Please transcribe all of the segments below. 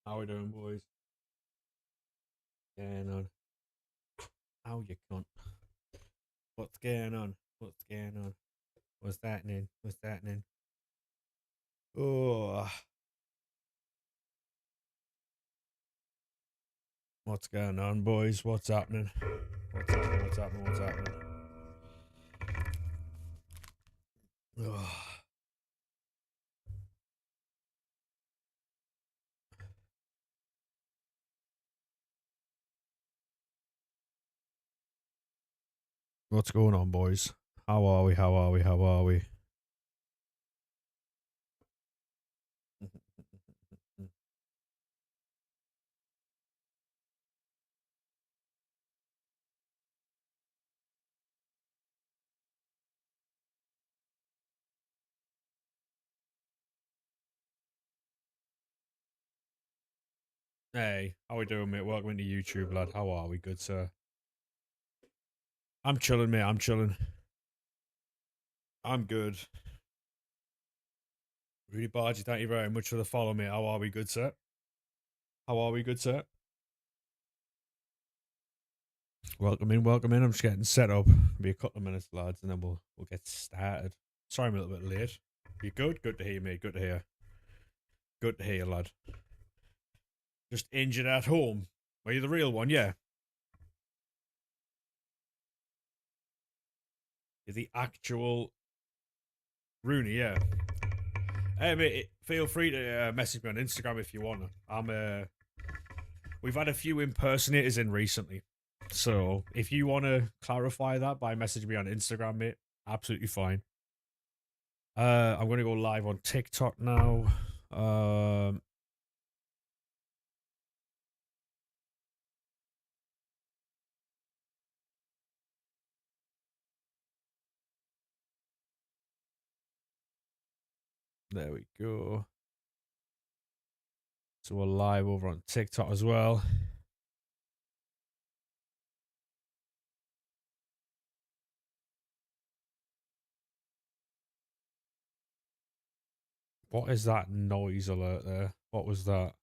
How we doing, boys? Going on? How you cunt? What's going on? What's going on? What's happening? What's happening? Oh, what's going on, boys? What's happening? What's happening? What's happening? What's happening? Oh, what's going on, boys? How are we? How are we? How are we? Hey, how we doing, mate? Welcome into YouTube, lad. How are we? Good, sir. I'm chilling, mate. I'm chilling. I'm good. Rudy Bargy, thank you very much for the follow, mate. How are we? Good, sir. How are we? Good, sir. Welcome in, welcome in. I'm just getting set up. It'll be a couple of minutes, lads, and then we'll get started. Sorry I'm a little bit late. You good? Good to hear you, mate. Good to hear. Good to hear you, lad. Just injured at home. Are you the real one? Yeah. You're the actual Rooney, yeah. Hey, mate, feel free to message me on Instagram if you want. We've had a few impersonators in recently. So if you want to clarify that by messaging me on Instagram, mate, absolutely fine. I'm going to go live on TikTok now. There we go. So we're live over on TikTok as well. What is that noise alert there? What was that?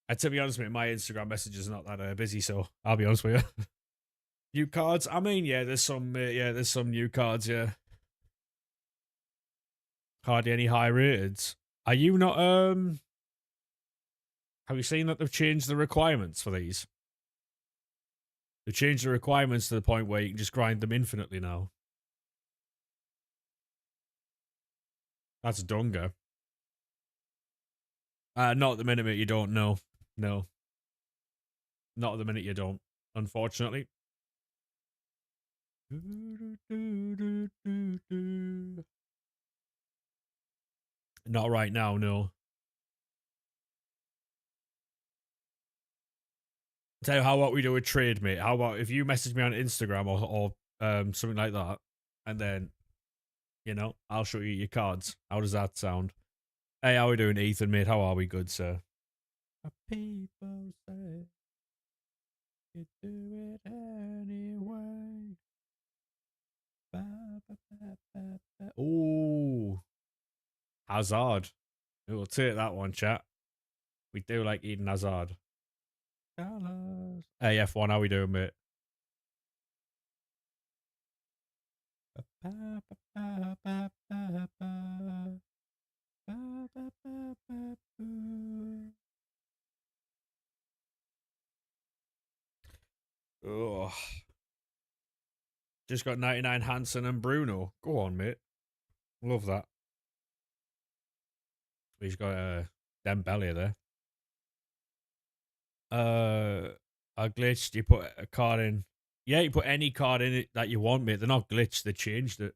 And to be honest with you, my Instagram message is not that busy, so I'll be honest with you. New cards? I mean, yeah, there's some new cards, yeah. Hardly any high rated. Are you not, have you seen that they've changed the requirements for these? They've changed the requirements to the point where you can just grind them infinitely now. That's Dunga. Not at the minute, mate, you don't know. No. Not at the minute, you don't. Unfortunately. Not right now, no. Tell you how about we do a trade, mate? How about if you message me on Instagram or something like that, and then, I'll show you your cards. How does that sound? Hey, how we doing, Ethan, mate? How are we? Good, sir. People say you do it anyway. Ooh, Hazard. We'll take that one, chat. We do like Eden Hazard. Hey, F1, how we doing, mate? Oh, just got 99 Hansen and Bruno. Go on, mate. Love that. He's got Dembele there. I glitched. You put a card in. Yeah, you put any card in it that you want, mate. They're not glitched. They changed it.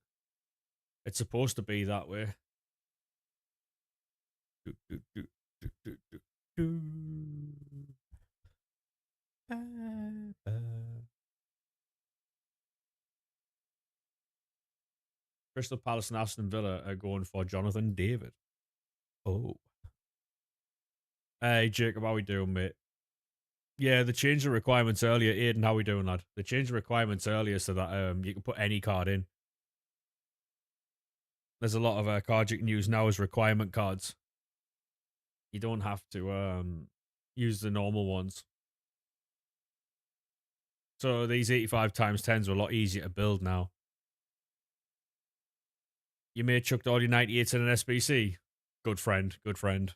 It's supposed to be that way. Crystal Palace and Aston Villa are going for Jonathan David. Oh. Hey, Jacob, how we doing, mate? Yeah, they changed the requirements earlier. Aiden, how we doing, lad? They changed the requirements earlier so that you can put any card in. There's a lot of cards you can use now as requirement cards. You don't have to use the normal ones. So these 85 times 10s are a lot easier to build now. You may have chucked all your 98s in an SBC. Good friend, good friend.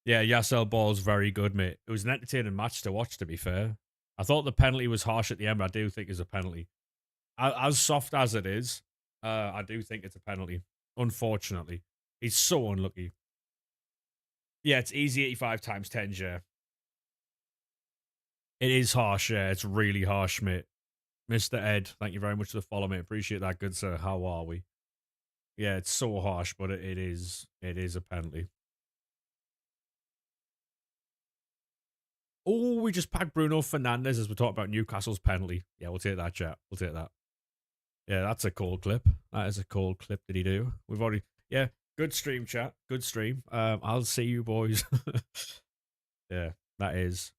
Yeah, Yasser Ball's very good, mate. It was an entertaining match to watch, to be fair. I thought the penalty was harsh at the end, but I do think it's a penalty. As soft as it is, I do think it's a penalty. Unfortunately. He's so unlucky. Yeah, it's easy 85 times 10s, yeah. It is harsh, yeah. It's really harsh, mate. Mr. Ed, thank you very much for the follow, mate. Appreciate that, good sir. How are we? Yeah, it's so harsh, but it is a penalty. Oh, we just packed Bruno Fernandes as we talk about Newcastle's penalty. Yeah, we'll take that, chat. We'll take that. Yeah, that's a cool clip. That is a cool clip that he do. We've already, yeah, good stream, chat. Good stream. I'll see you boys. Yeah, that is.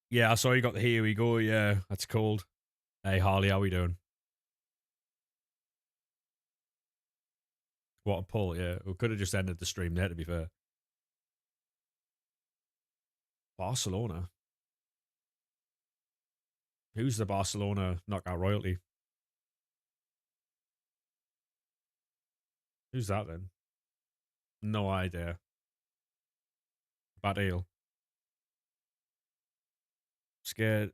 Yeah, I saw you got the here we go. Yeah, that's cold. Hey, Harley, how we doing? What a pull, yeah. We could have just ended the stream there, to be fair. Barcelona? Who's the Barcelona knockout royalty? Who's that then? No idea. Bad deal. Scared.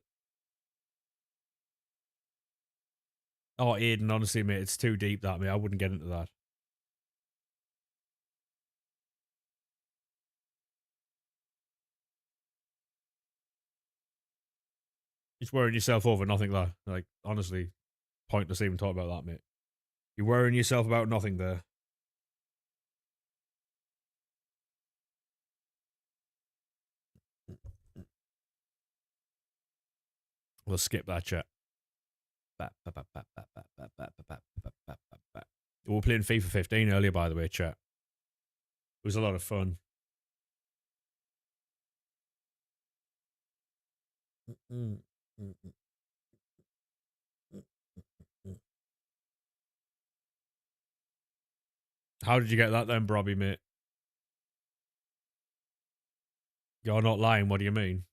Oh, Aiden, honestly, mate, it's too deep, that, mate. I wouldn't get into that. Just worrying yourself over nothing, that. Like, honestly, pointless even talk about that, mate. You're worrying yourself about nothing there. We'll skip that chat. We were playing FIFA 15 earlier, by the way, chat. It was a lot of fun. How did you get that then, Brobby, mate? You're not lying, what do you mean?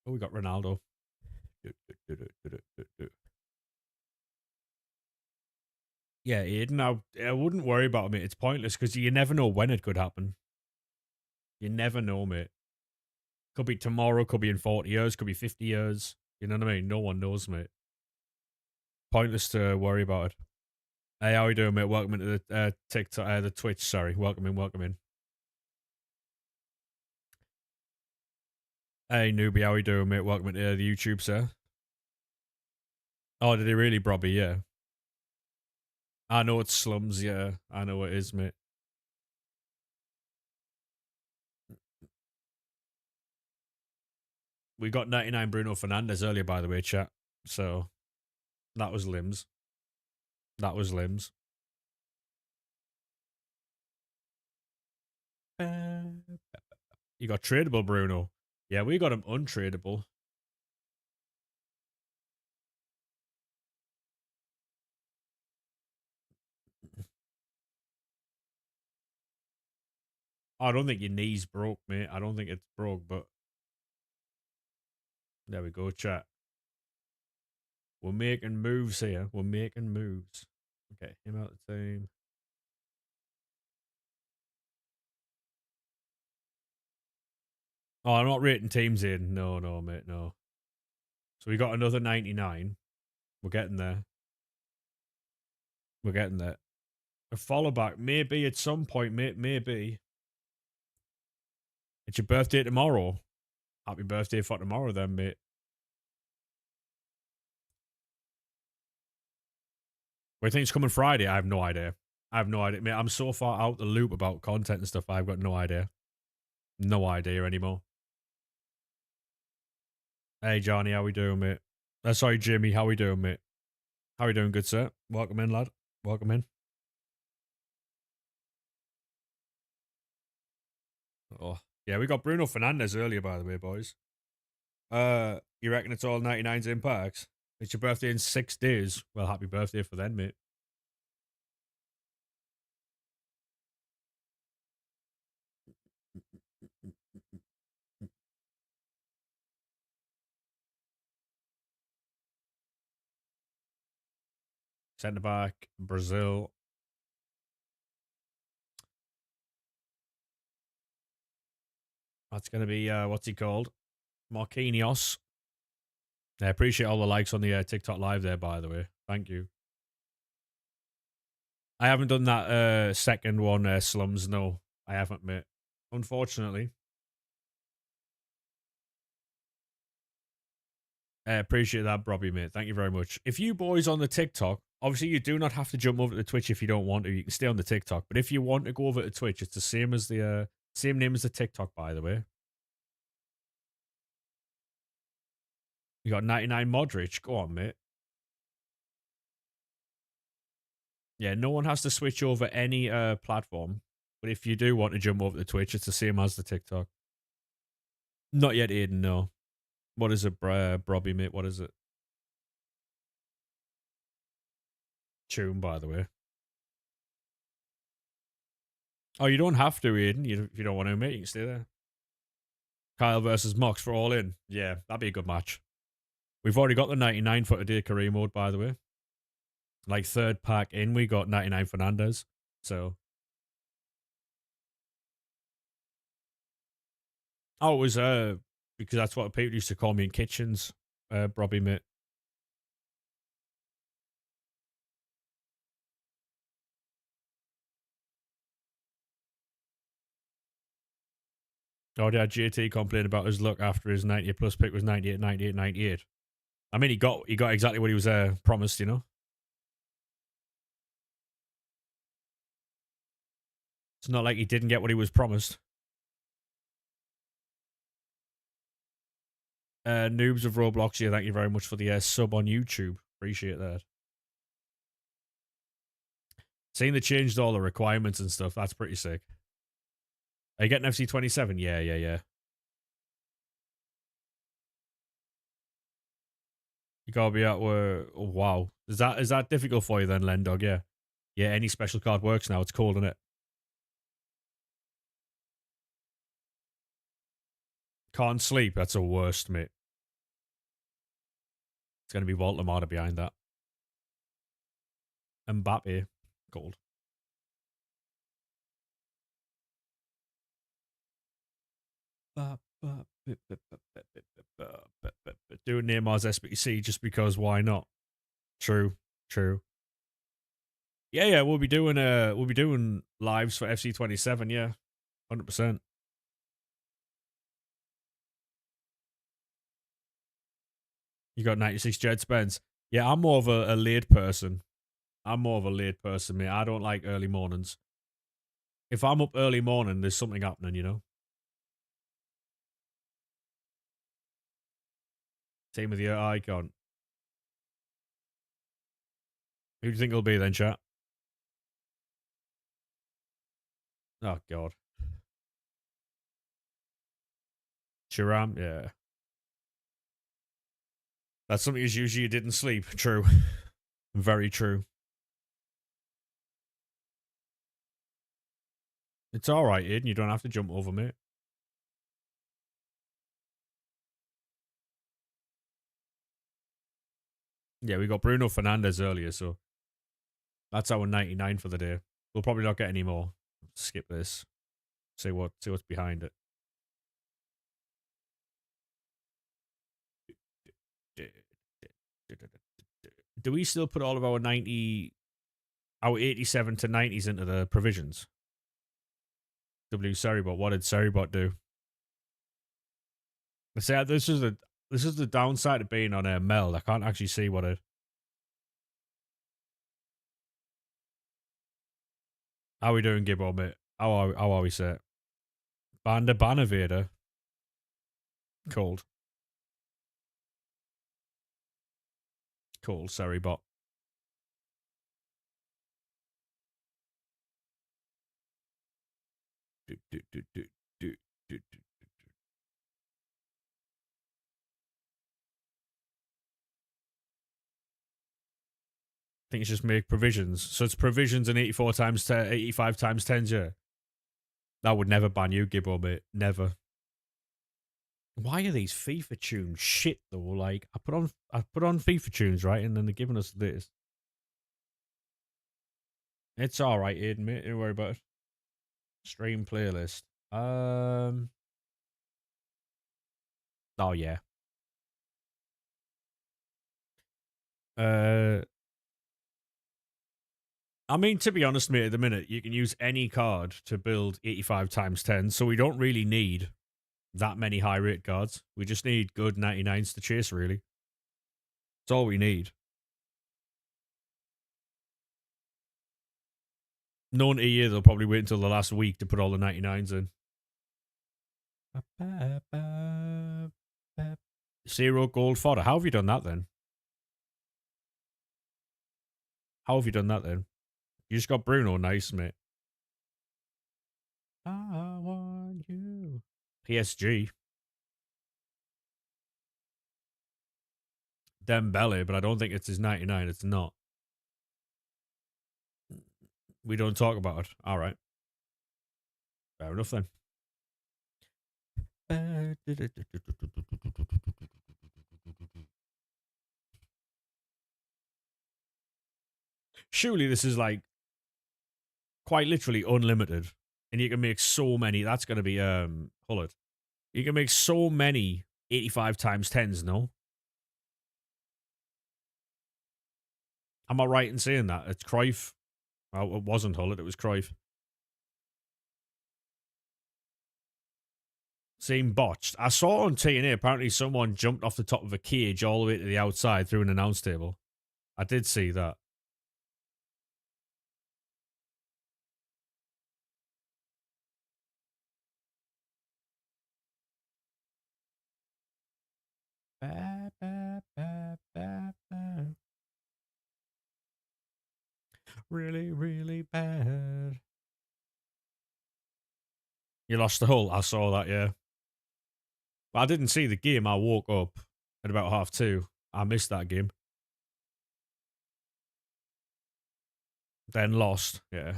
Oh, we got Ronaldo. Yeah, Aiden, I wouldn't worry about it, mate. It's pointless because you never know when it could happen. You never know, mate. Could be tomorrow, could be in 40 years, could be 50 years. You know what I mean? No one knows, mate. Pointless to worry about it. Hey, how are you doing, mate? Welcome into the TikTok, the Twitch, sorry. Welcome in, welcome in. Hey, newbie, how are you doing, mate? Welcome into the YouTube, sir. Oh, did he really, Brobby? Yeah. I know it's slums, yeah. I know it is, mate. We got 99 Bruno Fernandes earlier, by the way, chat. So, that was limbs. That was limbs. You got tradable Bruno. Yeah, we got him untradable. I don't think your knee's broke, mate. I don't think it's broke, but there we go, chat. We're making moves here. We're making moves. Okay, him out the team. Oh, I'm not rating teams in. No, no, mate, no. So we got another 99. We're getting there. We're getting there. A follow back, maybe at some point, mate. Maybe. It's your birthday tomorrow. Happy birthday for tomorrow, then, mate. Wait, think it's coming Friday? I have no idea. I have no idea, mate. I'm so far out the loop about content and stuff. I've got no idea. No idea anymore. Hey, Johnny, how we doing, mate? Sorry, Jimmy, how we doing, mate? How we doing, good sir? Welcome in, lad. Welcome in. Oh, Yeah, we got Bruno Fernandez earlier, by the way, boys. You reckon it's all 99s in packs? It's your birthday in 6 days. Well, happy birthday for then, mate. Centre back, Brazil. That's going to be, what's he called? Marquinhos. I appreciate all the likes on the TikTok live there, by the way. Thank you. I haven't done that second one, Slums. No, I haven't, mate. Unfortunately. I appreciate that, Brobby, mate. Thank you very much. If you boys on the TikTok, obviously you do not have to jump over to the Twitch if you don't want to. You can stay on the TikTok. But if you want to go over to Twitch, it's the same as the same name as the TikTok, by the way. You got 99 Modric. Go on, mate. Yeah, no one has to switch over any platform. But if you do want to jump over to Twitch, it's the same as the TikTok. Not yet, Aiden, no. What is it, Brobby, mate? What is it? Tune, by the way. Oh, you don't have to, Aiden. If you don't want to, mate, you can stay there. Kyle versus Mox for all in. Yeah, that'd be a good match. We've already got the 99 for today career mode, by the way. Like third pack in, we got 99 Fernandez. So. Oh, it was because that's what people used to call me in kitchens, Brobby, mate. Oh, yeah, JT complained about his luck after his 90 plus pick was 98, 98, 98. I mean, he got exactly what he was promised, you know? It's not like he didn't get what he was promised. Noobs of Roblox, yeah, thank you very much for the sub on YouTube. Appreciate that. Seeing they changed all the requirements and stuff, that's pretty sick. Are you getting FC 27? Yeah, yeah, yeah. You gotta be out where. Oh, wow. Is that difficult for you then, Lendog? Yeah. Yeah, any special card works now. It's cold, isn't it? Can't sleep. That's the worst, mate. It's gonna be Voltamada behind that. Mbappe. Cold. Doing Neymar's SBC just because why not? True. True. Yeah, yeah, we'll be doing lives for FC 27, yeah. 100%. You got 96 Jed Spence. Yeah, I'm more of a late person. Mate. I don't like early mornings. If I'm up early morning, there's something happening, you know? Team of the year icon. Who do you think it'll be then, chat? Oh, God. Chiram? Yeah. That's something as usually you didn't sleep. True. Very true. It's alright, Aiden. You don't have to jump over, mate. Yeah, we got Bruno Fernandez earlier, so that's our 99 for the day. We'll probably not get any more. Skip this. See what's behind it. Do we still put all of our 87 to 90s into the provisions? W Seribot. What did Seribot do? I say this is the downside of being on a Meld. I can't actually see what it. How are we doing, Gibbo, mate? How are we set? Banda Banavader. Cold. Cold, Seribot. think it's just make provisions. So it's provisions and 84 times 10, 85 times 10s, yeah. That would never ban you, Gibbo, mate. Never. Why are these FIFA tunes shit though? Like I put on FIFA tunes, right, and then they're giving us this. It's alright, Aiden, mate. Don't worry about it. Stream playlist. Oh yeah. I mean, to be honest, mate, at the minute, you can use any card to build 85 times 10, so we don't really need that many high rate cards. We just need good 99s to chase, really. That's all we need. Known to you, they'll probably wait until the last week to put all the 99s in. 0 gold fodder. How have you done that then? How have you done that then? You just got Bruno, nice, mate. I want you. PSG. Dembele, but I don't think it's his 99. It's not. We don't talk about it. All right. Fair enough then. Surely this is like quite literally unlimited. And you can make so many. That's going to be, hold it. You can make so many 85 times 10s, no? Am I right in saying that? It's Cruyff. Oh, it wasn't Hullet, it was Cruyff. Same botched. I saw on TNA, apparently someone jumped off the top of a cage all the way to the outside through an announce table. I did see that. Really, really bad. You lost the Hull. I saw that, yeah. But I didn't see the game. I woke up at about 2:30. I missed that game. Then lost, yeah.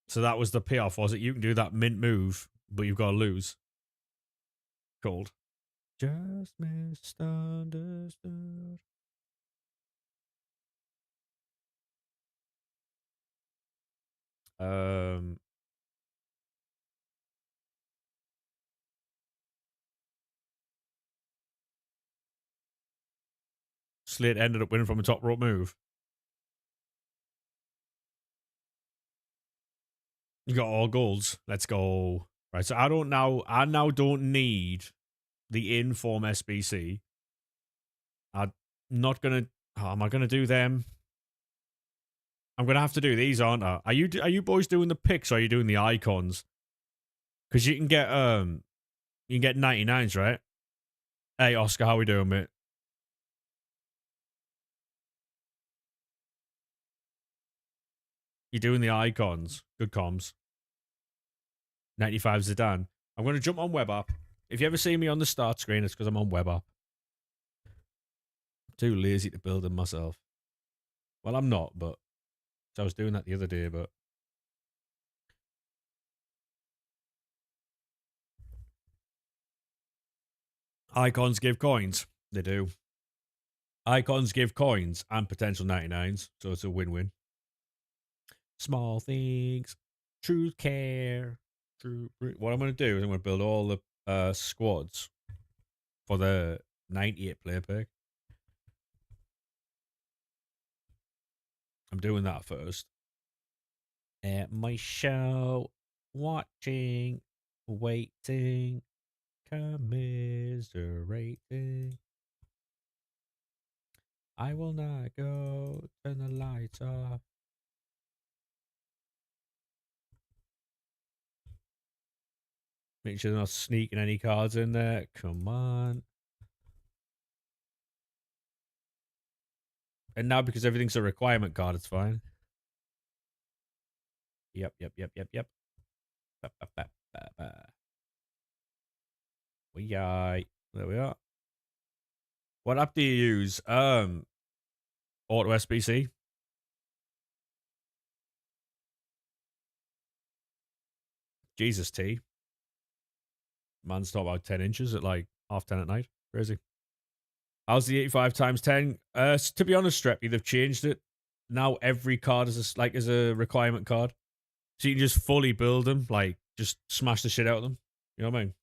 So that was the payoff, was it? You can do that mint move, but you've got to lose. Cold. Just misunderstood. Slate ended up winning from a top rope move. You got all goals. Let's go. Right, so I now don't need the inform SBC. I'm not gonna. How am I gonna do them? I'm gonna have to do these, aren't I? Are you boys doing the picks or are you doing the icons? Because you can get 99s, right? Hey Oscar, how we doing, mate? You're doing the icons. Good comms. 95 Zidane. I'm gonna jump on web app. If you ever see me on the start screen, it's because I'm on web app. I'm too lazy to build them myself. Well, I'm not, but so I was doing that the other day, but icons give coins. They do. Icons give coins and potential 99s, so it's a win-win. Small things, true care, true. What I'm going to do is I'm going to build all the squads for the 98 player pick. I'm doing that first. My show, watching, waiting, commiserating. I will not go. Turn the lights off. Make sure they're not sneaking any cards in there. Come on. And now because everything's a requirement card, it's fine. Yep. We are. There we are. What app do you use? Auto SBC. Jesus T. Man's not about 10 inches at like 10:30 at night. Crazy. How's the 85 times 10? To be honest, Streppy, they've changed it. Now every card is a requirement card. So you can just fully build them, like just smash the shit out of them. You know what I mean?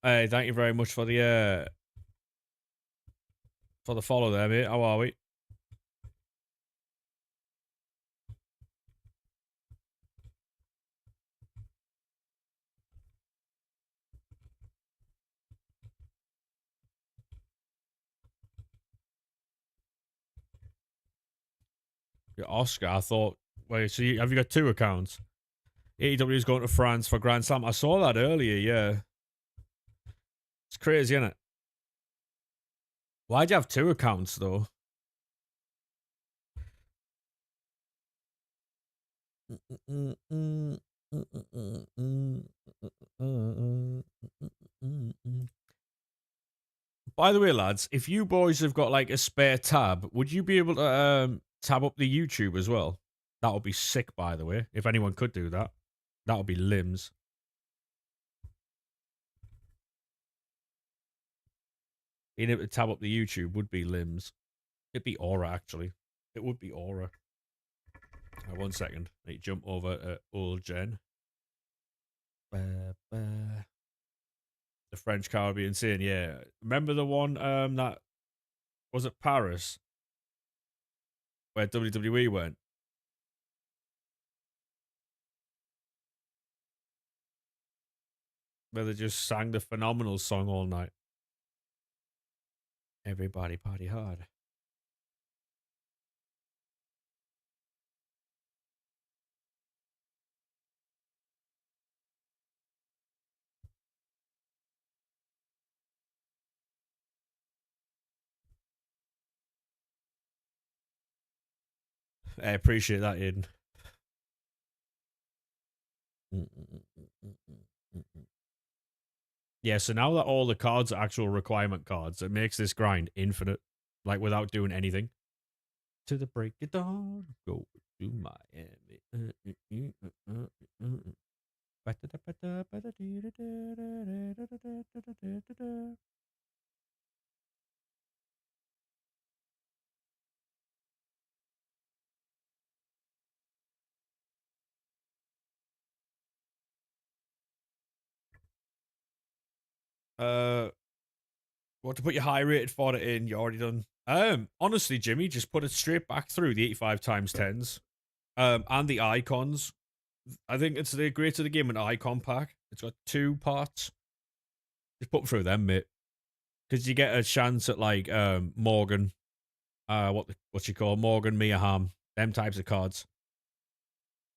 Hey, thank you very much for the follow there, mate. How are we? Oscar, I thought. Wait, so have you got 2 accounts? AEW is going to France for Grand Slam. I saw that earlier, yeah. It's crazy, isn't it? Why'd you have 2 accounts, though? By the way, lads, if you boys have got like a spare tab, would you be able to tab up the YouTube as well? That would be sick, by the way. If anyone could do that, that would be limbs. Being able to tab up the YouTube would be limbs. It'd be aura, actually. It would be aura. 1 second. Let me jump over to old Jen. The French Caribbean scene, yeah. Remember the one that was at Paris where WWE went? Where they just sang the Phenomenal song all night. Everybody party hard. I appreciate that, Aiden. Yeah, so now that all the cards are actual requirement cards, it makes this grind infinite, like without doing anything. To the break of dawn, go to Miami. What to put your high rated for it in? You already done. Honestly, Jimmy, just put it straight back through the 85 times 10s. And the icons. I think it's the greater the game an icon pack. It's got 2 parts. Just put through them, mate. Because you get a chance at like Morgan, what's she called? Morgan Miyaham. Them types of cards.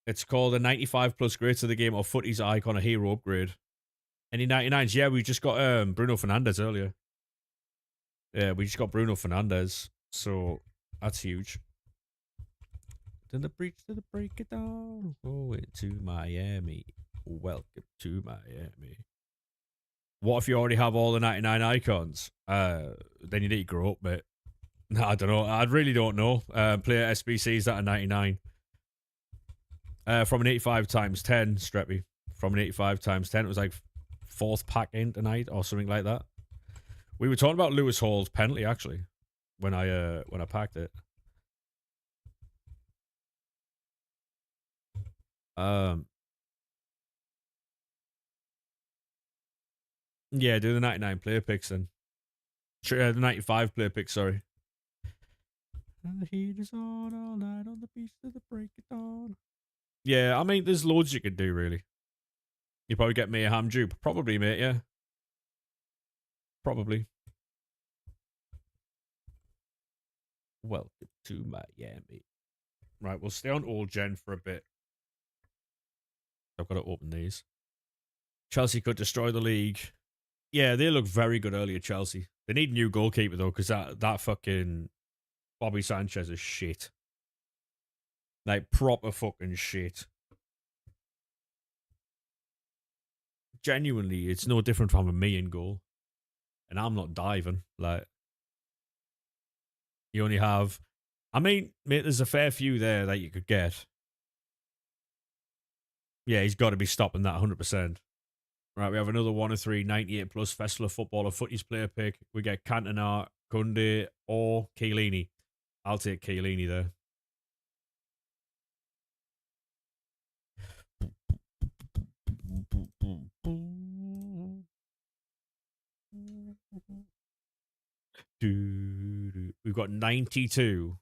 It's called a 95 plus greater the game or footy's icon, a hero upgrade. Any 99s? Yeah, we just got Bruno Fernandes earlier. Yeah, we just got Bruno Fernandes, so that's huge. To the breach, to the break it down. Going to Miami. Welcome to Miami. What if you already have all the 99 icons? Then you need to grow up, mate. No, I don't know. I really don't know. Player SBCs that are 99. From an 85 times 10, Streppy. From an 85 times 10, it was like 4th pack in tonight or something like that. We were talking about Lewis Hall's penalty actually when I packed it. Yeah, do the 99 player picks then. The 95 player picks, sorry. And the heat is on all night on the beach to the break of dawn. Yeah, I mean, there's loads you could do, really. You probably get me a ham dupe. Probably, mate, yeah. Probably. Welcome to Miami. Right, we'll stay on old gen for a bit. I've got to open these. Chelsea could destroy the league. Yeah, they look very good earlier, Chelsea. They need a new goalkeeper, though, because that fucking Bobby Sanchez is shit. Like, proper fucking shit. Genuinely, it's no different from a me in goal. And I'm not diving. Like, You only have, I mean, mate, there's a fair few there that you could get. Yeah, he's got to be stopping that 100%. Right, we have another 1 of 3 98 plus Festival of Footballer Footies player pick. We get Cantona, Kunde, or Chiellini. I'll take Chiellini there. We've got 92.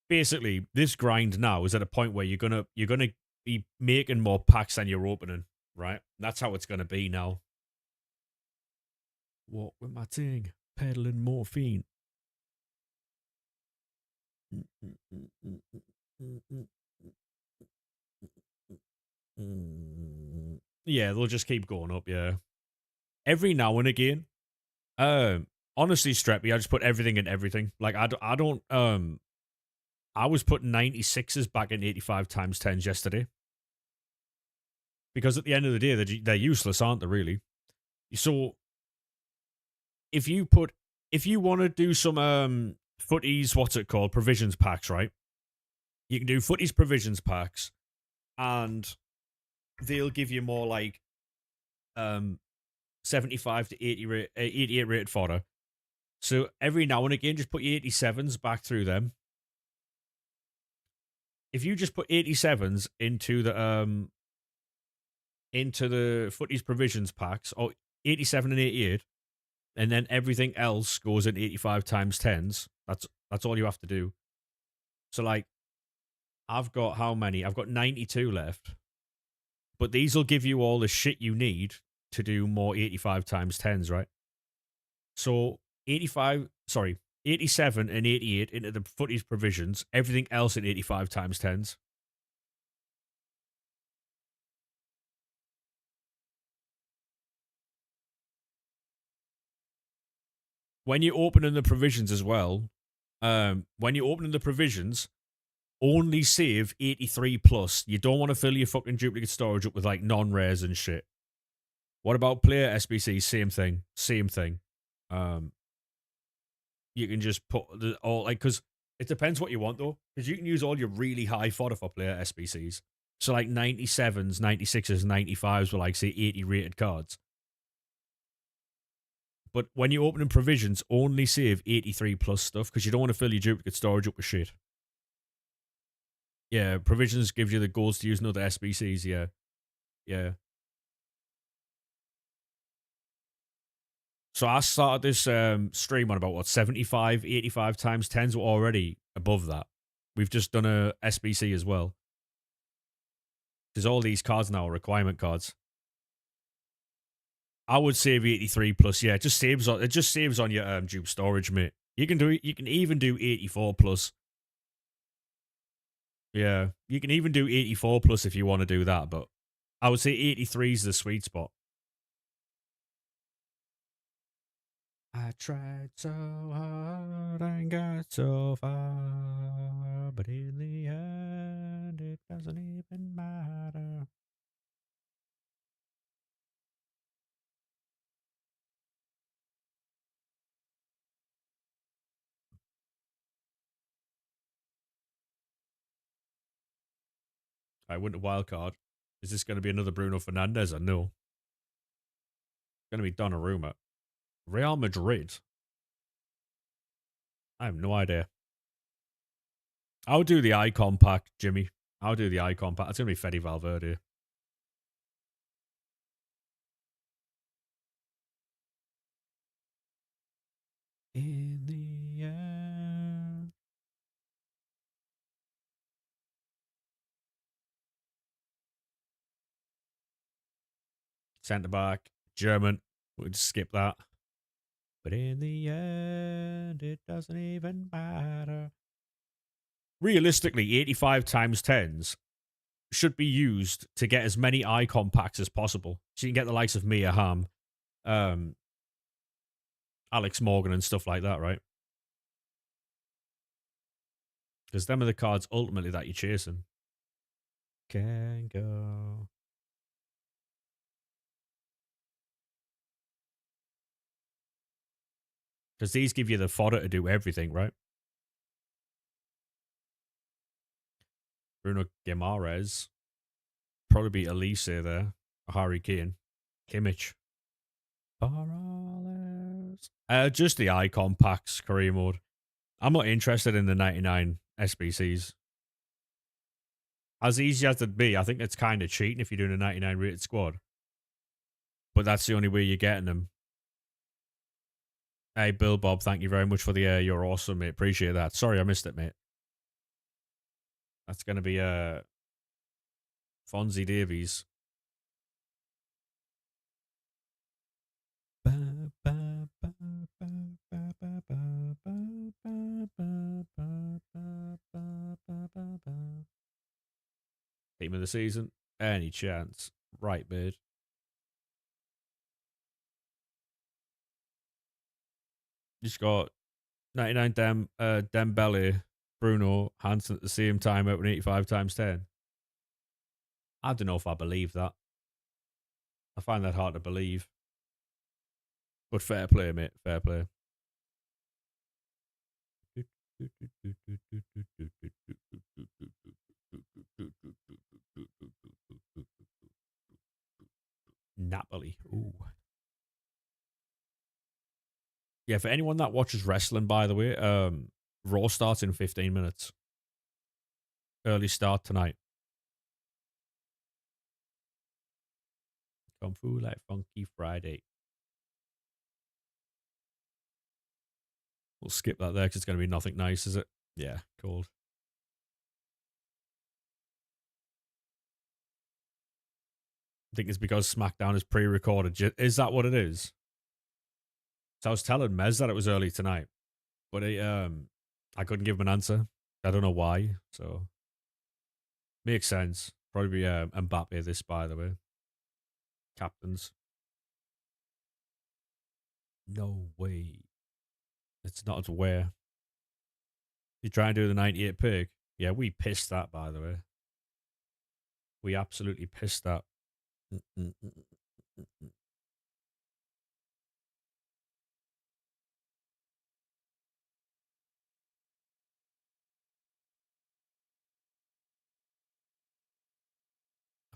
Basically, this grind now is at a point where you're gonna be making more packs than you're opening, right? That's how it's gonna be now. What with my ting? Peddling morphine. Yeah, they'll just keep going up, yeah. Every now and again, honestly, Streppy, I just put everything in everything. Like, I don't, I was putting 96s back in 85 times 10s yesterday. Because at the end of the day, they're useless, aren't they, really? So, if you want to do some, footies, what's it called? Provisions packs, right? You can do footies provisions packs, and they'll give you more like, 75 to 88 rated fodder. So every now and again, just put your 87s back through them. If you just put 87s into the footies provisions packs, or 87 and 88, and then everything else goes in 85 times 10s, that's all you have to do. So like, I've got how many? I've got 92 left. But these will give you all the shit you need to do more 85 times 10s, right? So 87 and 88 into the footies provisions, everything else in 85 times 10s. When you open in the provisions as well, when you open in the provisions, only save 83 plus. You don't want to fill your fucking duplicate storage up with like non-rares and shit. What about player SBC? Same thing. Same thing. You can just put all like, because it depends what you want though, because you can use all your really high fodder for player SBCs. So like 97s, 96s, 95s were like say 80 rated cards. But when you open in provisions, only save 83 plus stuff because you don't want to fill your duplicate storage up with shit. Yeah, provisions gives you the goals to use in other SBCs. Yeah, yeah. So I started this stream on about what 75, 85 times 10s. We're already above that. We've just done a SBC as well. Because all these cards now are requirement cards. I would save 83 plus. Yeah, it just saves on your dupe storage, mate. You can even do 84 plus. Yeah, you can even do 84 plus if you want to do that, but I would say 83 is the sweet spot. I tried so hard and got so far, but in the end, it doesn't even matter. I went to wildcard. Is this going to be another Bruno Fernandes? Or no? Going to be Donnarumma. Real Madrid. I have no idea. I'll do the icon pack, Jimmy. I'll do the icon pack. It's going to be Fede Valverde. In the end. Centre back, German. We'll just skip that. But in the end, it doesn't even matter. Realistically, 85 times 10s should be used to get as many icon packs as possible. So you can get the likes of Mia Hamm, Alex Morgan, and stuff like that, right? Because them are the cards ultimately that you're chasing. Can go. Because these give you the fodder to do everything, right? Bruno Guimaraes. Probably be Elise there. Harry Kane. Kimmich. Just the icon packs, career mode. I'm not interested in the 99 SBCs. As easy as it'd be, I think it's kind of cheating if you're doing a 99 rated squad. But that's the only way you're getting them. Hey, Bill Bob, thank you very much for the you're awesome, mate. Appreciate that. Sorry, I missed it, mate. That's going to be Fonzie Davies. Team of the season. Any chance. Right, mate. Just got 99 Dembele, Bruno, Hansen at the same time out 85 times 10. I don't know if I believe that. I find that hard to believe. But fair play, mate. Fair play. Napoli. Ooh. Yeah, for anyone that watches wrestling, by the way, Raw starts in 15 minutes. Early start tonight. Kung Fu like Funky Friday. We'll skip that there because it's going to be nothing nice, is it? Yeah, cold. I think it's because SmackDown is pre-recorded. Is that what it is? So I was telling Mez that it was early tonight, but I couldn't give him an answer. I don't know why. So makes sense. Probably Mbappe this, by the way. Captains. No way. It's not to wear. You try and do the 98 pig. Yeah, we pissed that, by the way. We absolutely pissed that. I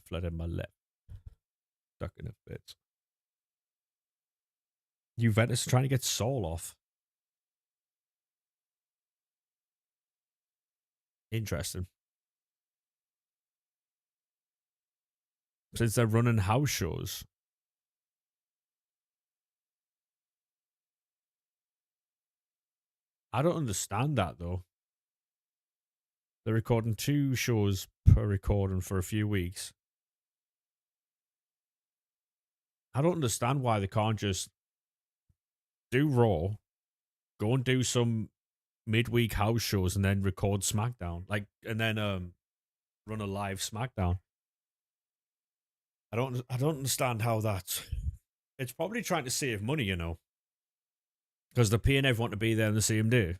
flooded my lip. Stuck in a fit. Juventus trying to get Saul off. Interesting. Since they're running house shows. I don't understand that, though. They're recording 2 shows per recording for a few weeks. I don't understand why they can't just do Raw, go and do some midweek house shows, and then record SmackDown, and then run a live SmackDown. I don't understand how that. It's probably trying to save money, you know, because they're paying everyone to be there on the same day,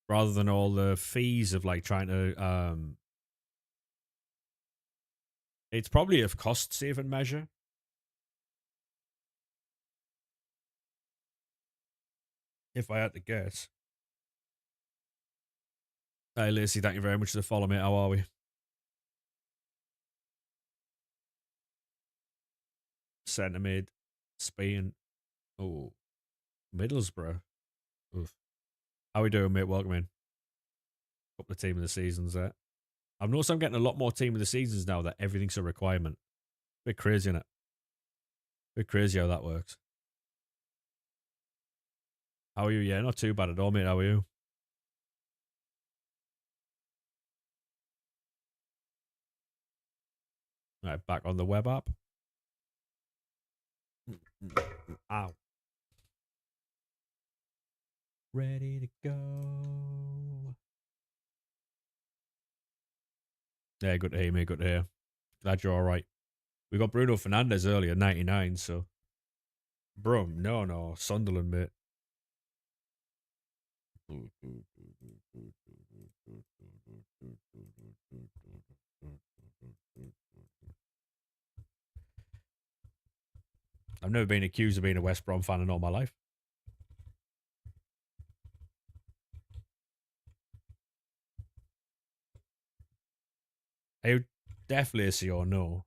rather than all the fees of like trying to. It's probably a cost saving measure. If I had to guess. Hey, Lacey, thank you very much for the follow, mate. How are we? Centre mid, Spain. Oh, Middlesbrough. Oof. How we doing, mate? Welcome in. Couple of team of the seasons there. I've noticed I'm getting a lot more team of the seasons now that everything's a requirement. Bit crazy, isn't it? Bit crazy how that works. How are you? Yeah, not too bad at all, mate. How are you? All right, back on the web app. Ow. Ready to go. Yeah, good to hear, mate. Good to hear. Glad you're all right. We got Bruno Fernandes earlier, 99, so. Bro, no. Sunderland, mate. I've never been accused of being a West Brom fan in all my life. I would definitely say or no.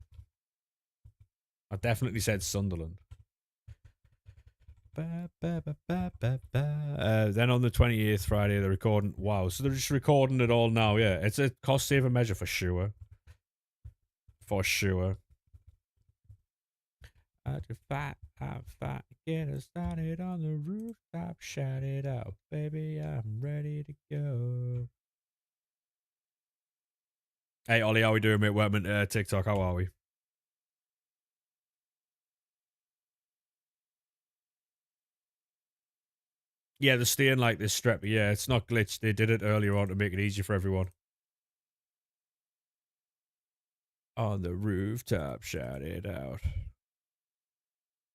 I definitely said Sunderland. Then on the 28th Friday, they're recording. Wow, so they're just recording it all now. Yeah, it's a cost saving measure for sure. For sure. I just fight, get us started on the rooftop, shout it out, baby, I'm ready to go. Hey Ollie, how we doing, mate? Welcome to TikTok. How are we? Yeah, they're staying like this strep. Yeah, it's not glitched. They did it earlier on to make it easier for everyone. On the rooftop, shout it out.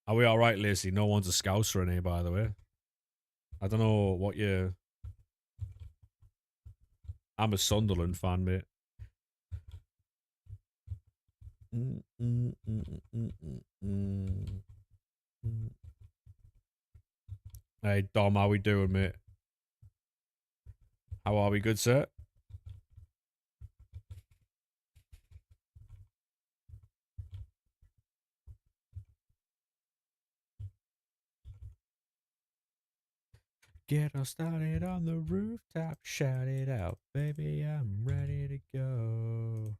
Are we all right, Lacey? No one's a scouser in here, by the way. I don't know what you. I'm a Sunderland fan, mate. Hey Dom, how we doing, mate? How are we, good sir? Get us started on the rooftop, shout it out, baby, I'm ready to go.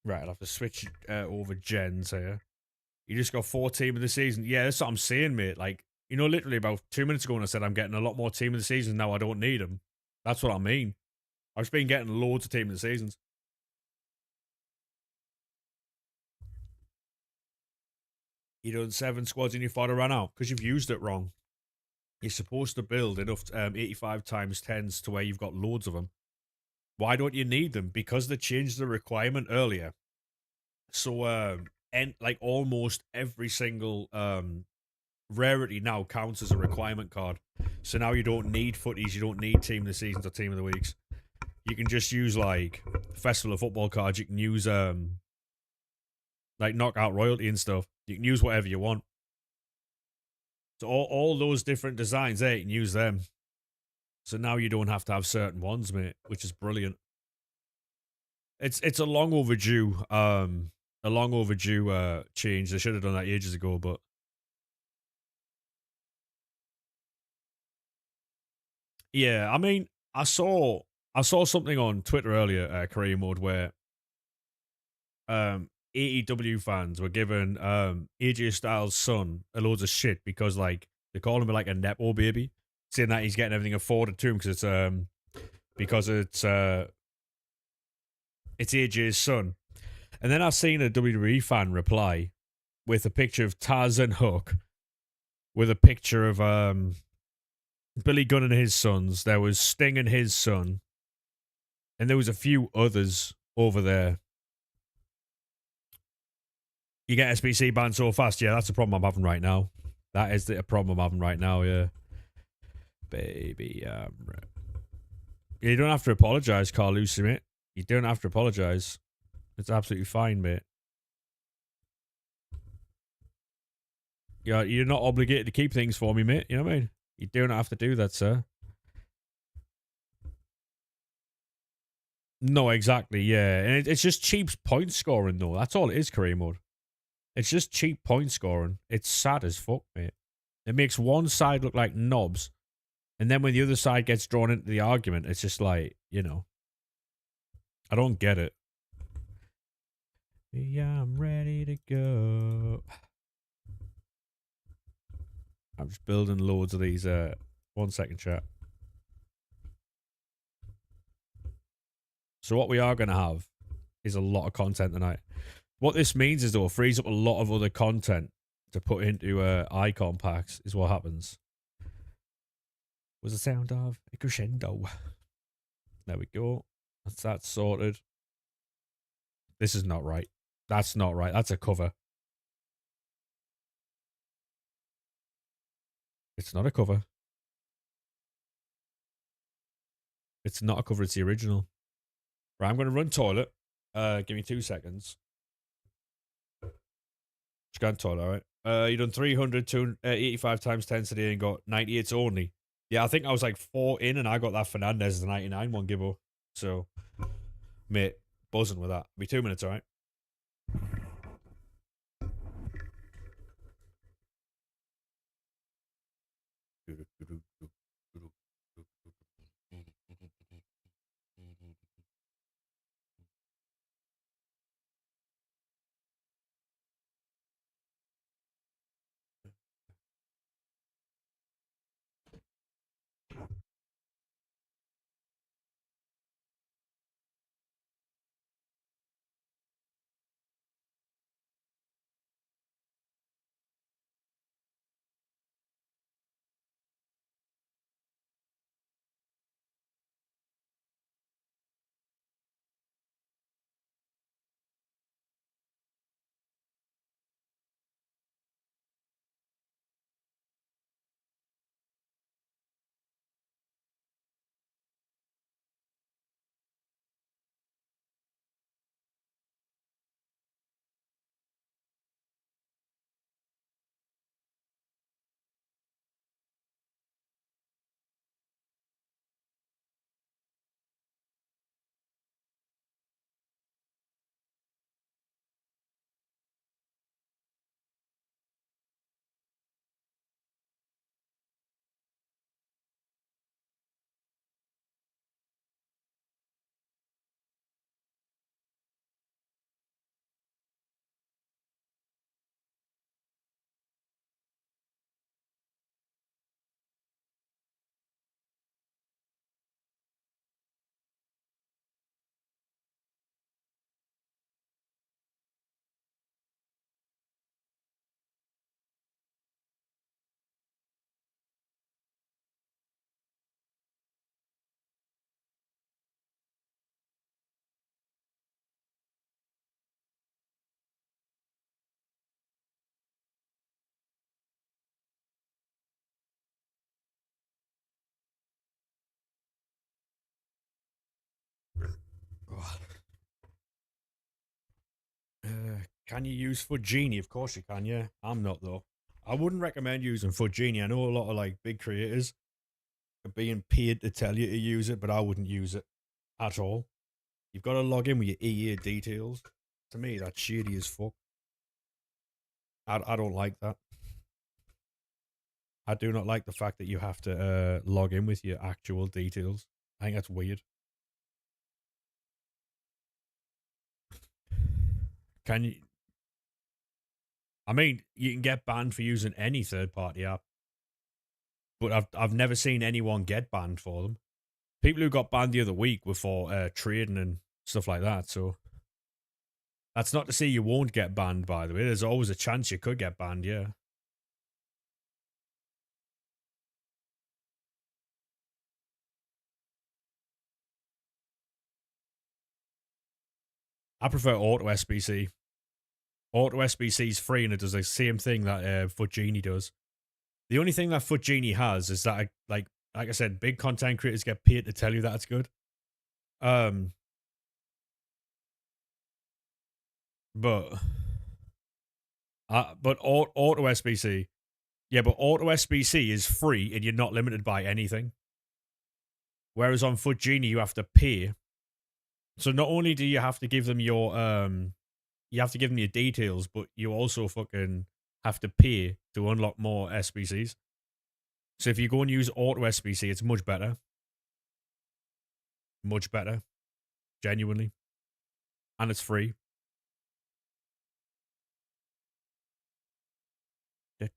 Right, I'll have to switch over gens here. You just got 4 team of the season. Yeah, that's what I'm saying, mate. Like, you know, literally about 2 minutes ago when I said I'm getting a lot more team of the season now, I don't need them. That's what I mean. I've just been getting loads of team of the seasons. You done 7 squads and you thought it ran out because you've used it wrong. You're supposed to build enough 85 times 10s to where you've got loads of them. Why don't you need them? Because they changed the requirement earlier. So, and like almost every single rarity now counts as a requirement card. So now you don't need footies, you don't need team of the seasons or team of the weeks. You can just use like Festival of Football cards. You can use like knockout royalty and stuff. You can use whatever you want. So all those different designs there, you can use them. So now you don't have to have certain ones, mate, which is brilliant. It's a long overdue change. They should have done that ages ago, but yeah, I mean, I saw something on Twitter earlier, career mode, where AEW fans were giving AJ Styles' son a loads of shit because like they call him like a nepo baby, saying that he's getting everything afforded to him because it's AJ's son. And then I seen a WWE fan reply with a picture of Taz and Hook with a picture of Billy Gunn and his sons. There was Sting and his son, and there was a few others over there. You get SBC banned so fast. Yeah, that's a problem I'm having right now. That is the problem I'm having right now, yeah. Baby, you don't have to apologize, Carl Lucy, mate. You don't have to apologize. It's absolutely fine, mate. You're not obligated to keep things for me, mate. You know what I mean? You don't have to do that, sir. No, exactly, yeah. And it's just cheap point scoring, though. That's all it is, career mode. It's just cheap point scoring. It's sad as fuck, mate. It makes one side look like knobs. And then when the other side gets drawn into the argument, it's just like, you know. I don't get it. Yeah, I'm ready to go. I'm just building loads of these. 1 second, chat. So what we are going to have is a lot of content tonight. What this means is, though, it frees up a lot of other content to put into icon packs, is what happens. Was the sound of a crescendo. There we go. That's that sorted. This is not right. That's not right. That's a cover. It's not a cover. It's not a cover. It's the original. Right, I'm going to run toilet. Give me 2 seconds. Just go to toilet, all right? You done 300, 285 times 10 today and got 98 only. Yeah, I think I was like 4 in and I got that Fernandez as a 99 one Gibbo. So, mate, buzzing with that. Be 2 minutes, alright? Can you use Foot Genie? Of course you can, yeah. I'm not, though. I wouldn't recommend using Foot Genie. I know a lot of like big creators are being paid to tell you to use it, but I wouldn't use it at all. You've got to log in with your EA details. To me, that's shady as fuck. I don't like that. I do not like the fact that you have to log in with your actual details. I think that's weird. Can you? I mean, you can get banned for using any third-party app, but I've never seen anyone get banned for them. People who got banned the other week were for trading and stuff like that. So that's not to say you won't get banned. By the way, there's always a chance you could get banned. Yeah, I prefer Auto SBC. Auto SBC is free and it does the same thing that Foot Genie does. The only thing that Foot Genie has is that, like I said, big content creators get paid to tell you that it's good. Um, but Auto SBC, yeah, but Auto SBC is free and you're not limited by anything. Whereas on Foot Genie, you have to pay. So not only do you have to give them you have to give them your details, but you also fucking have to pay to unlock more SBCs. So if you go and use Auto SBC, it's much better, genuinely, and it's free. Yeah,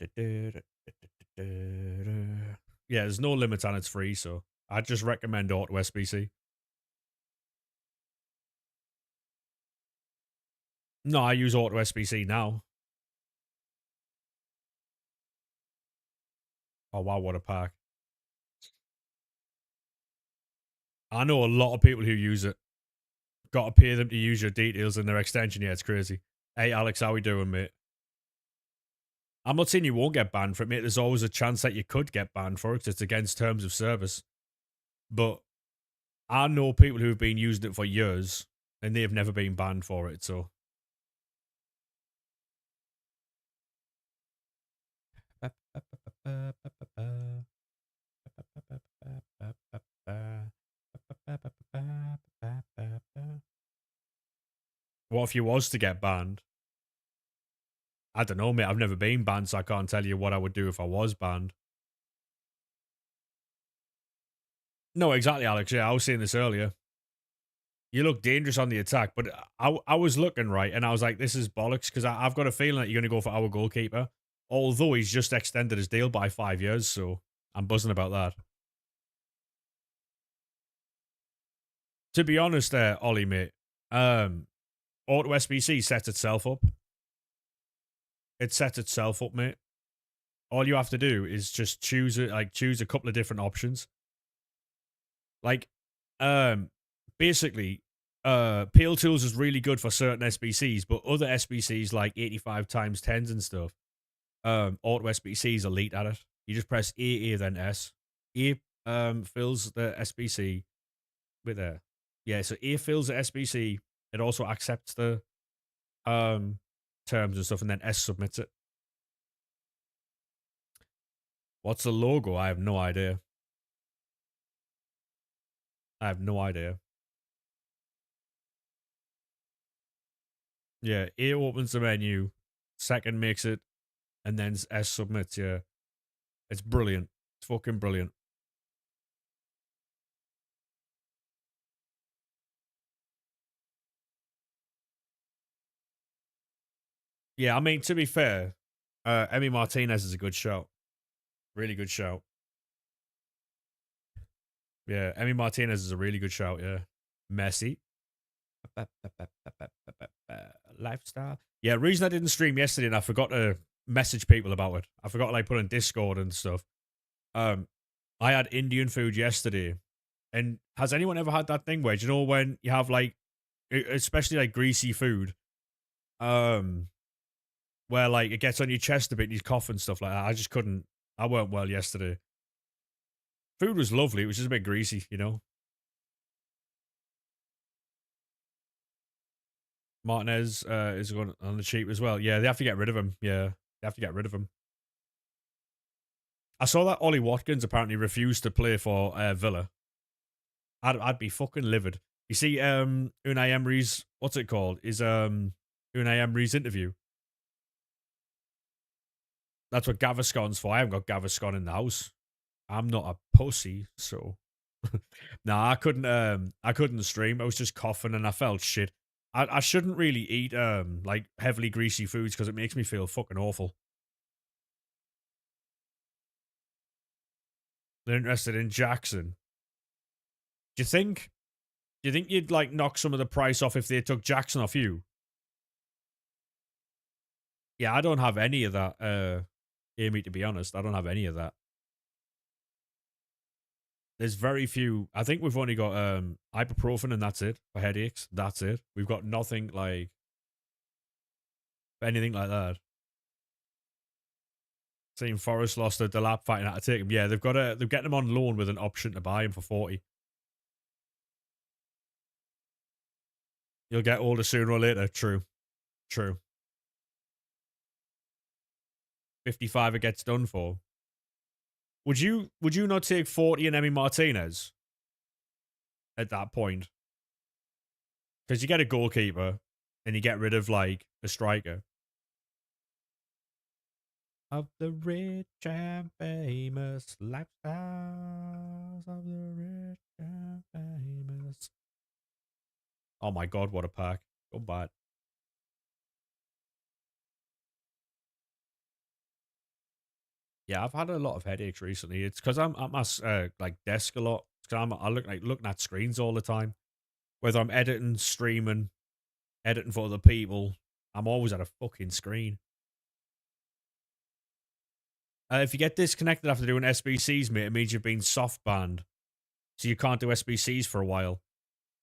there's no limits and it's free, so I just recommend Auto SBC. No, I use Auto SBC now. Oh wow, what a pack! I know a lot of people who use it. Got to pay them to use your details in their extension. Yeah, it's crazy. Hey Alex, how we doing, mate? I'm not saying you won't get banned for it, mate. There's always a chance that you could get banned for it 'cause it's against terms of service. But I know people who've been using it for years and they've never been banned for it. So What if you was to get banned? I don't know, mate. I've never been banned, so I can't tell you what I would do if I was banned. No, exactly, Alex. Yeah, I was saying this earlier. You look dangerous on the attack, but I was looking right, and I was like, this is bollocks, because I've got a feeling that you're going to go for our goalkeeper, although he's just extended his deal by 5 years, so I'm buzzing about that. To be honest there, Ollie, mate, Auto SBC set itself up. It set itself up, mate. All you have to do is just choose choose a couple of different options. Like, basically, Peel Tools is really good for certain SBCs, but other SBCs like 85 times 10s and stuff, Auto SBC is elite at it. You just press A, then S. A fills the SBC with there. Yeah, so A fills the SBC. It also accepts the terms and stuff, and then S submits it. What's the logo? I have no idea. I have no idea. Yeah, A opens the menu, second makes it, and then S submits. Yeah, it's brilliant. It's fucking brilliant. Yeah, I mean, to be fair, Emmy Martinez is a good shout. Really good shout. Yeah, Emmy Martinez is a really good shout. Yeah, Messi. Lifestyle. Yeah, reason I didn't stream yesterday and I forgot to message people about it. I forgot to like put on Discord and stuff. I had Indian food yesterday, and has anyone ever had that thing where, do you know, when you have like, especially like greasy food, um, where like it gets on your chest a bit and you cough and stuff like that. I just couldn't. I weren't well yesterday. Food was lovely. It was just a bit greasy, you know. Martinez is going on the cheap as well. Yeah, they have to get rid of him. Yeah, they have to get rid of him. I saw that Ollie Watkins apparently refused to play for Villa. I'd be fucking livid. You see, Unai Emery's, what's it called? Is Unai Emery's interview. That's what Gaviscon's for. I haven't got Gaviscon in the house. I'm not a pussy, so nah, I couldn't stream. I was just coughing and I felt shit. I shouldn't really eat like heavily greasy foods because it makes me feel fucking awful. They're interested in Jackson. Do you think you'd like knock some of the price off if they took Jackson off you? Yeah, I don't have any of that, Amy, to be honest. I don't have any of that. There's very few. I think we've only got ibuprofen and that's it for headaches. That's it. We've got nothing like anything like that. Team Forest lost a Delap fighting out to take him. Yeah, they're getting him on loan with an option to buy him for 40. You'll get older sooner or later. True. True. 55 it gets done for. Would you not take 40 and Emmy Martinez at that point? Because you get a goalkeeper and you get rid of like a striker. Of the rich and famous lifestyles of the rich and famous. Oh my god, what a pack. Go bad. Yeah, I've had a lot of headaches recently. It's because I'm at my like desk a lot. Because I look like looking at screens all the time. Whether I'm editing, streaming, editing for other people, I'm always at a fucking screen. If you get disconnected after doing SBCs, mate, it means you've been soft banned. So you can't do SBCs for a while.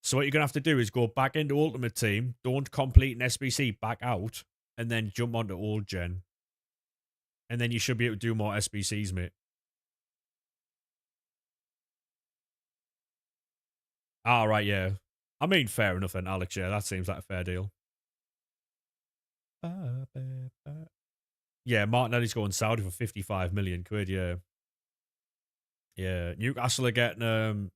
So what you're going to have to do is go back into Ultimate Team, don't complete an SBC, back out, and then jump onto Old Gen. And then you should be able to do more SBCs, mate. Ah, right, yeah. I mean, fair enough then, Alex. Yeah, that seems like a fair deal. Yeah, Martinelli's going Saudi for 55 million quid, yeah. Yeah, Newcastle are getting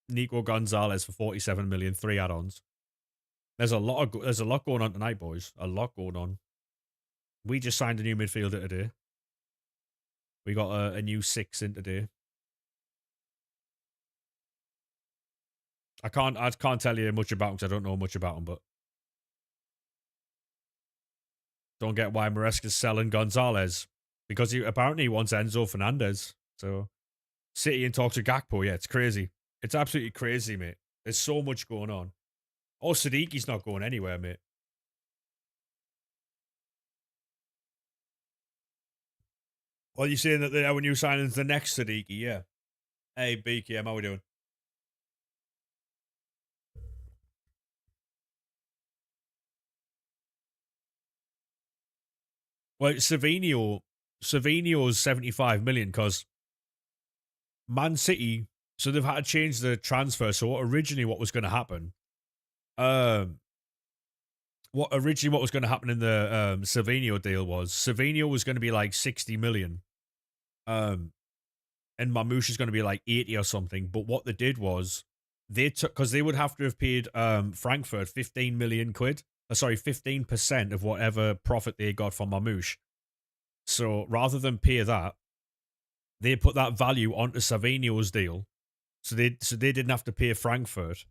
Nico Gonzalez for 47 million, 3 add-ons. There's a lot going on tonight, boys. A lot going on. We just signed a new midfielder today. We got a new 6 in today. I can't tell you much about him because I don't know much about him, but don't get why Maresca's selling Gonzalez. Because he apparently wants Enzo Fernandez. So City and talks to Gakpo, yeah, it's crazy. It's absolutely crazy, mate. There's so much going on. Oh, Sadiqi's not going anywhere, mate. Well, you're saying that our new signing's the next Sadiqi, yeah. Hey, BKM, how we doing? Well, Savinio's 75 million because Man City, so they've had to change the transfer. So what was going to happen, um, what was going to happen in the Savinio deal was Savinio was going to be like 60 million, um, and Mamouche is going to be like 80 or something. But what they did was they took, because they would have to have paid Frankfurt 15 million quid. Sorry, 15% of whatever profit they got from Mamouche. So rather than pay that, they put that value onto Savinio's deal. So they didn't have to pay Frankfurt.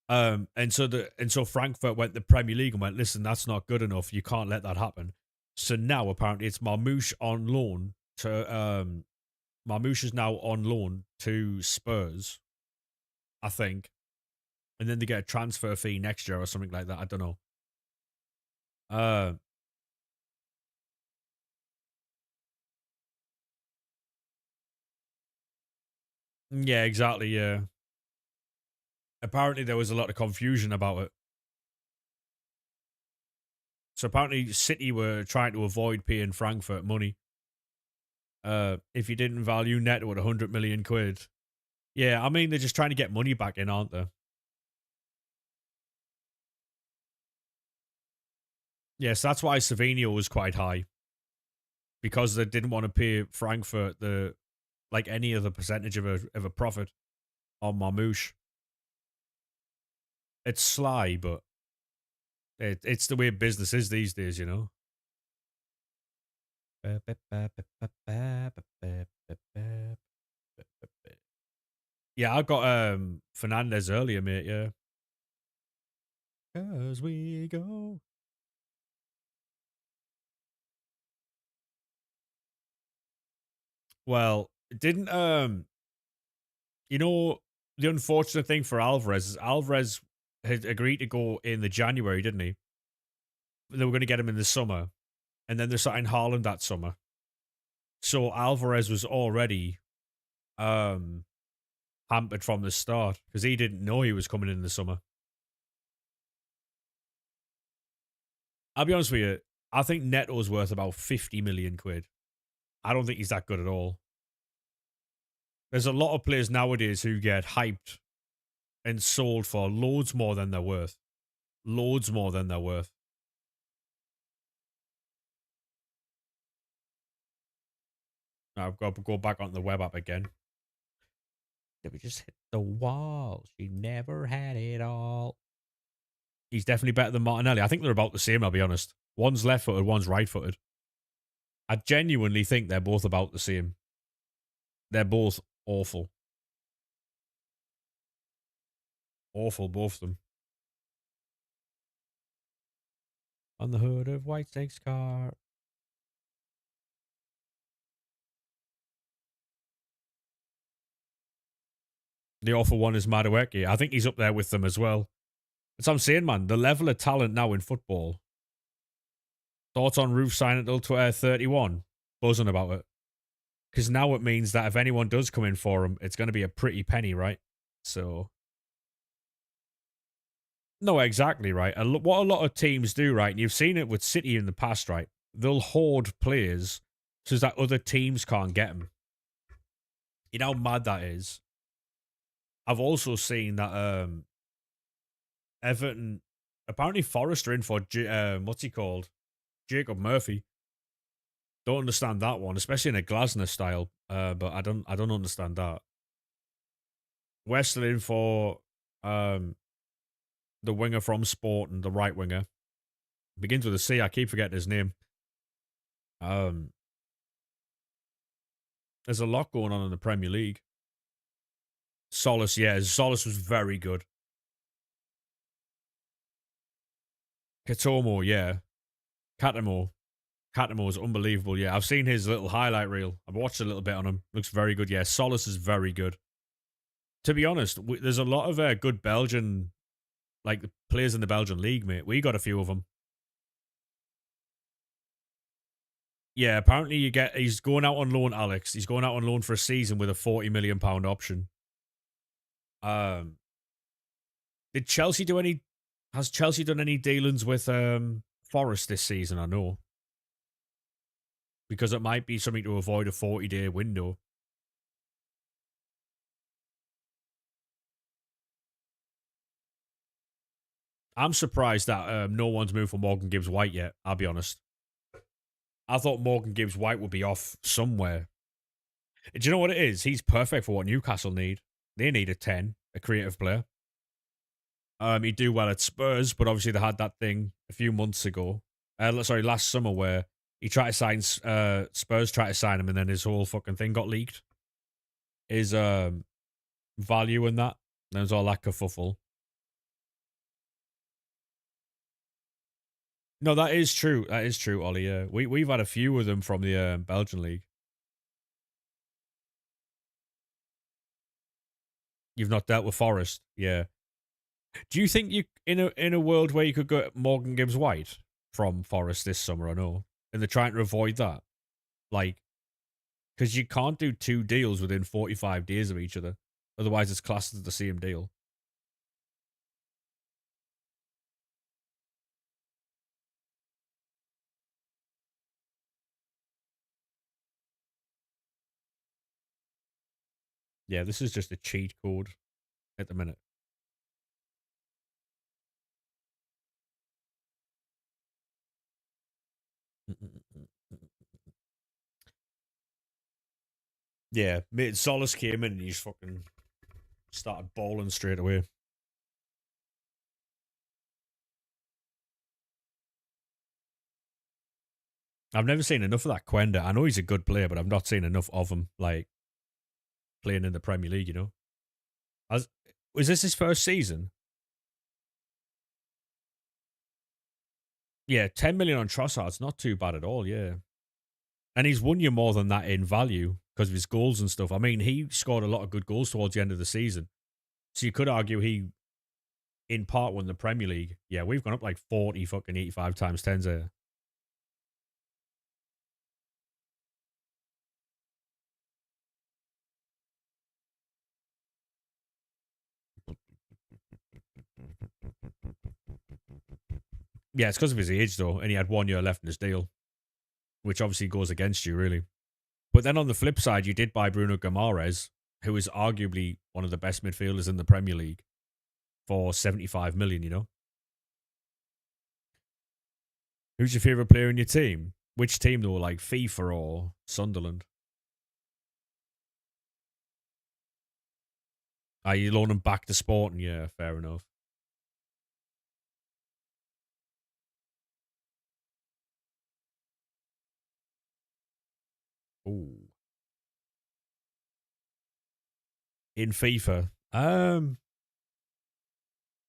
And so Frankfurt went to the Premier League and went, listen, that's not good enough. You can't let that happen. So now apparently it's Marmouche on loan to Marmouche is now on loan to Spurs, I think. And then they get a transfer fee next year or something like that. I don't know. Yeah, exactly, yeah. Apparently there was a lot of confusion about it. So apparently City were trying to avoid paying Frankfurt money. If you didn't value Neto at 100 million quid. Yeah, I mean, they're just trying to get money back in, aren't they? Yes, that's why Savinio was quite high. Because they didn't want to pay Frankfurt any other percentage of a profit on Marmouche. It's sly, but it's the way business is these days, you know. Yeah, I got Fernandez earlier, mate, yeah. As we go. Well, it didn't you know, the unfortunate thing for Alvarez is Alvarez had agreed to go in the January, didn't he? They were going to get him in the summer, and then they're starting Haaland that summer. So Alvarez was already um hampered from the start because he didn't know he was coming in the summer. I'll be honest with you, I think Neto's worth about 50 million quid. I don't think he's that good at all. There's a lot of players nowadays who get hyped and sold for loads more than they're worth. Loads more than they're worth. Now I've got to go back on the web app again. Did we just hit the wall? She never had it all. He's definitely better than Martinelli. I think they're about the same, I'll be honest. One's left footed, one's right footed. I genuinely think they're both about the same. They're both awful. Awful, both of them. On the hood of White Snake's car. The awful one is Madueke. I think he's up there with them as well. That's what I'm saying, man. The level of talent now in football. Thoughts on Roof signing until 31? Buzzing about it. Because now it means that if anyone does come in for him, it's going to be a pretty penny, right? So. No, exactly, right. What a lot of teams do, right, and you've seen it with City in the past, right? They'll hoard players so that other teams can't get them. You know how mad that is? I've also seen that Everton, apparently Forrester in for, what's he called? Jacob Murphy. Don't understand that one, especially in a Glasner style. But I don't understand that. We're still in for um the winger from Sport and the right winger. Begins with a C. I keep forgetting his name. Um, there's a lot going on in the Premier League. Solis, yeah, Solis was very good. Katomo, yeah. Katamo. Katamo is unbelievable, yeah. I've seen his little highlight reel. I've watched a little bit on him. Looks very good, yeah. Solis is very good. To be honest, there's a lot of good Belgian, like the players in the Belgian league, mate. We got a few of them. Yeah, apparently he's going out on loan, Alex. He's going out on loan for a season with a £40 million option. Um, did Chelsea do any? Has Chelsea done any dealings with Forest this season? I know because it might be something to avoid a 40-day window. I'm surprised that no one's moved for Morgan Gibbs White yet. I'll be honest. I thought Morgan Gibbs White would be off somewhere. Do you know what it is? He's perfect for what Newcastle need. They need a 10, a creative player. He'd do well at Spurs, but obviously they had that thing a few months ago. Sorry, last summer where he tried to sign Spurs tried to sign him, and then his whole fucking thing got leaked. His value in that, and there was all that kerfuffle. No, that is true. That is true, Ollie. Yeah, we've had a few of them from the Belgian league. You've not dealt with Forest, yeah. Do you think you in a world where you could get Morgan Gibbs White from Forest this summer? I know, and they're trying to avoid that, like, because you can't do two deals within 45 days of each other, otherwise it's classed as the same deal. Yeah, this is just a cheat code at the minute. Yeah, mate, Solis came in and he's fucking started bowling straight away. I've never seen enough of that Quenda. I know he's a good player, but I've not seen enough of him like playing in the Premier League. You know, As, was this his first season? Yeah, 10 million on Trossard's not too bad at all. Yeah, and he's won you more than that in value because of his goals and stuff. I mean, he scored a lot of good goals towards the end of the season, so you could argue he, in part, won the Premier League. Yeah, we've gone up like 40 fucking 85 times tens there. Yeah, it's because of his age though, and he had 1 year left in his deal, which obviously goes against you, really. But then on the flip side, you did buy Bruno Guimaraes, who is arguably one of the best midfielders in the Premier League, for 75 million. You know, who's your favorite player in your team? Which team though, like FIFA or Sunderland? Are you loaning back to Sporting? Yeah, fair enough. Ooh, in FIFA,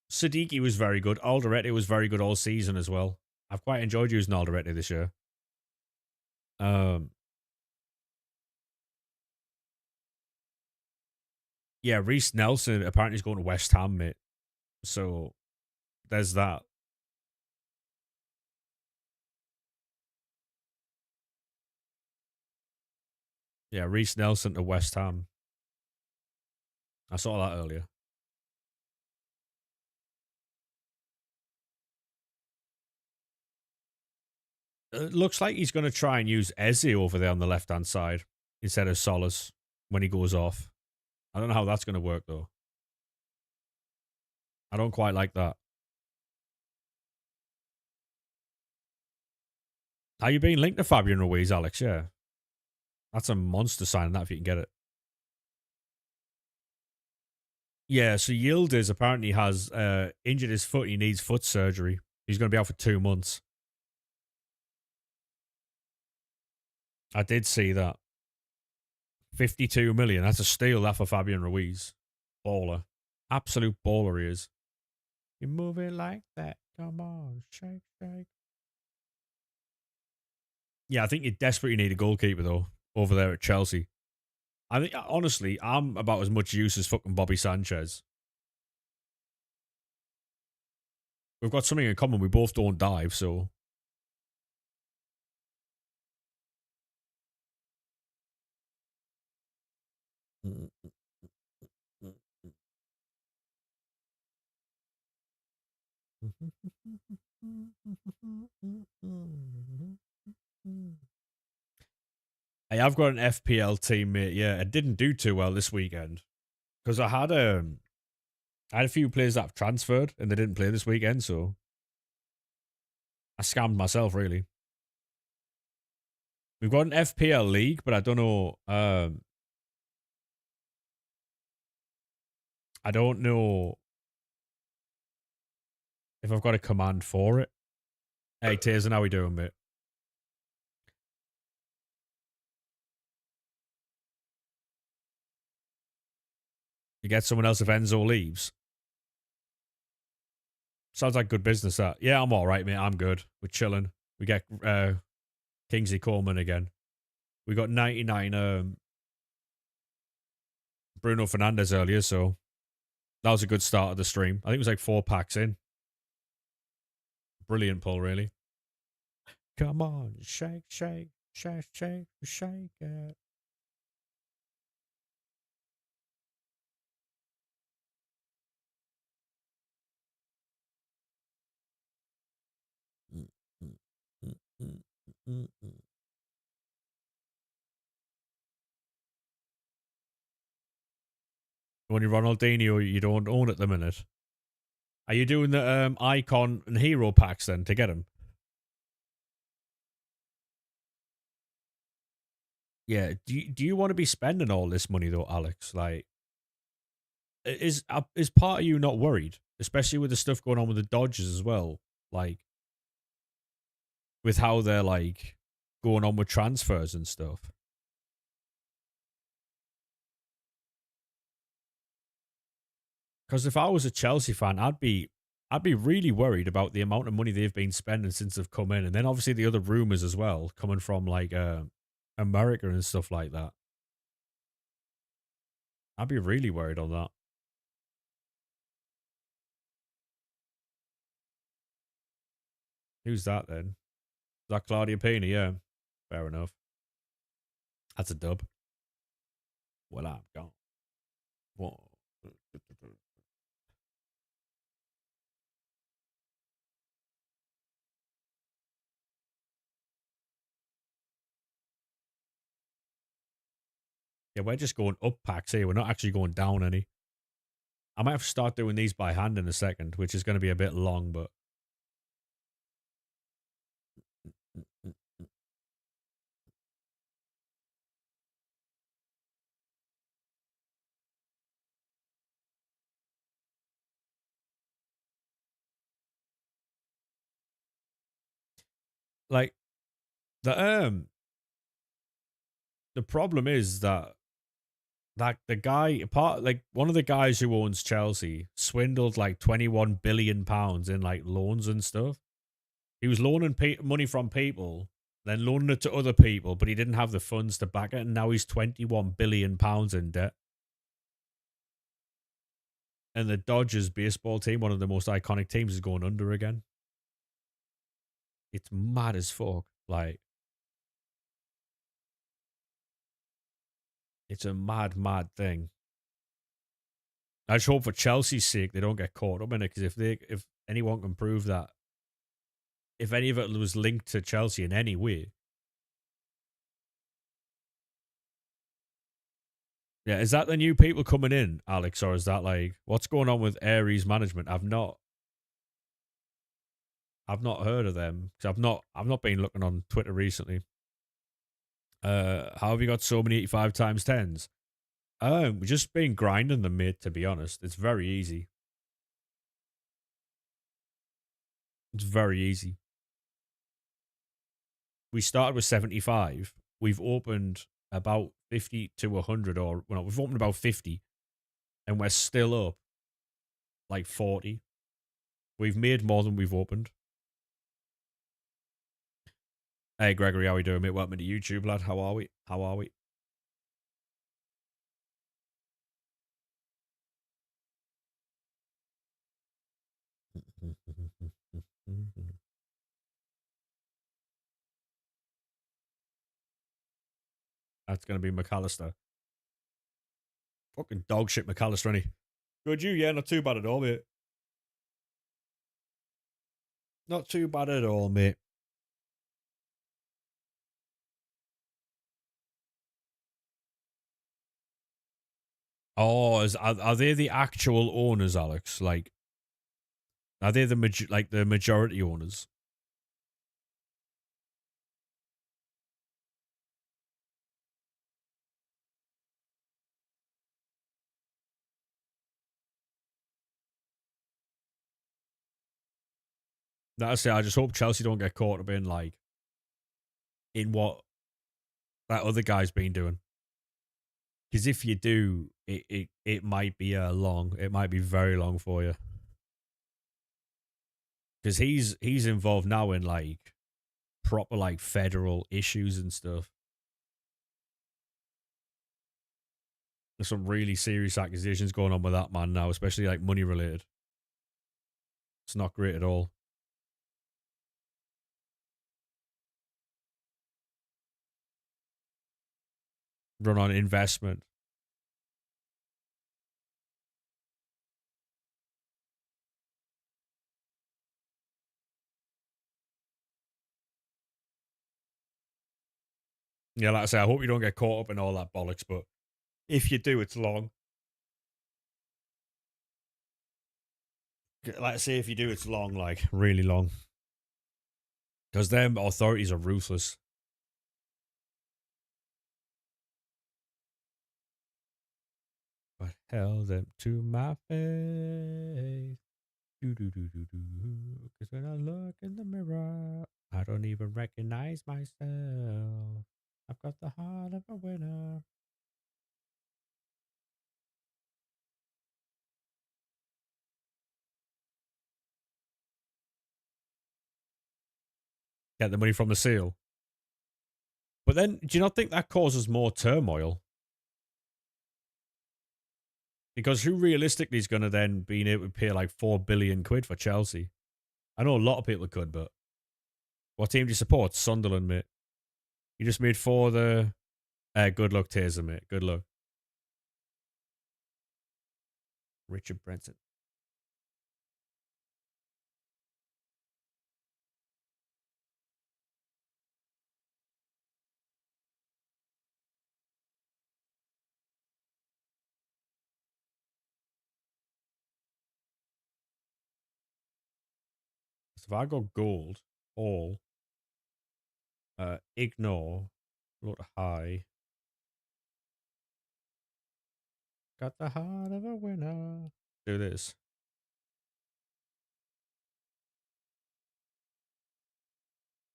Siddiqui was very good. Alderete was very good all season as well. I've quite enjoyed using Alderete this year. Um, yeah, Reece Nelson apparently is going to West Ham, mate. So there's that. Yeah, Reece Nelson to West Ham. I saw that earlier. It looks like he's going to try and use Eze over there on the left hand side instead of Solis when he goes off. I don't know how that's going to work though. I don't quite like that. Are you being linked to Fabian Ruiz, Alex? Yeah. That's a monster signing, that, if you can get it. Yeah, so Yildiz apparently has injured his foot. He needs foot surgery. He's going to be out for 2 months. I did see that. 52 million. That's a steal, that, for Fabian Ruiz. Baller. Absolute baller he is. You move it like that. Come on. Shake, shake. Yeah, I think you desperately need a goalkeeper, though, over there at Chelsea. I think, honestly, I'm about as much use as fucking Bobby Sanchez. We've got something in common. We both don't dive, so. Hey, I've got an FPL teammate. Yeah, it didn't do too well this weekend because I had a few players that have transferred and they didn't play this weekend, so I scammed myself really. We've got an FPL league, but I don't know. I don't know if I've got a command for it. Hey, Tazen, how we doing, mate? You get someone else if Enzo leaves. Sounds like good business, that. Yeah, I'm all right, mate. I'm good. We're chilling. We get Kingsley Coleman again. We got 99 Bruno Fernandes earlier, so that was a good start of the stream. I think it was like 4 packs in. Brilliant pull, really. Come on, shake, shake, shake, shake, shake it. When you Ronaldinho, you don't own at the minute. Are you doing the icon and hero packs then to get him? Yeah. Do you want to be spending all this money though, Alex? Like, is part of you not worried, especially with the stuff going on with the Dodgers as well? Like, with how they're like going on with transfers and stuff. Because if I was a Chelsea fan, I'd be really worried about the amount of money they've been spending since they've come in, and then obviously the other rumors as well coming from like America and stuff like that. I'd be really worried on that. Who's that then? Is that Claudia Pina? Yeah, fair enough. That's a dub. Well, I'm gone. Whoa. Yeah, we're just going up packs here. We're not actually going down any. I might have to start doing these by hand in a second, which is going to be a bit long, but. Like, the problem is that the guy one of the guys who owns Chelsea swindled like £21 billion in like loans and stuff. He was loaning money from people, then loaning it to other people, but he didn't have the funds to back it, and now he's £21 billion in debt. And the Dodgers baseball team, one of the most iconic teams, is going under again. It's mad as fuck. Like, it's a mad, mad thing. I just hope for Chelsea's sake they don't get caught up in it, because if anyone can prove that, if any of it was linked to Chelsea in any way. Yeah, is that the new people coming in, Alex, or is that like what's going on with Aries management? I've not heard of them because I've not been looking on Twitter recently. How have you got so many 85 times 10s? We've just been grinding them, mate, to be honest. It's very easy. It's very easy. We started with 75. We've opened about 50 to 100, or well, we've opened about 50, and we're still up like 40. We've made more than we've opened. Hey, Gregory, how we doing, mate? Welcome to YouTube, lad. How are we? How are we? That's going to be McAllister. Fucking dog shit McAllister, any. Good, you? Yeah, not too bad at all, mate. Not too bad at all, mate. Oh, are they the actual owners, Alex? Like, are they the the majority owners? That's it. I just hope Chelsea don't get caught up in like in what that other guy's been doing. Because if you do, it might be long. It might be very long for you. Because he's involved now in like proper like federal issues and stuff. There's some really serious accusations going on with that man now, especially like money related. It's not great at all. Run on investment. Yeah, like I say, I hope you don't get caught up in all that bollocks, but if you do, it's long. Like I say, if you do, it's long, like really long. Because them authorities are ruthless. But held them to my face. Because when I look in the mirror, I don't even recognize myself. I've got the heart of a winner. Get the money from the seal. But then, do you not think that causes more turmoil? Because who realistically is going to then be able to pay like 4 billion quid for Chelsea? I know a lot of people could, but what team do you support? Sunderland, mate. You just made for the. Good luck, Taser, mate. Good luck. Richard Branson. So if I go gold, all, ignore, look high. Got the heart of a winner. Do this.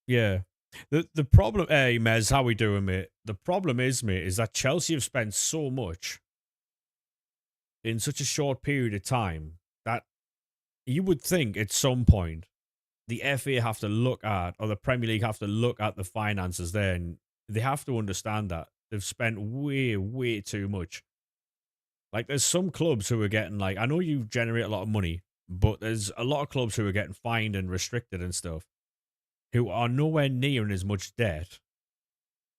Yeah. The problem, hey Mez, how we doing, mate? The problem is, mate, is that Chelsea have spent so much in such a short period of time that you would think at some point the FA have to look at, or the Premier League have to look at the finances there, and they have to understand that they've spent way, way too much. Like, there's some clubs who are getting, like, I know you generate a lot of money, but there's a lot of clubs who are getting fined and restricted and stuff who are nowhere near in as much debt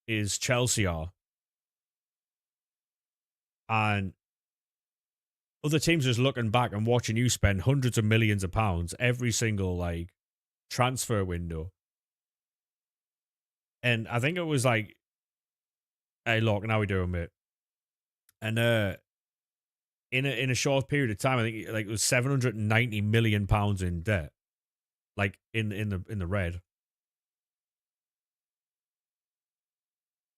as Chelsea are. And other teams just looking back and watching you spend hundreds of millions of pounds every single, like, transfer window. And I think it was like, hey, look, now we doing, mate. And in a short period of time, I think like it was 790 million pounds in debt, like in the red.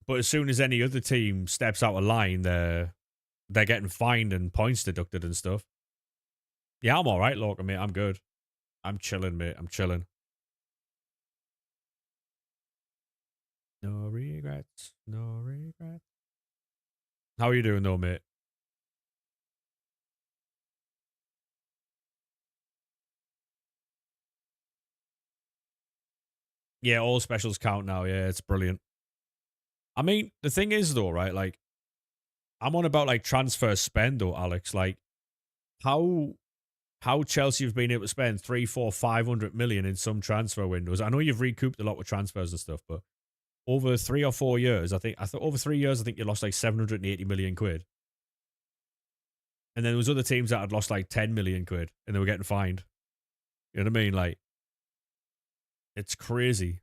But as soon as any other team steps out of line, they're getting fined and points deducted and stuff. Yeah, I'm all right, local mate. I'm good. I'm chilling, mate. I'm chilling. No regrets. No regrets. How are you doing though, mate? Yeah, all specials count now. Yeah, it's brilliant. I mean, the thing is though, right? Like, I'm on about like transfer spend though, Alex. Like, how Chelsea have been able to spend 3, 4, 500 million in some transfer windows. I know you've recouped a lot with transfers and stuff, but over 3 or 4 years, I thought over 3 years, I think you lost like 780 million quid. And then there was other teams that had lost like 10 million quid and they were getting fined. You know what I mean? Like, it's crazy.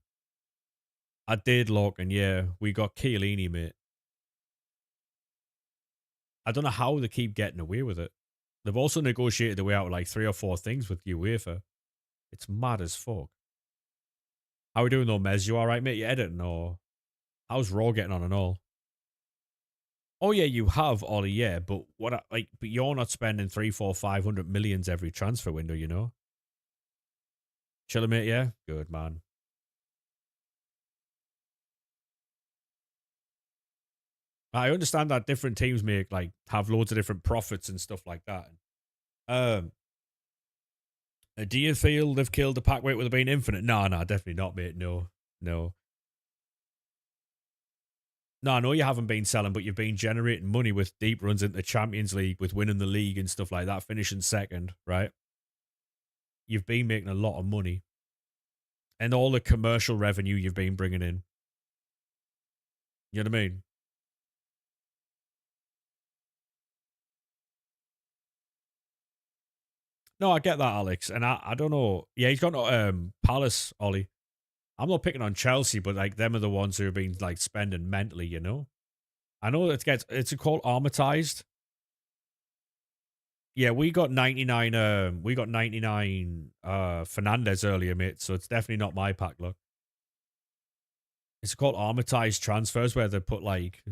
I did look, and yeah, we got Chiellini, mate. I don't know how they keep getting away with it. They've also negotiated their way out of like 3 or 4 things with UEFA. It's mad as fuck. How we doing though, Mez? You alright, mate? You editing or how's Raw getting on and all? Oh yeah, you have Ollie, yeah, but but you're not spending 3, 4, 500 millions every transfer window, you know? Chilling, mate, yeah? Good man. I understand that different teams make like have loads of different profits and stuff like that. Um do you feel they've killed the pack weight with it being infinite? No, no, definitely not, mate. No. No. No, I know you haven't been selling, but you've been generating money with deep runs into the Champions League, with winning the league and stuff like that, finishing second, right? You've been making a lot of money. And all the commercial revenue you've been bringing in. You know what I mean? No, I get that, Alex. And I don't know. Yeah, he's got Palace, Ollie. I'm not picking on Chelsea, but like them are the ones who have been like spending mentally, you know? I know it's called armatized. Yeah, we got 99 Fernandez earlier, mate, so it's definitely not my pack, look. It's called armatized transfers where they put like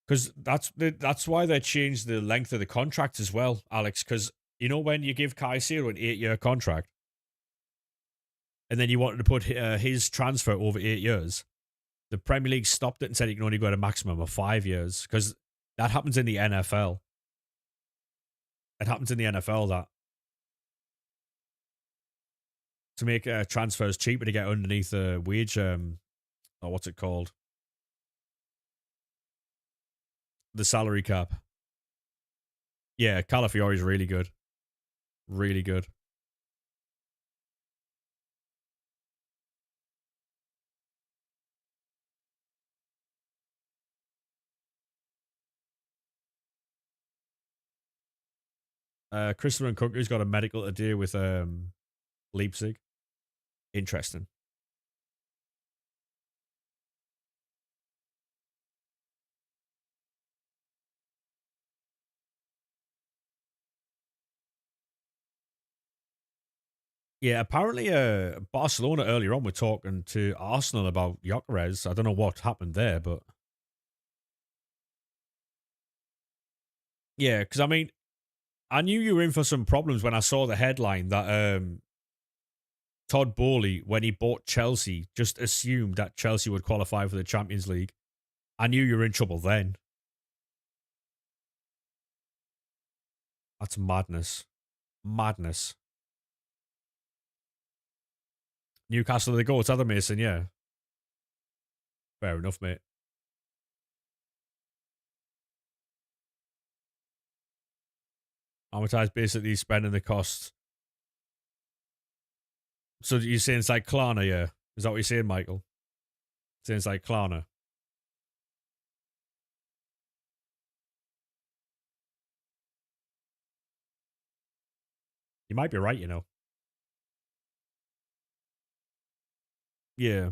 because that's why they changed the length of the contract as well, Alex. Because you know when you give Caicedo an 8-year contract, and then you wanted to put his transfer over 8 years, the Premier League stopped it and said you can only go at a maximum of 5 years because that happens in the NFL. It happens in the NFL that to make transfers cheaper to get underneath the wage. Or what's it called? The salary cap. Yeah, Calafiori's really good. Really good. Christopher Nkunku's got a medical to do with Leipzig. Interesting. Yeah, apparently Barcelona earlier on were talking to Arsenal about Gyökeres. I don't know what happened there, but yeah, because I mean, I knew you were in for some problems when I saw the headline that Todd Bowley, when he bought Chelsea, just assumed that Chelsea would qualify for the Champions League. I knew you were in trouble then. That's madness. Madness. Newcastle are the goats, are they, Mason? Yeah. Fair enough, mate. Amortize basically spending the cost. So you're saying it's like Klarna, yeah? Is that what you're saying, Michael? Saying it's like Klarna. You might be right, you know. Yeah.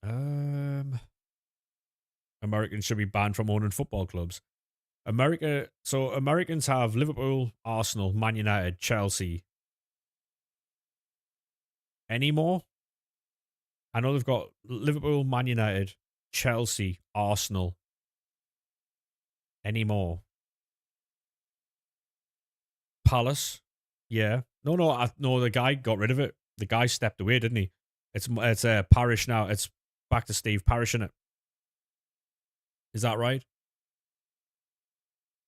Um, Americans should be banned from owning football clubs. So Americans have Liverpool, Arsenal, Man United, Chelsea. anymore. I know they've got Liverpool, Man United, Chelsea, Arsenal. Anymore. Palace. Yeah. No, no, no. The guy got rid of it. The guy stepped away, didn't he? It's Parish now. It's back to Steve Parish in it. Is that right?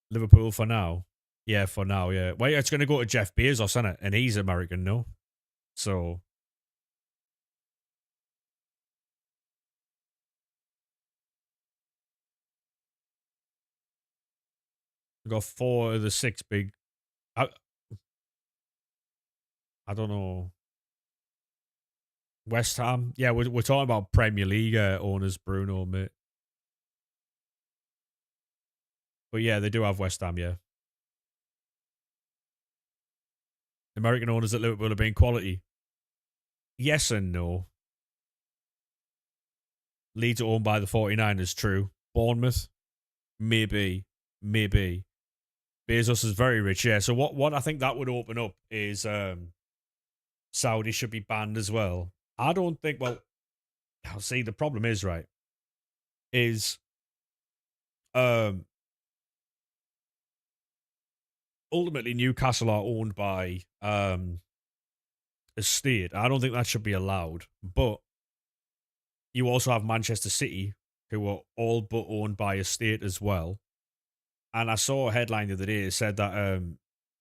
Liverpool for now. Yeah, for now. Yeah. Well, yeah, it's going to go to Jeff Bezos, isn't it? And he's American, no. So we got four of the six big. I, I don't know. West Ham. Yeah, we're talking about Premier League owners, Bruno, mate. But yeah, they do have West Ham. Yeah, American owners at Liverpool have been quality. Yes and no. Leeds are owned by the 49ers, true. Bournemouth, maybe. Maybe. Bezos is very rich, yeah. So what I think that would open up is Saudi should be banned as well. I don't think, well, I'll see, the problem is, right, is um ultimately Newcastle are owned by a state. I don't think that should be allowed. But you also have Manchester City, who are all but owned by a state as well. And I saw a headline the other day that said that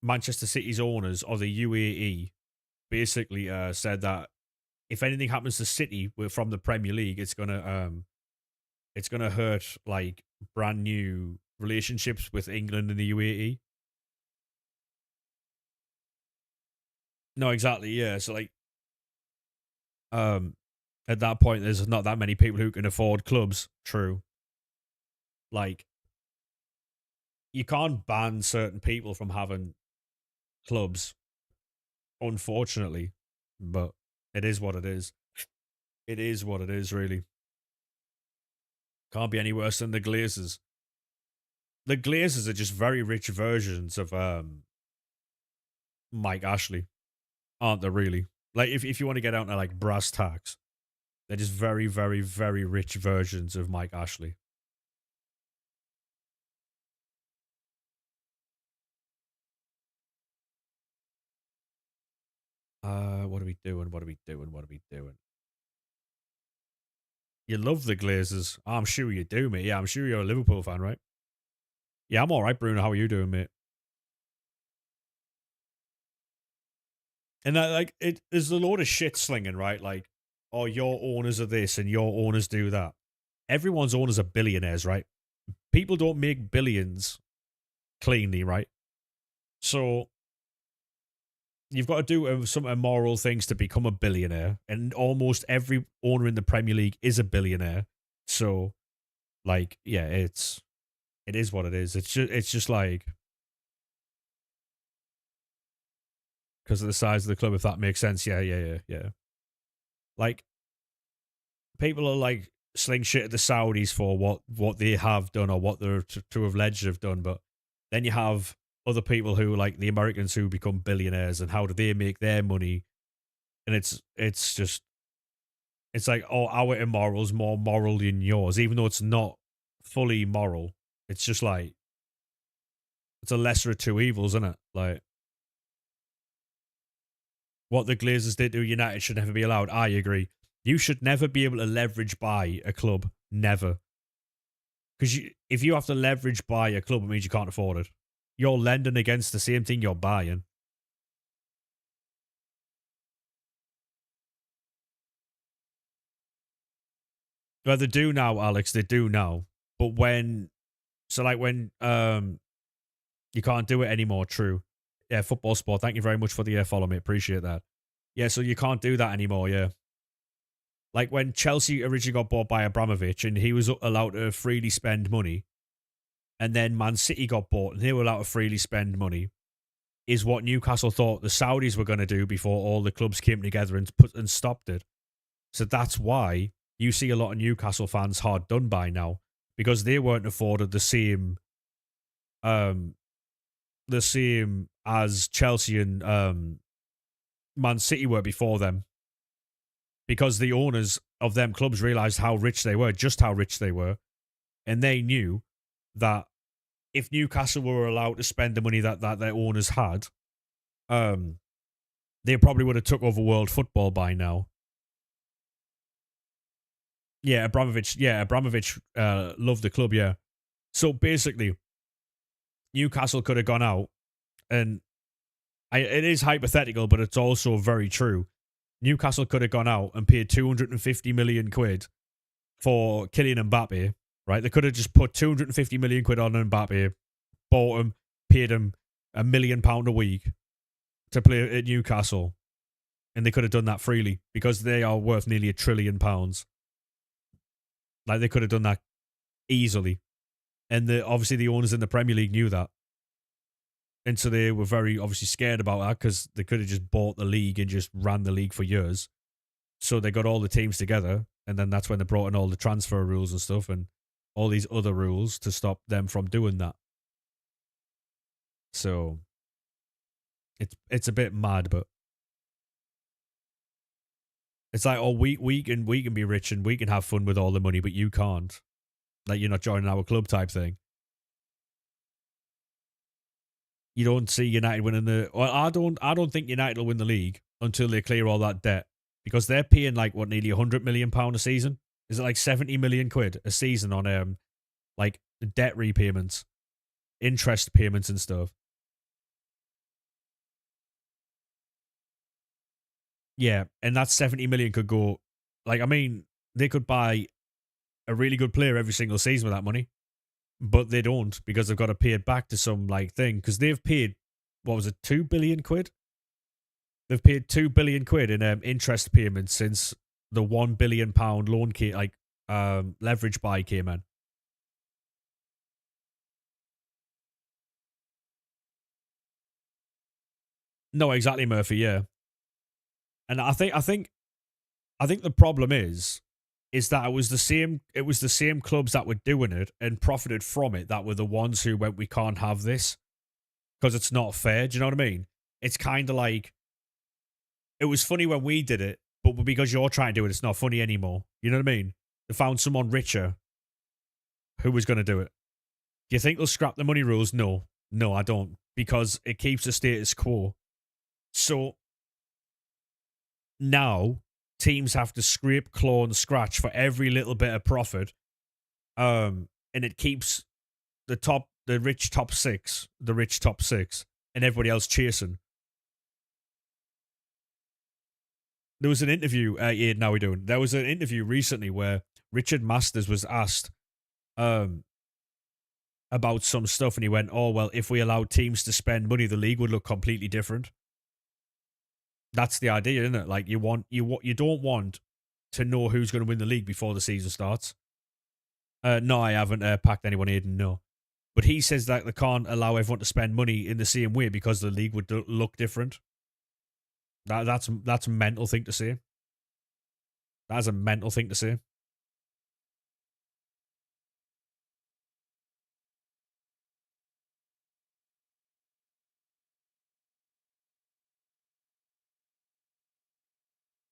Manchester City's owners or the UAE basically said that if anything happens to City from the Premier League, it's gonna hurt like brand new relationships with England and the UAE. No, exactly, yeah. So like um at that point there's not that many people who can afford clubs. True. Like you can't ban certain people from having clubs, unfortunately. But it is what it is. It is what it is, really. Can't be any worse than the Glazers. The Glazers are just very rich versions of Mike Ashley, aren't they? Really, like if you want to get out to like brass tacks, they're just very, very, very rich versions of Mike Ashley. What are we doing? What are we doing? What are we doing? You love the Glazers. I'm sure you do, mate. Yeah, I'm sure you're a Liverpool fan, right? Yeah, I'm all right, Bruno. How are you doing, mate? And that, like, there's a load of shit slinging, right? Like, oh, your owners are this and your owners do that. Everyone's owners are billionaires, right? People don't make billions cleanly, right? So you've got to do some immoral things to become a billionaire, and almost every owner in the Premier League is a billionaire. So, like, yeah, it is what it is. It's just like because of the size of the club, if that makes sense. Yeah, yeah, yeah, yeah. Like people are like sling shit at the Saudis for what they have done or what they're to have alleged have done, but then you have other people who like the Americans who become billionaires and how do they make their money? And it's just it's like, oh, our immoral's more moral than yours, even though it's not fully moral. It's just like it's a lesser of two evils, isn't it? Like what the Glazers did to United should never be allowed. I agree. You should never be able to leverage buy a club. Never. Because if you have to leverage buy a club, it means you can't afford it. You're lending against the same thing you're buying. Well, they do now, Alex. They do now. But when you can't do it anymore. True. Yeah, football sport. Thank you very much for the follow, mate. Appreciate that. Yeah, so you can't do that anymore. Yeah, like when Chelsea originally got bought by Abramovich and he was allowed to freely spend money, and then Man City got bought and they were allowed to freely spend money. Is what Newcastle thought the Saudis were going to do before all the clubs came together and stopped it. So that's why you see a lot of Newcastle fans hard done by now because they weren't afforded um the same as Chelsea and Man City were before them. because the owners of them clubs realized how rich they were, just how rich they were, and they knew that if Newcastle were allowed to spend the money that their owners had, they probably would have took over world football by now. Yeah, Abramovich. Yeah, Abramovich loved the club. Yeah, so basically, Newcastle could have gone out, and it is hypothetical, but it's also very true. Newcastle could have gone out and paid 250 million quid for Kylian Mbappe. Right, they could have just put 250 million quid on Mbappe, bought him, paid him £1 million a week to play at Newcastle, and they could have done that freely because they are worth nearly £1 trillion. Like, they could have done that easily. And obviously the owners in the Premier League knew that. And so they were very obviously scared about that because they could have just bought the league and just ran the league for years. So they got all the teams together, and then that's when they brought in all the transfer rules and stuff and all these other rules to stop them from doing that. So it's a bit mad, but it's like, oh, we can be rich and we can have fun with all the money, but you can't. Like, you're not joining our club type thing. You don't see United winning the. Well, I don't think United will win the league until they clear all that debt, because they're paying like what, nearly £100 million a season. Is it like 70 million quid a season on like debt repayments, interest payments and stuff? Yeah, and that 70 million could go. Like, I mean, they could buy a really good player every single season with that money, but they don't because they've got to pay it back to some like thing, because they've paid, what was it, 2 billion quid? They've paid 2 billion quid in interest payments since the £1 billion loan leverage buy came in. No, exactly, Murphy. Yeah, and I think the problem is that it was the same clubs that were doing it and profited from it that were the ones who went, we can't have this because it's not fair. Do you know what I mean? It's kind of like, it was funny when we did it, but because you're trying to do it, it's not funny anymore. You know what I mean? They found someone richer who was going to do it. Do you think they'll scrap the money rules? No, I don't, because it keeps the status quo. So now teams have to scrape, claw, and scratch for every little bit of profit, and it keeps the rich top six, and everybody else chasing. There was an interview, Aidan, how we doing? There was an interview recently where Richard Masters was asked about some stuff, and he went, oh, well, if we allowed teams to spend money, the league would look completely different. That's the idea, isn't it? Like, you don't want to know who's going to win the league before the season starts. No, I haven't packed anyone, Aidan, no. But he says that they can't allow everyone to spend money in the same way because the league would look different. That's a mental thing to say. That's a mental thing to say.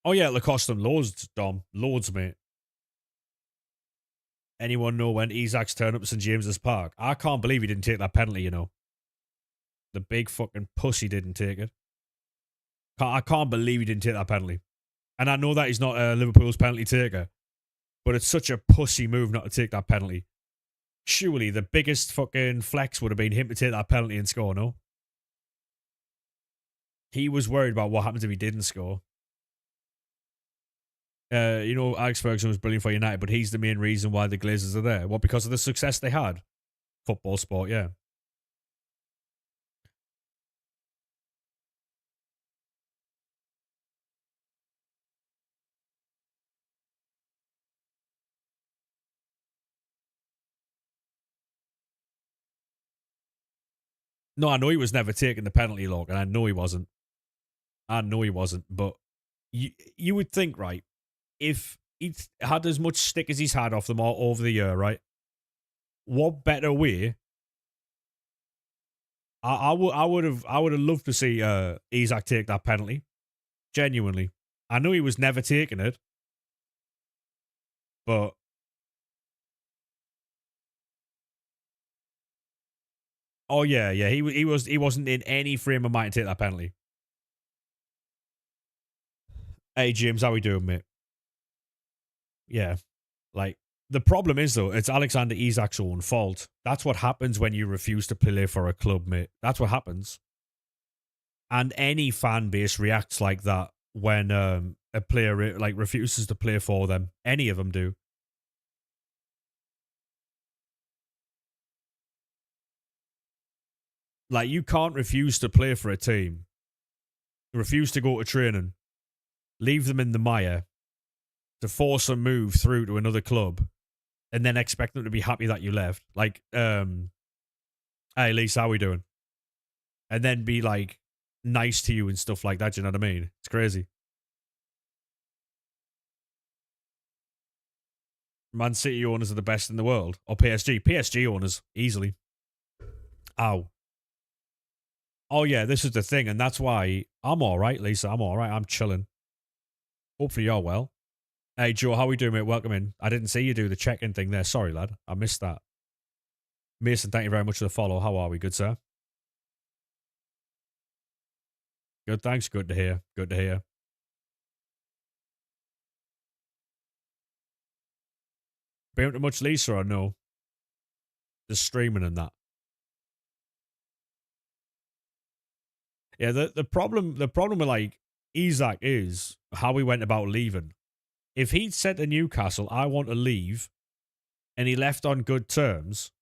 Oh yeah, it'll cost them loads, Dom. Loads, mate. Anyone know when Isak's turn up at St James's Park? I can't believe he didn't take that penalty, you know. The big fucking pussy didn't take it. I can't believe he didn't take that penalty. And I know that he's not Liverpool's penalty taker, but it's such a pussy move not to take that penalty. Surely the biggest fucking flex would have been him to take that penalty and score, no? He was worried about what happens if he didn't score. You know, Alex Ferguson was brilliant for United, but he's the main reason why the Glazers are there. What, because of the success they had? Football sport, yeah. No, I know he was never taking the penalty, look, and I know he wasn't. But you would think, right, if he had as much stick as he's had off them all over the year, right? What better way? I would have loved to see Isak take that penalty. Genuinely, I know he was never taking it, But oh yeah, yeah, he wasn't in any frame of mind to take that penalty. Hey James, how we doing, mate? Yeah, like the problem is though, it's Alexander Isak's own fault. That's what happens when you refuse to play for a club, mate. That's what happens. And any fan base reacts like that when a player like refuses to play for them. Any of them do. Like you can't refuse to play for a team, refuse to go to training, leave them in the mire to force a move through to another club, and then expect them to be happy that you left. Like, hey Lisa, how we doing? And then be like nice to you and stuff like that. Do you know what I mean? It's crazy. Man City owners are the best in the world, or PSG. PSG owners easily. Ow. Oh yeah, this is the thing, and that's why I'm all right, Lisa. I'm all right. I'm chilling. Hopefully you're well. Hey Joe, how we doing, mate? Welcome in. I didn't see you do the check-in thing there. Sorry, lad. I missed that. Mason, thank you very much for the follow. How are we? Good, sir? Good, thanks. Good to hear. Good to hear. Been up to much, Lisa, or no? Just streaming and that. Yeah, the problem with like Isak is how he went about leaving. If he'd said to Newcastle, I want to leave, and he left on good terms,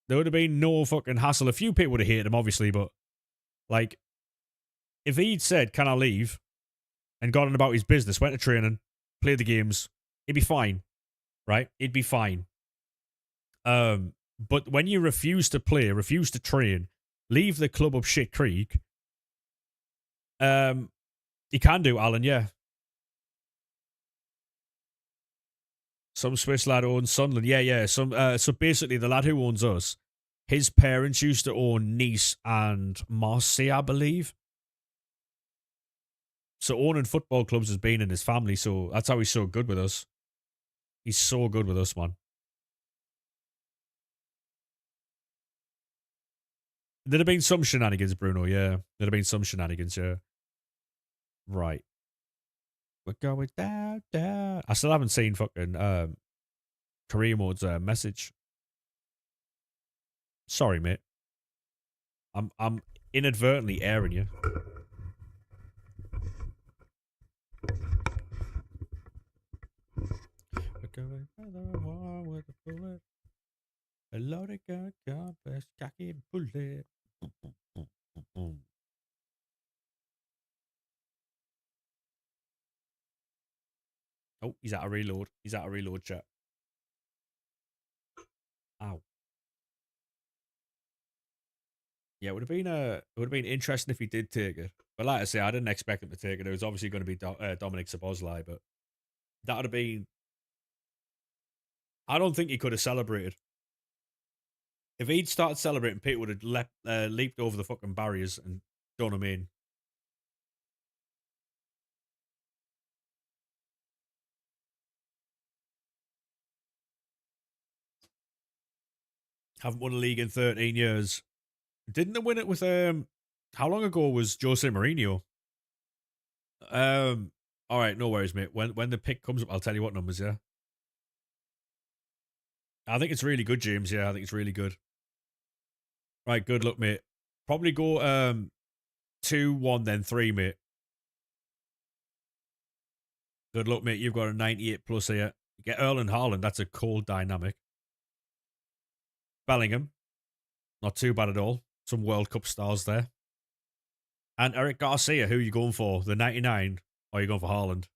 there would have been no fucking hassle. A few people would have hated him, obviously, but like if he'd said, can I leave? And gone on about his business, went to training, played the games, he'd be fine. Right? He'd be fine. But when you refuse to play, refuse to train, leave the club up shit creek, you can do, Alan, yeah. Some Swiss lad owns Sunderland. Yeah, yeah. So basically the lad who owns us, his parents used to own Nice and Marseille, I believe. So owning football clubs has been in his family, so that's how he's so good with us. He's so good with us, man. There'd have been some shenanigans, Bruno, yeah. There'd have been some shenanigans, yeah. Right. We're going down, down. I still haven't seen fucking career mode's message. Sorry, mate. I'm inadvertently airing you. We're going down the wall with a bullet. A loaded gun, best cocky bullet. Oh, he's out of reload. He's out of reload, chat. Ow. Yeah, it would have been interesting if he did take it. But like I say, I didn't expect him to take it. It was obviously going to be Dominic Szoboszlai, but that would have been. I don't think he could have celebrated. If he'd started celebrating, Pete would have leaped over the fucking barriers and done him in. Haven't won a league in 13 years. Didn't they win it with how long ago was Jose Mourinho? All right, no worries, mate. When the pick comes up, I'll tell you what numbers, yeah. I think it's really good, James. Yeah, I think it's really good. Right, good luck, mate. Probably go 2-1, then 3, mate. Good luck, mate. You've got a 98 plus here. You get Erling Haaland, that's a cold dynamic. Bellingham, not too bad at all. Some World Cup stars there. And Eric Garcia, who are you going for? The 99, or are you going for Haaland?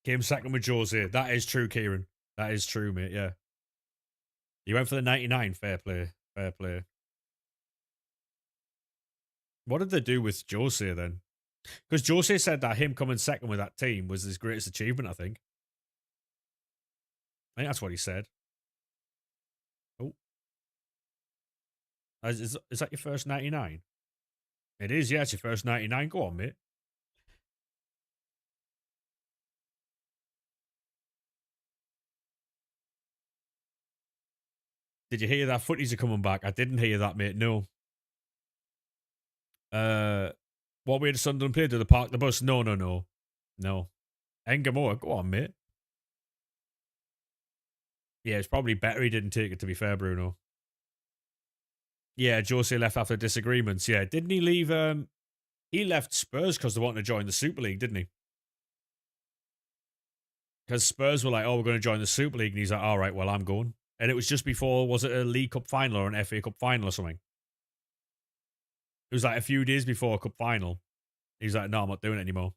Came second with Jose. That is true, Kieran. That is true, mate. Yeah. You went for the 99. Fair play. Fair play. What did they do with Jose then? Because Jose said that him coming second with that team was his greatest achievement, I think. I think that's what he said. Oh. Is that your first 99? It is, yeah, it's your first 99. Go on, mate. Did you hear that footies are coming back? I didn't hear that, mate. No. Uh, what way did Sunderland play? Did they park the bus? No, no, no. No. Engamoa, go on, mate. Yeah, it's probably better he didn't take it, to be fair, Bruno. Yeah, Jose left after disagreements. Yeah, didn't he leave? He left Spurs because they wanted to join the Super League, didn't he? Because Spurs were like, "Oh, we're going to join the Super League," and he's like, "All right, well, I'm going." And it was just before, was it a League Cup final or an FA Cup final or something? It was like a few days before a cup final. He's like, "No, I'm not doing it anymore."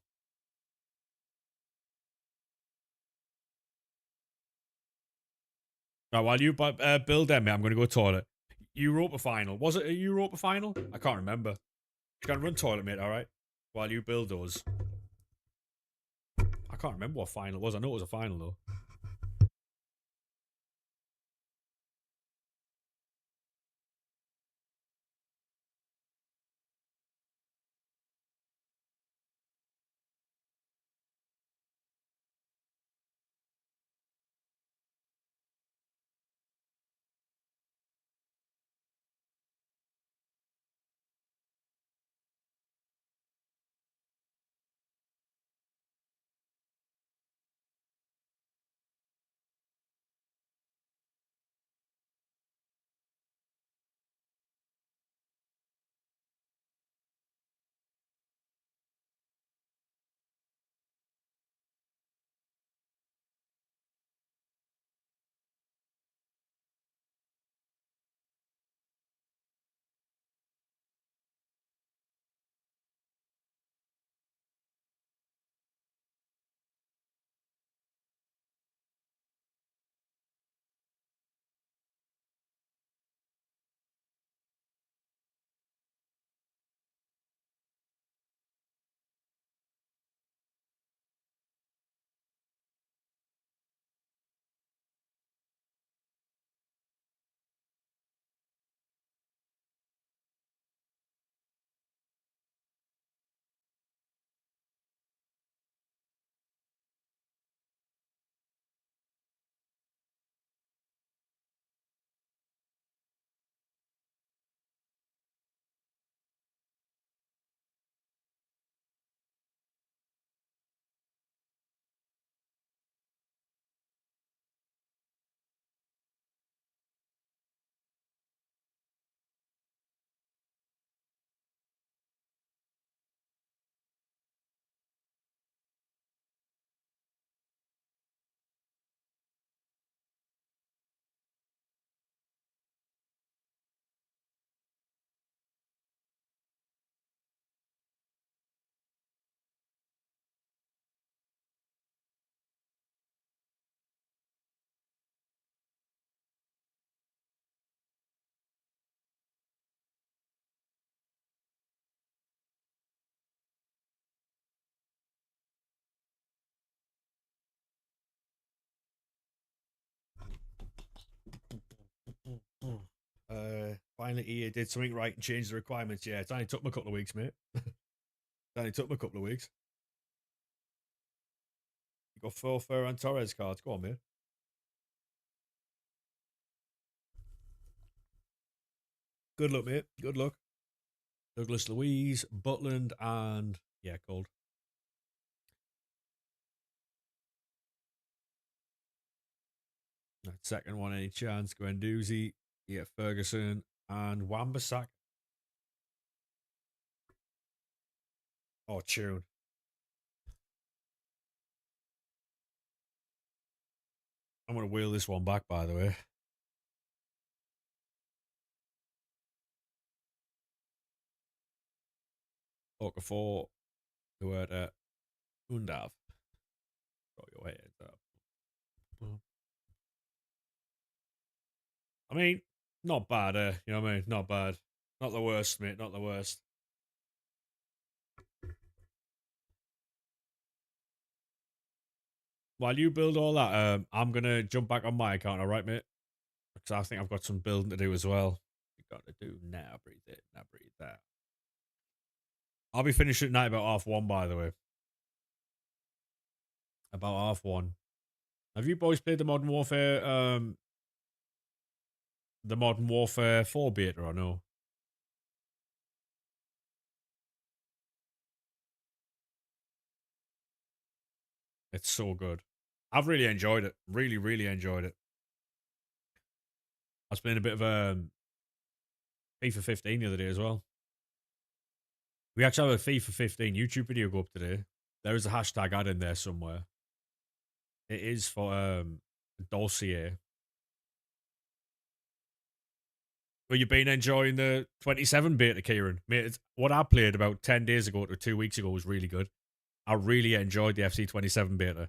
Right, while you build them, mate, I'm going to go toilet. Europa final. Was it a Europa final? I can't remember. Just going to run toilet, mate, all right? While you build those. I can't remember what final it was. I know it was a final, though. Finally, EA did something right and changed the requirements. Yeah, it's only took me a couple of weeks, mate. It only took me a couple of weeks. You got 4 Ferran Torres cards. Go on, mate. Good luck, mate. Good luck. Douglas Louise, Butland, and yeah, cold. That second one, any chance? Guendouzi, yeah, Ferguson, and Wambasak. Oh, tune. I'm going to wheel this one back, by the way. Okafor, who had Undav. Got your head up. I mean, not bad, you know what I mean? Not bad. Not the worst, mate. Not the worst. While you build all that, I'm going to jump back on my account, all right, mate? Because I think I've got some building to do as well. gonna do now? Breathe in, now breathe out. I'll be finished at night about 1:30, by the way. About 1:30. Have you boys played the Modern Warfare 4 beta or no? It's so good. I've really enjoyed it. Really, really enjoyed it. I was playing a bit of FIFA 15 the other day as well. We actually have a FIFA 15 YouTube video go up today. There is a hashtag ad in there somewhere. It is for Dossier. Well, you've been enjoying the 27 beta, Kieran. Mate, what I played about 10 days ago to 2 weeks ago was really good. I really enjoyed the FC 27 beta.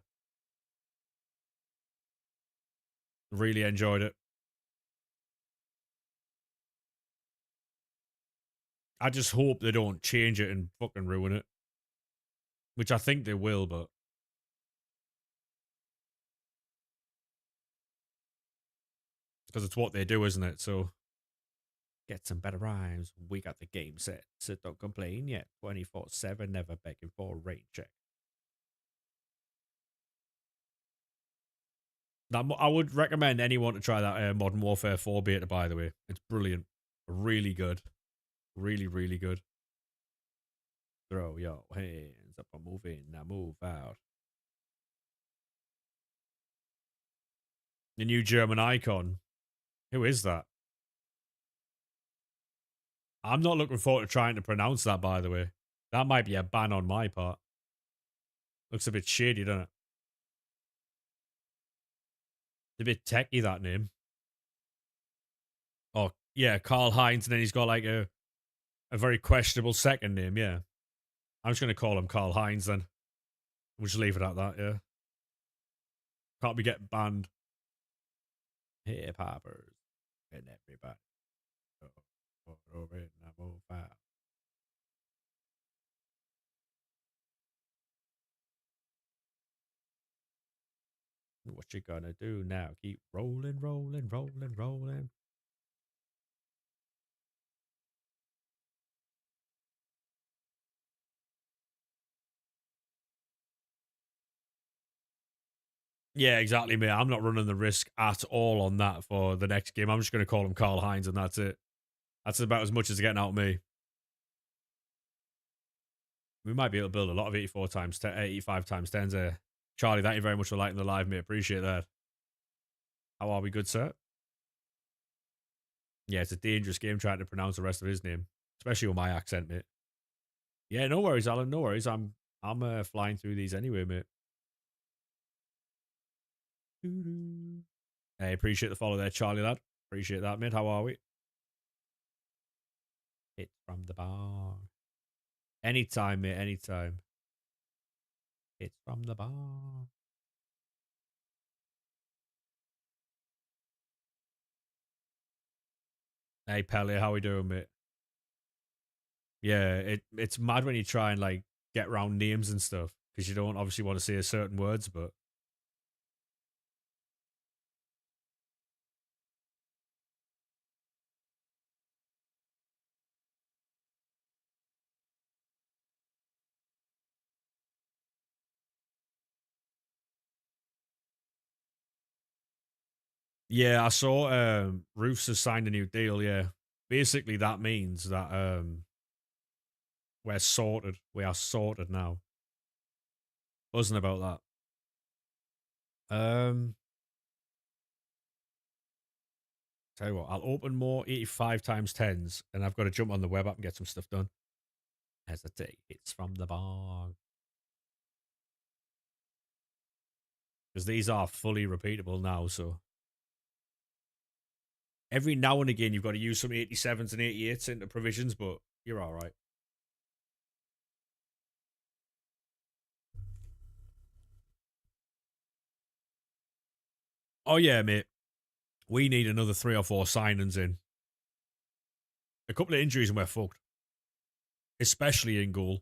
Really enjoyed it. I just hope they don't change it and fucking ruin it. Which I think they will, but because it's what they do, isn't it? So get some better rhymes. We got the game set, so don't complain yet. 24/7, never begging for a rain check. I would recommend anyone to try that Modern Warfare 4 beta, by the way. It's brilliant. Really good. Really, really good. Throw your hands up and move in, now move out. The new German icon. Who is that? I'm not looking forward to trying to pronounce that, by the way. That might be a ban on my part. Looks a bit shady, doesn't it? It's a bit techie, that name. Oh, yeah, Karl Heinz, and then he's got like a very questionable second name, yeah. I'm just going to call him Karl Heinz then. We'll just leave it at that, yeah. Can't be getting banned. Hip hoppers and everybody. Over it and I move out. What you gonna do now? Keep rolling, rolling, rolling, rolling. Yeah, exactly, mate. I'm not running the risk at all on that for the next game. I'm just going to call him Karl Heinz, and that's it. That's about as much as getting out of me. We might be able to build a lot of 84 times 10, 85 times 10s there. Charlie, thank you very much for lighting the live, mate. Appreciate that. How are we, good sir? Yeah, it's a dangerous game trying to pronounce the rest of his name, especially with my accent, mate. Yeah, no worries, Alan. No worries. I'm flying through these anyway, mate. Hey, appreciate the follow there, Charlie lad. Appreciate that, mate. How are we? It's from the bar. Anytime, mate. Anytime. It's from the bar. Hey, Pele, how we doing, mate? Yeah, it's mad when you try and like get around names and stuff because you don't obviously want to say certain words, but yeah, I saw Roofs has signed a new deal. Yeah, basically that means that we're sorted. We are sorted now. Buzzing about that. Tell you what, I'll open more 85 times 10s, and I've got to jump on the web app and get some stuff done. Hesitate, it's from the bar. Because these are fully repeatable now, so every now and again you've got to use some 87s and 88s into provisions, but you're all right. Oh yeah, mate. We need another 3 or 4 signings in. A couple of injuries and we're fucked. Especially in goal.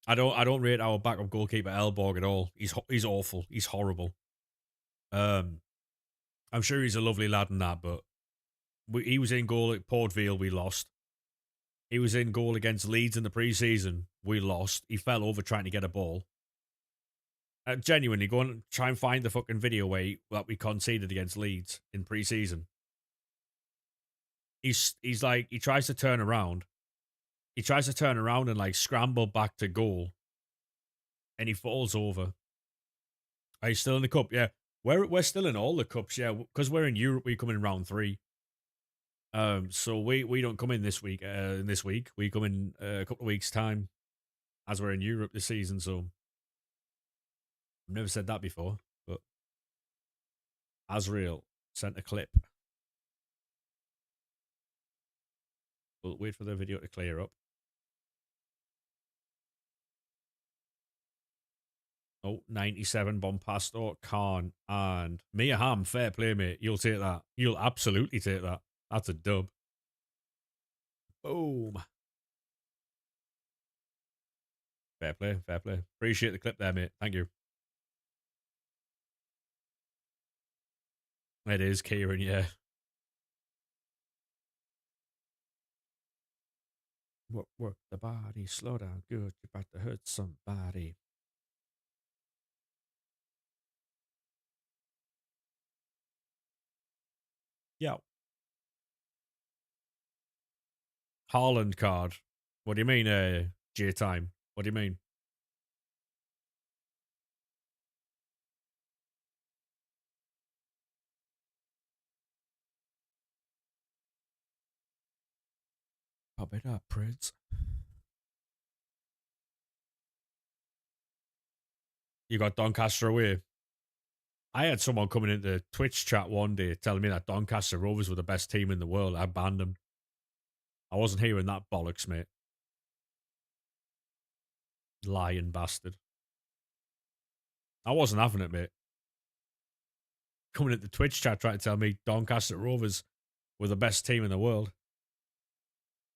I don't rate our backup goalkeeper Elborg at all. He's awful. He's horrible. I'm sure he's a lovely lad and that, but He was in goal at Port Vale. We lost. He was in goal against Leeds in the pre-season. We lost. He fell over trying to get a ball. Genuinely, go and try and find the fucking video that we conceded against Leeds in pre-season. He's like, he tries to turn around. He tries to turn around and like scramble back to goal, and he falls over. Are you still in the cup? Yeah, we're still in all the cups. Yeah, because we're in Europe. We come in round 3. So we don't come in this week. This week we come in a couple of weeks time, as we're in Europe this season. So I've never said that before, but Asriel sent a clip. We'll wait for the video to clear up. Oh, 97 Bompasto, Khan, and Mia Hamm. Fair play, mate. You'll take that. You'll absolutely take that. That's a dub. Boom. Fair play, fair play. Appreciate the clip there, mate. Thank you. It is Kieran, yeah. Work the body, slow down, good. You're about to hurt somebody. Yo. Haaland card. What do you mean, J-Time? What do you mean? Pop it up, Prince. You got Doncaster away. I had someone coming into Twitch chat one day telling me that Doncaster Rovers were the best team in the world. I banned them. I wasn't hearing that bollocks, mate. Lying bastard. I wasn't having it, mate. Coming into Twitch chat trying to tell me Doncaster Rovers were the best team in the world.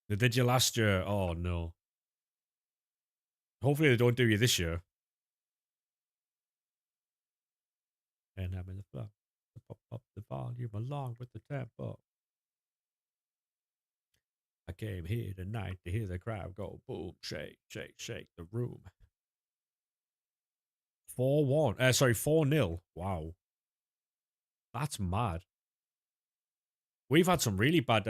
They did you last year. Oh, no. Hopefully they don't do you this year. And I'm in the flow. Pop up the volume along with the tempo. I came here tonight to hear the crowd go boom, shake, shake, shake the room. 4-1. Sorry, 4-0. Wow. That's mad. We've had some really bad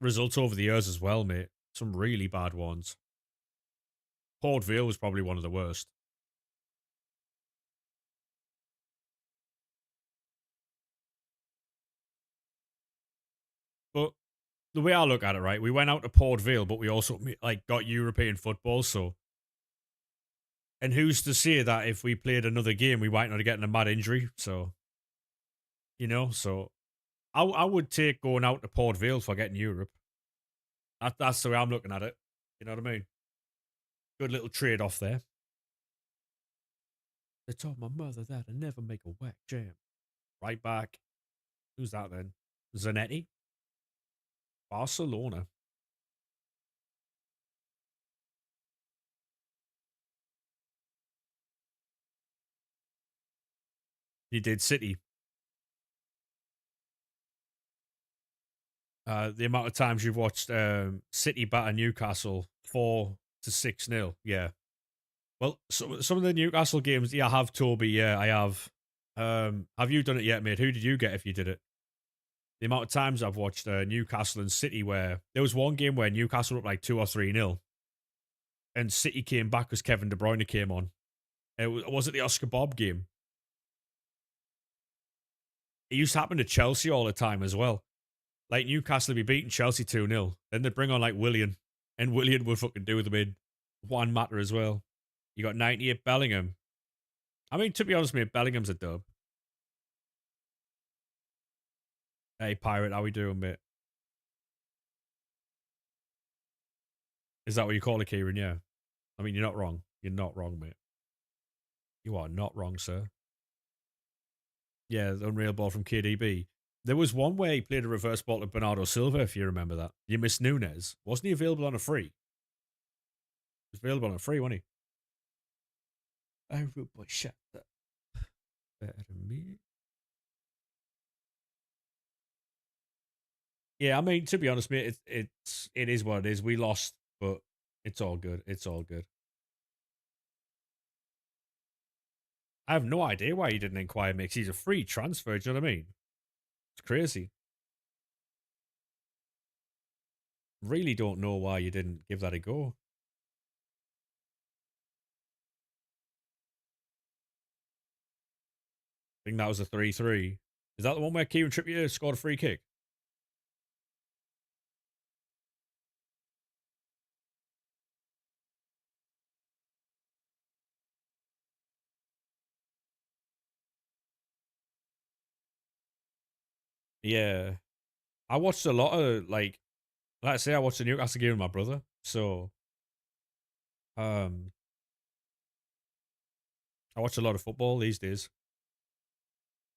results over the years as well, mate. Some really bad ones. Port Vale was probably one of the worst. But the way I look at it, right, we went out to Port Vale, but we also like got European football, so. And who's to say that if we played another game, we might not get a mad injury? So, you know, so I would take going out to Port Vale for getting Europe. That's the way I'm looking at it. You know what I mean? Good little trade off there. They told my mother that I never make a whack jam. Right back. Who's that then? Zanetti? Barcelona. He did City. The amount of times you've watched City batter Newcastle 4-6-0. Yeah. Well, some of the Newcastle games, yeah, I have, Toby. Yeah, I have. Have you done it yet, mate? Who did you get if you did it? The amount of times I've watched Newcastle and City where there was one game where Newcastle were up like 2 or 3-0 and City came back because Kevin De Bruyne came on. Was it the Oscar Bob game? It used to happen to Chelsea all the time as well. Like Newcastle would be beating Chelsea 2-0. Then they'd bring on like Willian. And Willian would fucking do them in one matter as well. You got 98 Bellingham. I mean, to be honest, mate, Bellingham's a dub. Hey, Pirate, how we doing, mate? Is that what you call it, Kieran? Yeah. I mean, you're not wrong. You're not wrong, mate. You are not wrong, sir. Yeah, the unreal ball from KDB. There was one where he played a reverse ball to Bernardo Silva, if you remember that. You missed Nunes. Wasn't he available on a free? He was available on a free, wasn't he? Oh, rude boy, shut up. Better than me. Yeah, I mean, to be honest, mate, it is what it is. We lost, but it's all good. It's all good. I have no idea why he didn't inquire me 'cause he's a free transfer. Do you know what I mean? It's crazy. Really don't know why you didn't give that a go. I think that was a 3-3. Is that the one where Kieran Trippier scored a free kick? Yeah. I watched a lot of like I say, I watched the Newcastle game with my brother. So um I watch a lot of football these days.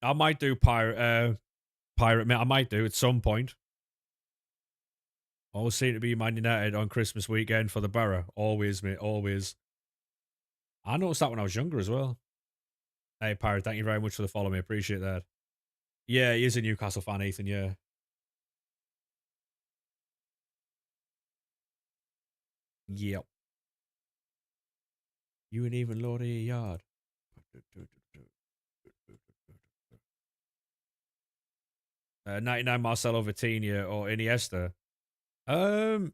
I might do pirate mate. I might do at some point. Always seem to be Man United on Christmas weekend for the Borough. Always, mate. Always. I noticed that when I was younger as well. Hey, Pirate, thank you very much for the follow, me. Appreciate that. Yeah, he is a Newcastle fan, Ethan. Yeah. Yep. You ain't even Lord of your yard. 99 Marcelo Vitinha or Iniesta. Um,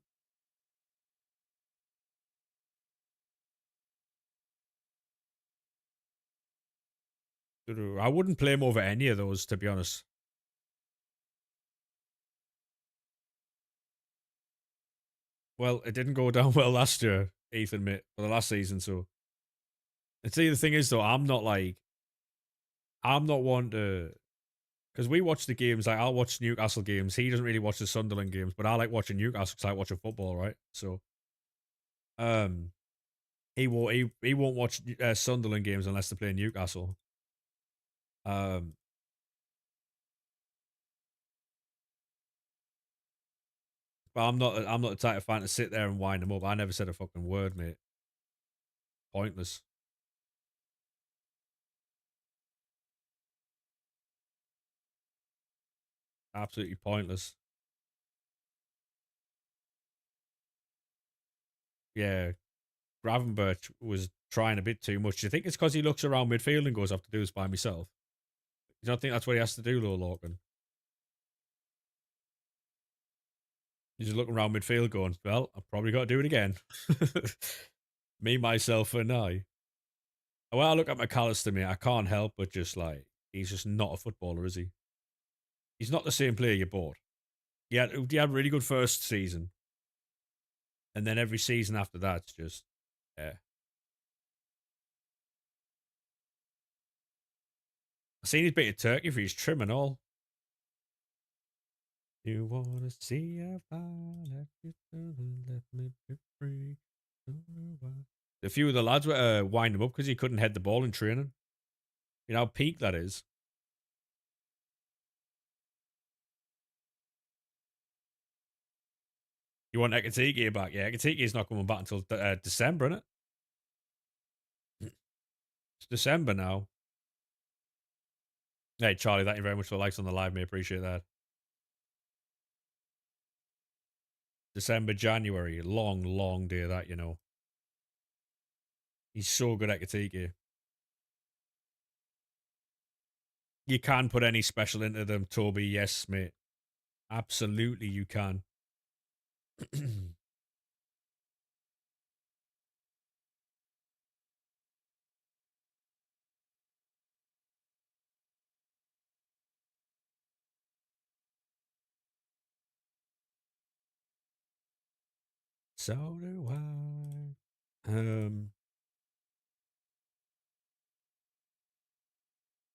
I wouldn't play him over any of those, to be honest. Well, it didn't go down well last year, Ethan, mate, for the last season. So, and see, the thing is, though, I'm not one to, because we watch the games. Like, I'll watch Newcastle games. He doesn't really watch the Sunderland games, but I like watching Newcastle because I like watching football, right? So, um, he won't watch Sunderland games unless they're playing Newcastle. Um, but I'm not the type of fan to sit there and wind them up. I never said a fucking word, mate. Pointless. Absolutely pointless. Yeah, Gravenberch was trying a bit too much. Do you think it's because he looks around midfield and goes, "I have to do this by myself"? You don't think that's what he has to do, though, Lorcan? He's just looking around midfield, going, "Well, I've probably got to do it again." Me, myself, and I. When I look at McAllister, mate, I can't help but just like he's just not a footballer, is he? He's not the same player you bought. He had a really good first season, and then every season after that's just yeah. I seen he's beaten Turkey for his trim and all. You wanna see if I let you let me be free? A few of the lads were winding him up because he couldn't head the ball in training. You know how peak that is. You want Ekatike back? Yeah, Ekatike is not coming back until December, isn't it? It's December now. Hey, Charlie, thank you very much for the likes on the live, mate. Appreciate that. December, January. Long, long day of that, you know. He's so good at Ekatike. You can put any special into them, Toby. Yes, mate. Absolutely, you can. So do I.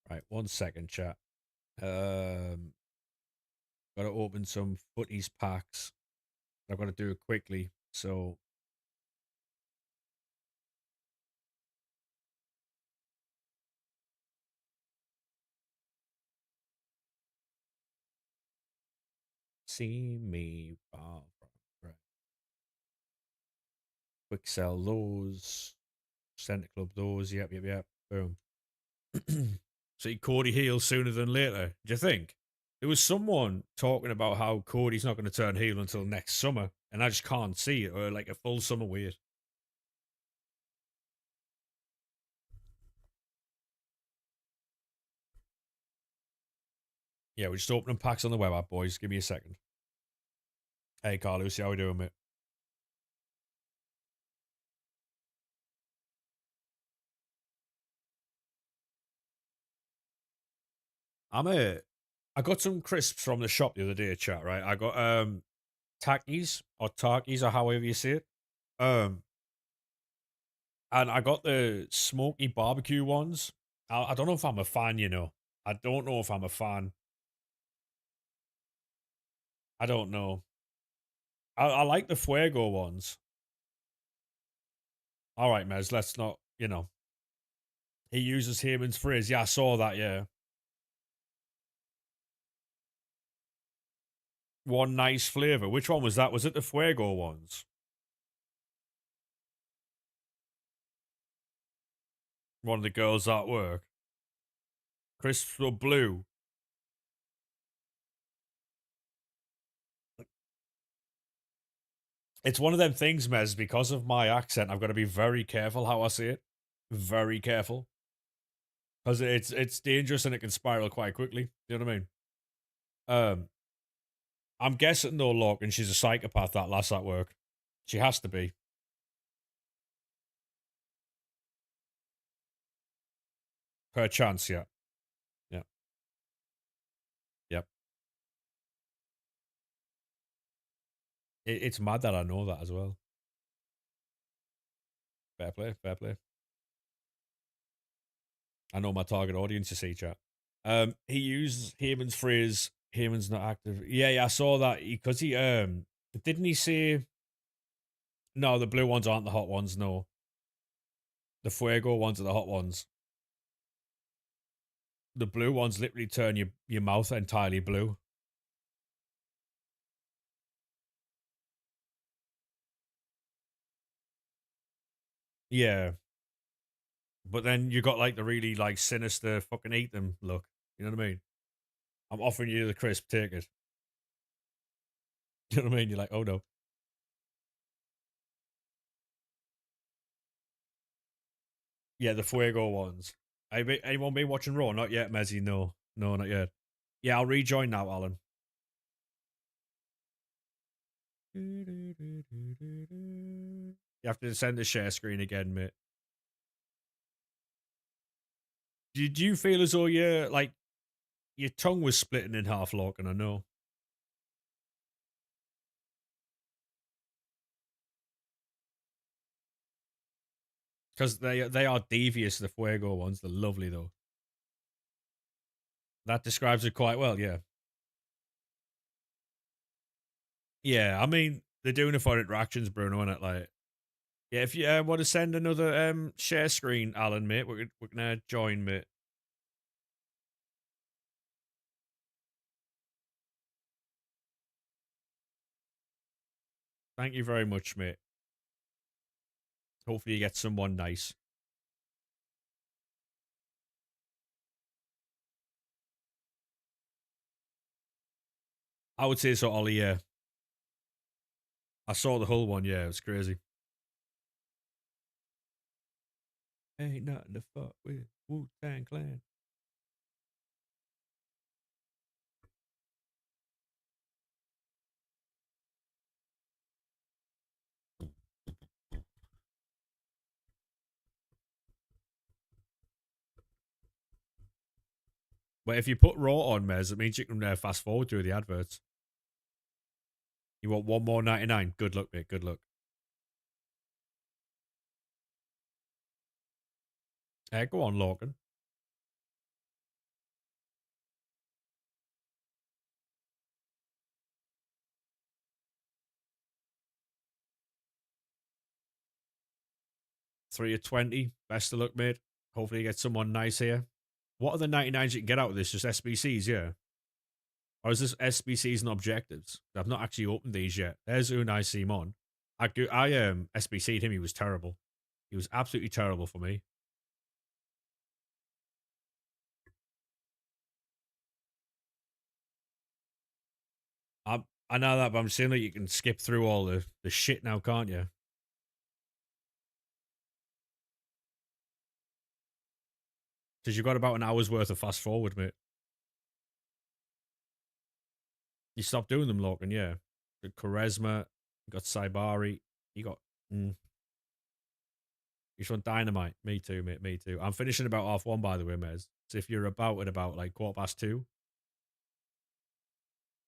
Right, 1 second, chat. Um, got to open some footies packs. I've got to do it quickly. So, see me. Right. Quick sell those. Centre club those. Yep, yep, yep. Boom. See Cody Heel sooner than later. Do you think? There was someone talking about how Cody's not going to turn heel until next summer, and I just can't see it, or like a full summer wait. Yeah, we're just opening packs on the web app, boys. Give me a second. Hey, Carlos, how we doing, mate? I got some crisps from the shop the other day, chat, right? I got Takis or Takis or however you say it. Um and I got the smoky barbecue ones. I don't know if I'm a fan, you know. I don't know if I'm a fan. I don't know. I like the Fuego ones. All right, Mez, let's not, you know. He uses Heyman's phrase. Yeah, I saw that, yeah. One nice flavor. Which one was that? Was it the Fuego ones? One of the girls at work. Crisps were blue. It's one of them things, Mez, because of my accent, I've got to be very careful how I say it. Very careful. Because it's dangerous and it can spiral quite quickly. You know what I mean? Um, I'm guessing though, Logan, she's a psychopath, that lass at work. She has to be. Per chance, yeah. Yeah. Yep. It's mad that I know that as well. Fair play, fair play. I know my target audience, you see, chat. He used Heyman's phrase, Heyman's not active. Yeah, yeah, I saw that because he didn't he say no, the blue ones aren't the hot ones, no. The Fuego ones are the hot ones. The blue ones literally turn your mouth entirely blue. Yeah. But then you got like the really like sinister fucking eat them look. You know what I mean? I'm offering you the crisp, take it. You know what I mean? You're like, oh no. Yeah, the Fuego ones. Anyone been watching Raw? Not yet, Mezzy. No. No, not yet. Yeah, I'll rejoin now, Alan. You have to send the share screen again, mate. Did you feel as though your tongue was splitting in half, Lorcan? I know. Because they are devious, the Fuego ones. They're lovely though. That describes it quite well, yeah. Yeah, I mean, they're doing it for interactions, Bruno, and it like yeah, if you want to send another share screen, Alan, mate, we're gonna join, mate. Thank you very much, mate. Hopefully you get someone nice. I would say so, Ollie, yeah. I saw the whole one, yeah, it was crazy. Ain't nothing to fuck with Wu-Tang Clan. But if you put Raw on, Mez, it means you can fast forward through the adverts. You want one more 99? Good luck, mate. Good luck. Go on, Logan. Three of 20. Best of luck, mate. Hopefully you get someone nice here. What are the 99s you can get out of this? Just SBCs, yeah? Or is this SBCs and objectives? I've not actually opened these yet. There's Unai Simon. I SBC'd him. He was terrible. He was absolutely terrible for me. I know that, but I'm saying that you can skip through all the shit now, can't you? Because you've got about an hour's worth of fast forward, mate. You stopped doing them, Logan, yeah. The Charisma, you got Saibari, you got. You just want Dynamite. Me too, mate. Me too. I'm finishing about half one, by the way, Mez. So if you're about at about like 2:15,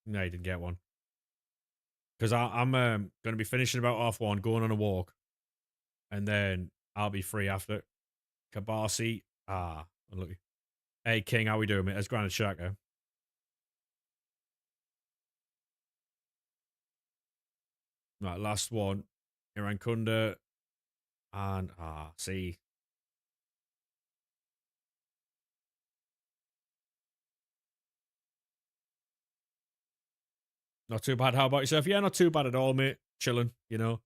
no, you didn't get one. Because I'm going to be finishing about half one, going on a walk, and then I'll be free after. Kabasi, unlucky. Hey, King, how we doing, mate? That's Granite Shaka. Right, last one. Irankunda, and, see. Not too bad. How about yourself? Yeah, not too bad at all, mate. Chilling, you know.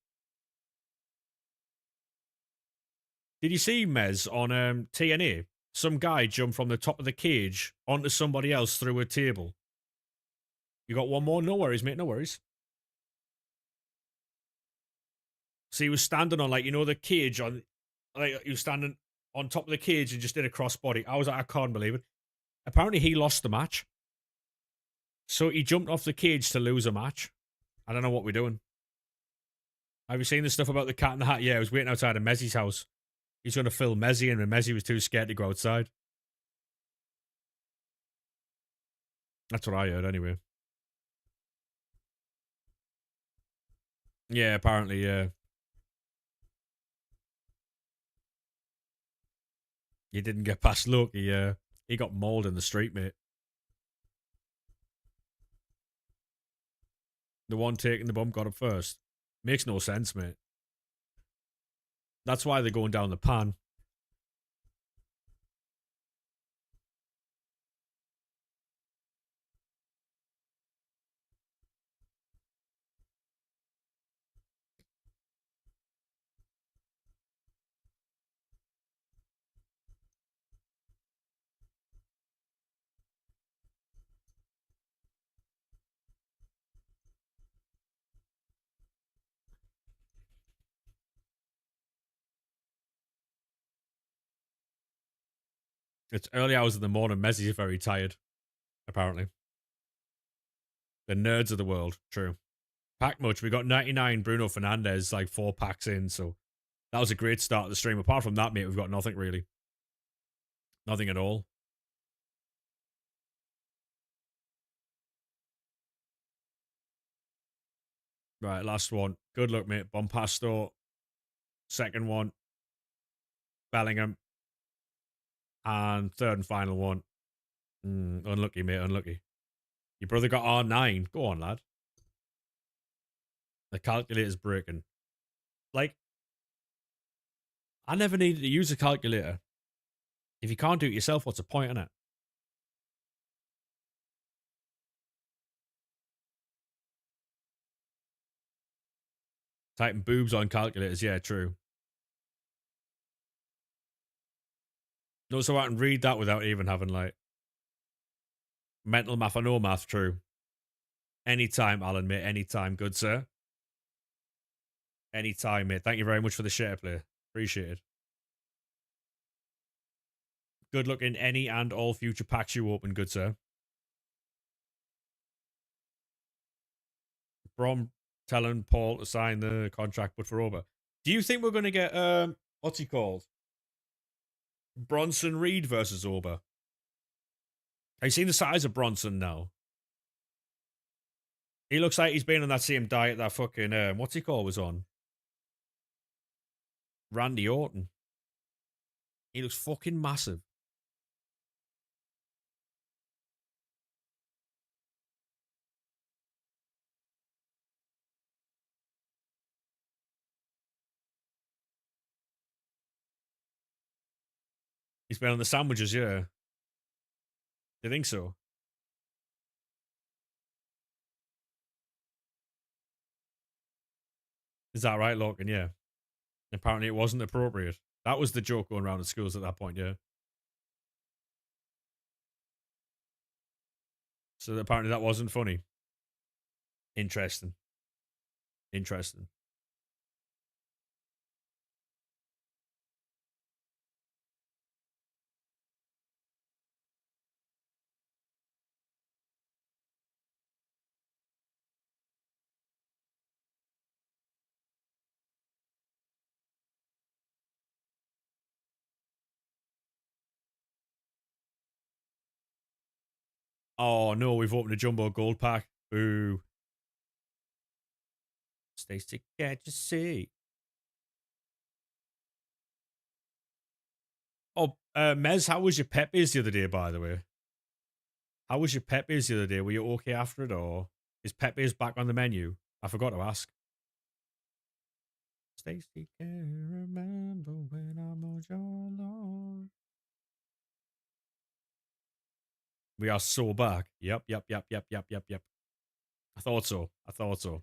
Did you see Mez on TNA? Some guy jumped from the top of the cage onto somebody else through a table. You got one more? No worries, mate. No worries. So he was standing on, like, you know, the cage on, like, he was standing on top of the cage and just did a crossbody. I was like, I can't believe it. Apparently, he lost the match. So he jumped off the cage to lose a match. I don't know what we're doing. Have you seen the stuff about the cat in the hat? Yeah, I was waiting outside of Mezzi's house. He's going to film Mezzi, and Mezzi was too scared to go outside. That's what I heard, anyway. Yeah, apparently, yeah. He didn't get past look. He got mauled in the street, mate. The one taking the bump got up first. Makes no sense, mate. That's why they're going down the pan. It's early hours of the morning. Mezzi's very tired, apparently. The nerds of the world. True. Pack much. We got 99 Bruno Fernandez, like 4 packs in, so that was a great start of the stream. Apart from that, mate, we've got nothing really. Nothing at all. Right, last one. Good luck, mate. Bompasto. Second one. Bellingham. And third and final one. Unlucky, mate. Unlucky. Your brother got R9. Go on, lad. The calculator's breaking. Like, I never needed to use a calculator. If you can't do it yourself, what's the point in it? Typing boobs on calculators. Yeah, true. No, so I can read that without even having, like, mental math or no math. True. Anytime, Alan, mate. Anytime. Good, sir. Anytime, mate. Thank you very much for the share play. Appreciate it. Good luck in any and all future packs you open, good sir. Brom telling Paul to sign the contract, but for Oba. Do you think we're going to get, what's he called? Bronson Reed versus Oba? Have you seen the size of Bronson now? He looks like he's been on that same diet that fucking, what's he called, was on? Randy Orton. He looks fucking massive. He's been on the sandwiches, yeah. Do you think so? Is that right, Logan? Yeah. Apparently it wasn't appropriate. That was the joke going around at schools at that point, yeah. So apparently that wasn't funny. Interesting. Interesting. Oh no, we've opened a jumbo gold pack. Boo. Stacy, can't you see? Oh, Mez, how was your Pepe's the other day, by the way? How was your Pepe's the other day? Were you okay after it, or is Pepe's back on the menu? I forgot to ask. Stacy can't remember when I'm on your lawn. We are so back. Yep, yep, yep, yep, yep, yep, yep. I thought so. I thought so.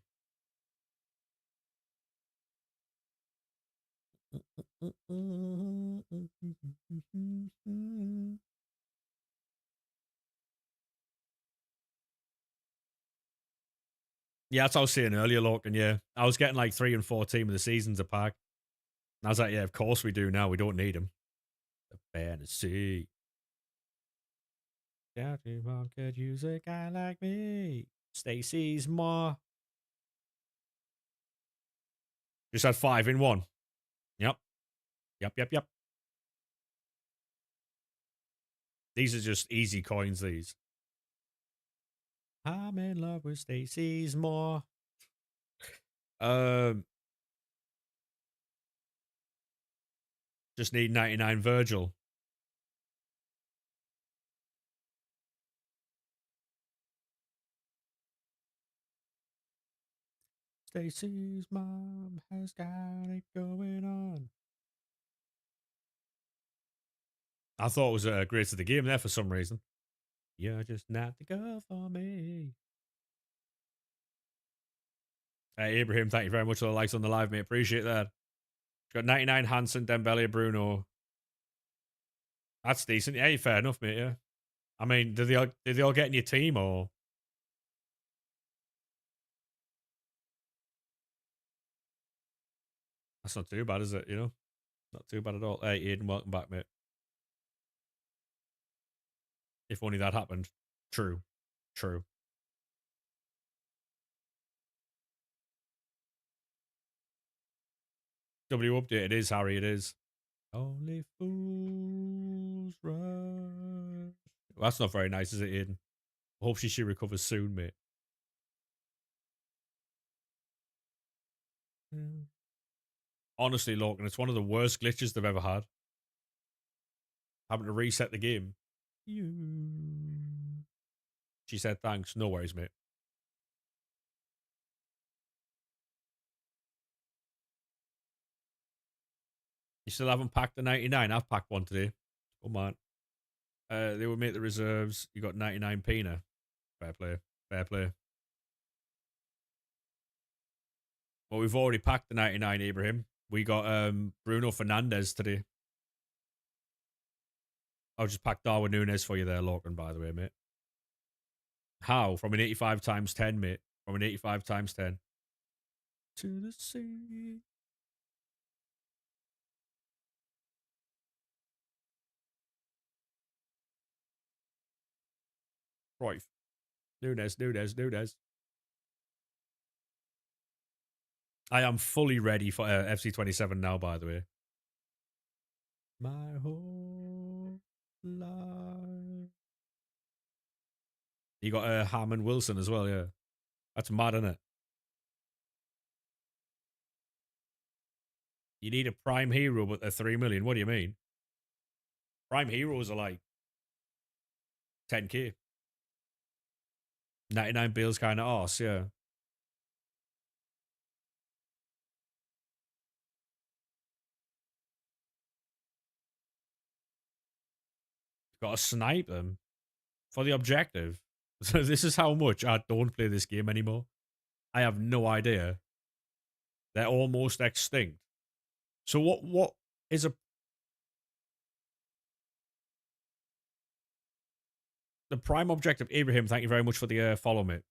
Yeah, that's what I was saying earlier, Logan. Yeah, I was getting like 3 and 4 team of the seasons a pack. And I was like, yeah, of course we do now. We don't need them. The fantasy. Daddy Mom could use a guy like me. Stacy's more. Just had 5 in 1. Yep. Yep, yep, yep. These are just easy coins, these. I'm in love with Stacy's more. Um, just need 99 Virgil. Stacy's mom has got it going on. I thought it was a great of the game there for some reason. You're just not the girl for me. Hey, Ibrahim, thank you very much for the likes on the live, mate. Appreciate that. Got 99 Hansen, Dembele, Bruno. That's decent. Yeah, fair enough, mate. Yeah. I mean, did they all get in your team or? That's not too bad, is it? You know, not too bad at all. Hey, Aiden, welcome back, mate. If only that happened. True. True. W update. It is, Harry. It is. Only fools rush. Well, that's not very nice, is it, Aiden? Hope she recovers soon, mate. Yeah. Honestly, Logan, it's one of the worst glitches they've ever had. Having to reset the game. You. She said thanks. No worries, mate. You still haven't packed the 99? I've packed one today. Oh, man. They would make the reserves. You got 99 Pina. Fair play. Fair play. Well, we've already packed the 99, Ibrahim. We got Bruno Fernandez today. I'll just pack Darwin Nunes for you there, Logan, by the way, mate. How? From an 85 times 10, mate. From an 85 times 10. To the sea. Right. Nunes. I am fully ready for FC27 now, by the way. My whole life. You got Harmon Wilson as well, yeah. That's mad, isn't it? You need a prime hero, but they're 3 million. What do you mean? Prime heroes are like 10k. 99 Bale's kind of arse, yeah. Got to snipe them for the objective. So this is how much I don't play this game anymore. I have no idea. They're almost extinct. So what is a the prime objective? Ibrahim, thank you very much for the follow, mate.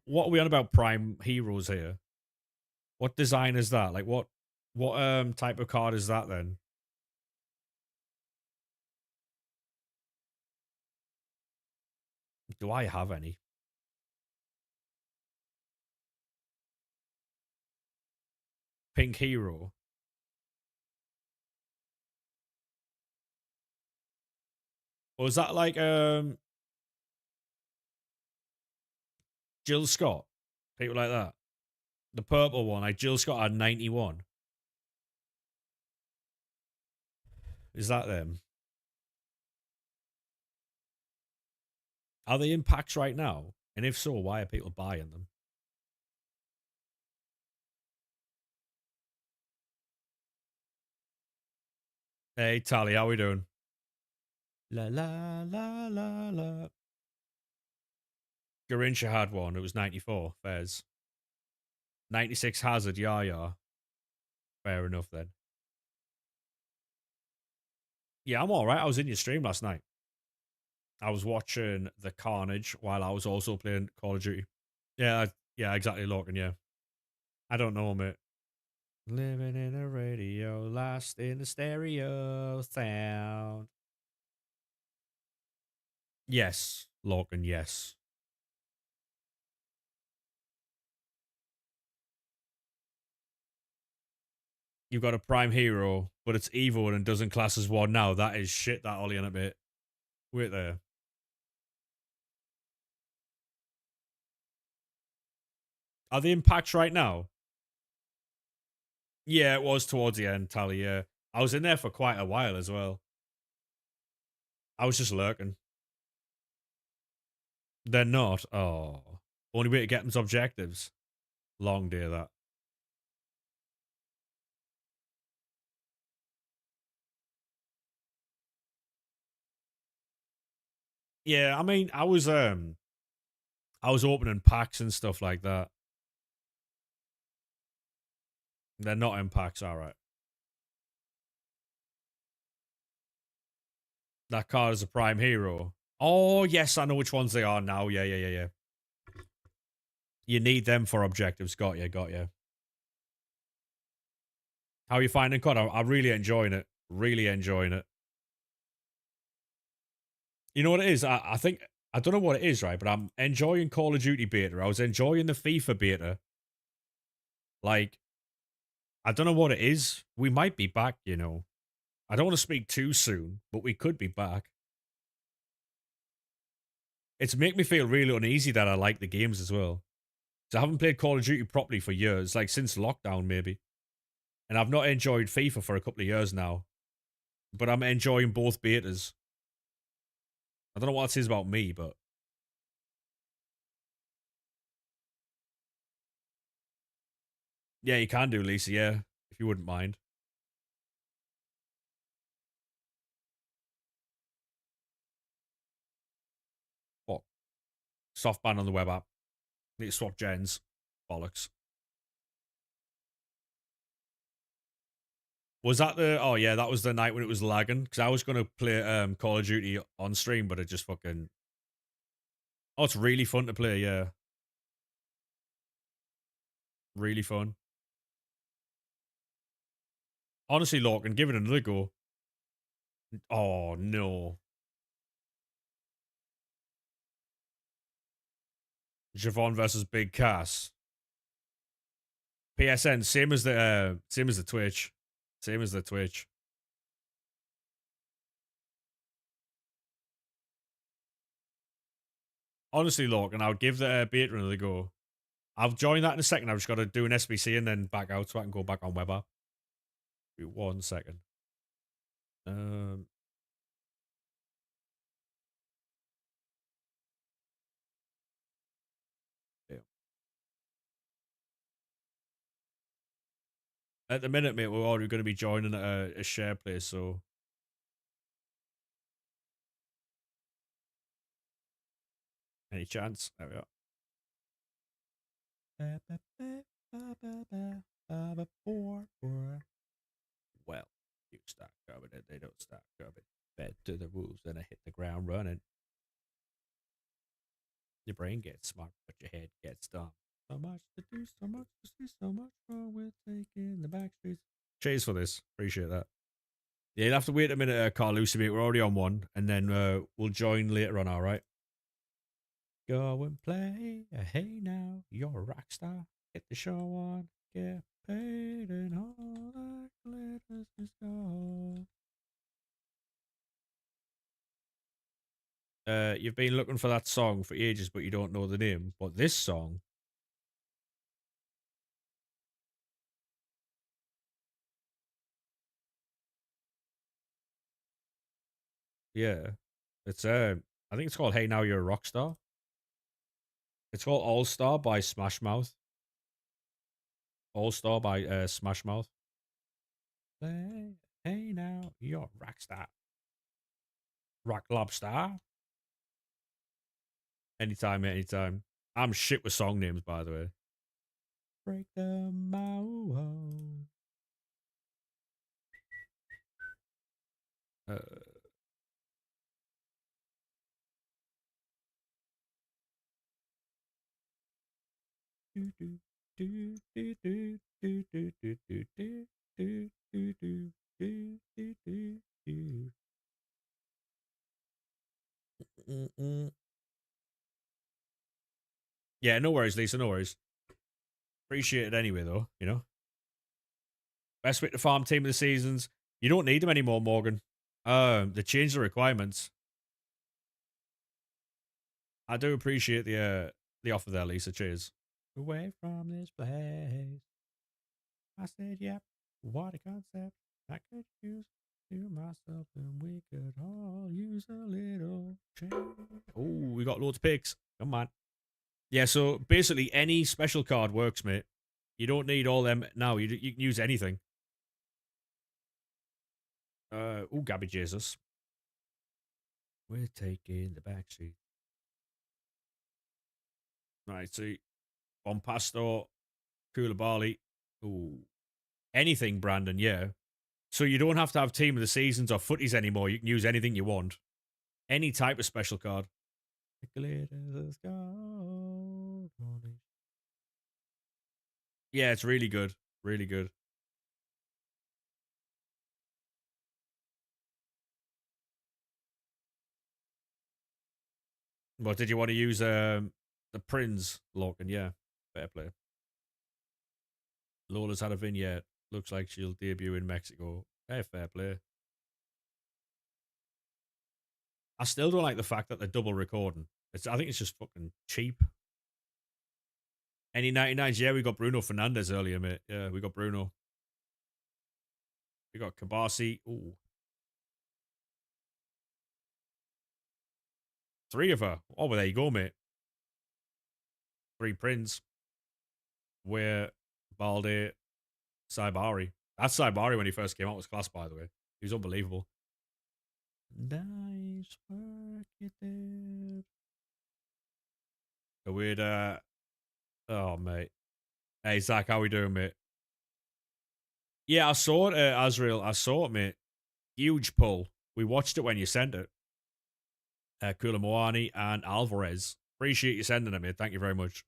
What are we on about Prime Heroes here? What design is that? Like what type of card is that then? Do I have any? Pink Hero. Or is that like Jill Scott? People like that. The purple one, like Jill Scott had 91. Is that them? Are they in packs right now? And if so, why are people buying them? Hey Tally, how we doing? La la la la la. Garincha had one. It was 94. Fairs. 96 Hazard. Yeah, yeah. Fair enough then. Yeah, I'm all right. I was in your stream last night. I was watching the Carnage while I was also playing Call of Duty. Yeah, yeah, exactly, Logan. Yeah, I don't know, mate. Living in a radio, lost in the stereo sound. Yes, Logan. Yes. You've got a prime hero, but it's evil and doesn't class as one now. That is shit. That Ollie on a bit. Wait there. Are they in packs right now? Yeah, it was towards the end, Tally. Yeah, I was in there for quite a while as well. I was just lurking. They're not. Oh, only way to get them's objectives. Long day that. Yeah, I mean, I was opening packs and stuff like that. They're not in packs, all right. That card is a prime hero. Oh yes, I know which ones they are now. Yeah, yeah, yeah, yeah. You need them for objectives. Got you, got you. How are you finding COD? I'm really enjoying it. Really enjoying it. You know what it is? I think I don't know what it is, right? But I'm enjoying Call of Duty beta. I was enjoying the FIFA beta. Like, I don't know what it is. We might be back, you know. I don't want to speak too soon, but we could be back. It's make me feel really uneasy that I like the games as well. So I haven't played Call of Duty properly for years, like since lockdown maybe. And I've not enjoyed FIFA for a couple of years now. But I'm enjoying both betas. I don't know what it says about me, but yeah, you can do, Lisa, yeah, if you wouldn't mind. What? Soft ban on the web app. Need to swap gens. Bollocks. Was that the? Oh yeah, that was the night when it was lagging because I was gonna play Call of Duty on stream, but it just fucking. Oh, it's really fun to play. Yeah, really fun. Honestly, Lorcan, give it another go. Oh no, Javon versus Big Cass. PSN, same as the Twitch, same as the Twitch. Honestly, Lorcan, I would give the beta another go. I'll join that in a second. I've just got to do an SBC and then back out so I can go back on Weber. 1 second. Um, yeah. At the minute, mate, we're already going to be joining a share place, so any chance? There we are. Well, you start coming and they don't start coming. Bed to the rules, then I hit the ground running. Your brain gets smart, but your head gets dumb. So much to do, so much to see, so much more. We're taking the back streets. Cheers for this. Appreciate that. Yeah, you'll have to wait a minute, Carl Lucy, mate. We're already on one, and then we'll join later on, all right? Go and play. Hey now, you're a rock star. Get the show on. Get paid, and all that glitters is gold. You've been looking for that song for ages, but you don't know the name. But this song, yeah, it's I think it's called "Hey Now You're a Rock Star." It's called "All Star" by Smash Mouth. "All Star" by Smash Mouth. Hey now you're a rock star, rock lobster. Anytime, anytime. I'm shit with song names, by the way. Break the mold. Uh, do, do, do, do, do, do, do, do, do, do, do, do, do, do, do, do, do. Mm-mm. Yeah, no worries, Lisa. No worries. Appreciate it anyway, though. You know, best way to farm team of the seasons. You don't need them anymore, Morgan. They changed the requirements. I do appreciate the offer there, Lisa. Cheers. Away from this place. I said, yep. What a concept. I could use to myself, and we could all use a little change. Oh, we got loads of picks. Come on. Yeah, so basically any special card works, mate. You don't need all them now. You can use anything. Gabby Jesus. We're taking the back seat. Right, see. Bompasto, Koulibaly. Ooh. Anything, Brandon, yeah. So you don't have to have team of the seasons or footies anymore. You can use anything you want. Any type of special card. Yeah, it's really good. Really good. But did you want to use the Prince Loken? Yeah, fair play. Lola's had a vignette. Looks like she'll debut in Mexico. Hey, fair play. I still don't like the fact that they're double recording. I think it's just fucking cheap. Any 99s? Yeah, we got Bruno Fernandez earlier, mate. Yeah, we got Bruno. We got Kabasi. Ooh. Three of her. Oh, well, there you go, mate. Three Prince. Where Balde, Saibari. That Saibari when he first came out was class, by the way. He was unbelievable. Nice work, you did. A weird, oh, mate. Hey, Zach, how we doing, mate? Yeah, I saw it, Azrael. I saw it, mate. Huge pull. We watched it when you sent it. Kula and Alvarez. Appreciate you sending it, mate. Thank you very much.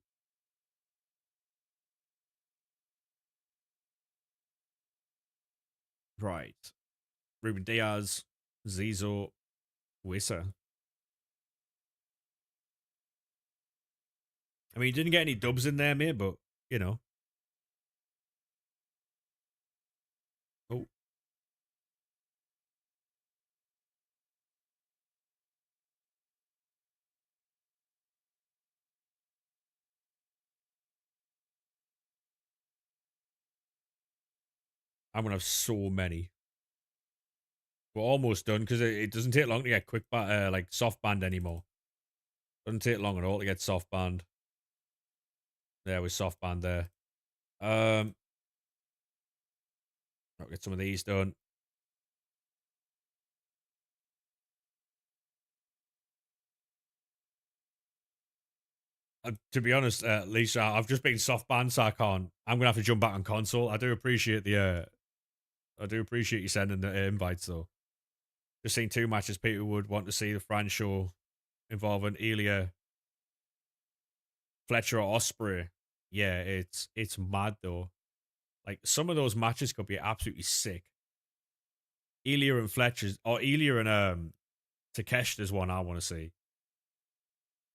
Right. Ruben Diaz, Zizo, Wissa. I mean, you didn't get any dubs in there, mate, but, you know. Oh, I'm going to have so many. We're almost done because it doesn't take long to get like soft band anymore. Doesn't take long at all to get soft band. There with soft band there. I'll get some of these done. To be honest, Lisa, I've just been soft banned, so I can't. I'm gonna have to jump back on console. I do appreciate you sending the invites though. Just seen two matches people would want to see the Fran show involving Ilya Fletcher or Osprey. Yeah, it's mad though. Like some of those matches could be absolutely sick. Ilya and Fletcher's or Ilya and Takeshita's one I want to see.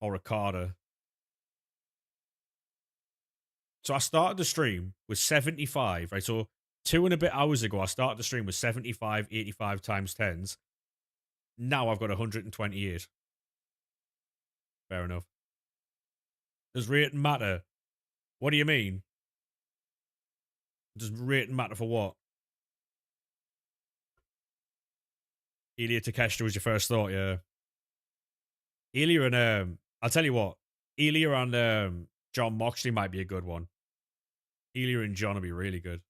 Or Ricardo. So I started the stream with 75, right? So 2 and a bit hours ago, I started the stream with 75, 85 times 10s. Now I've got 128. Fair enough. Does rating matter? What do you mean? Does rating matter for what? Ilya Takeshita was your first thought, yeah. Ilya and I'll tell you what, Ilya and John Moxley might be a good one. Ilya and John will be really good.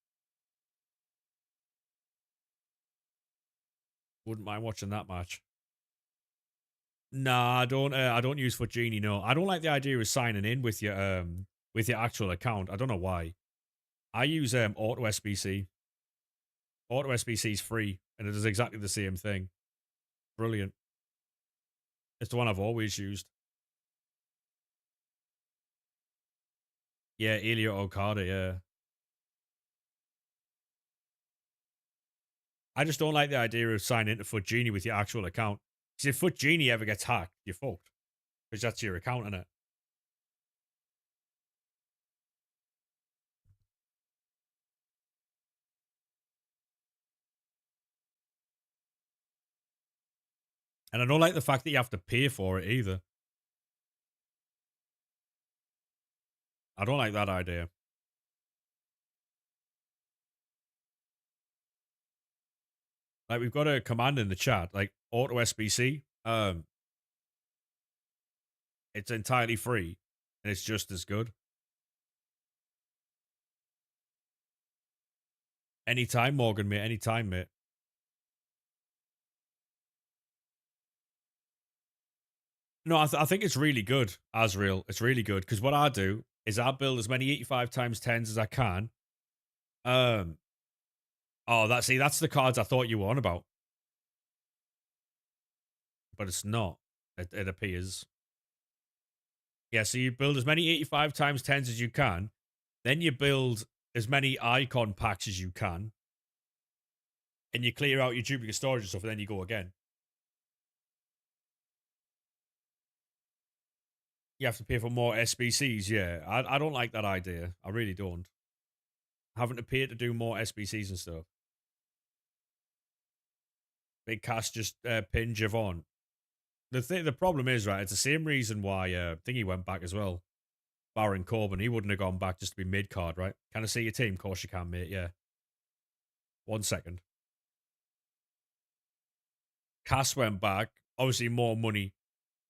Wouldn't mind watching that match. Nah, I don't use Fujini, no. I don't like the idea of signing in with your actual account. I don't know why. I use Auto SBC. Auto SBC is free and it does exactly the same thing. Brilliant. It's the one I've always used. Yeah, Ilya Okada, yeah. I just don't like the idea of signing into Fujini with your actual account. Because if Fujini ever gets hacked, you're fucked. Because that's your account, innit? And I don't like the fact that you have to pay for it either. I don't like that idea. Like we've got a command in the chat, like Auto SBC. It's entirely free and it's just as good. Anytime, Morgan, mate. Anytime, mate. No, I think it's really good, Asriel. It's really good because what I do is I build as many 85 times 10s as I can. Oh, that's the cards I thought you were on about, but it's not. It appears. Yeah, so you build as many 85 times 10s as you can, then you build as many icon packs as you can, and you clear out your duplicate storage and stuff, and then you go again. You have to pay for more SBCs, yeah. I don't like that idea. I really don't. Having to pay to do more SBCs and stuff. Big Cass just pinned Javon. The problem is, right, it's the same reason why Thingy went back as well. Baron Corbin, he wouldn't have gone back just to be mid card, right? Can I see your team? Of course you can, mate. Yeah. 1 second. Cass went back. Obviously, more money.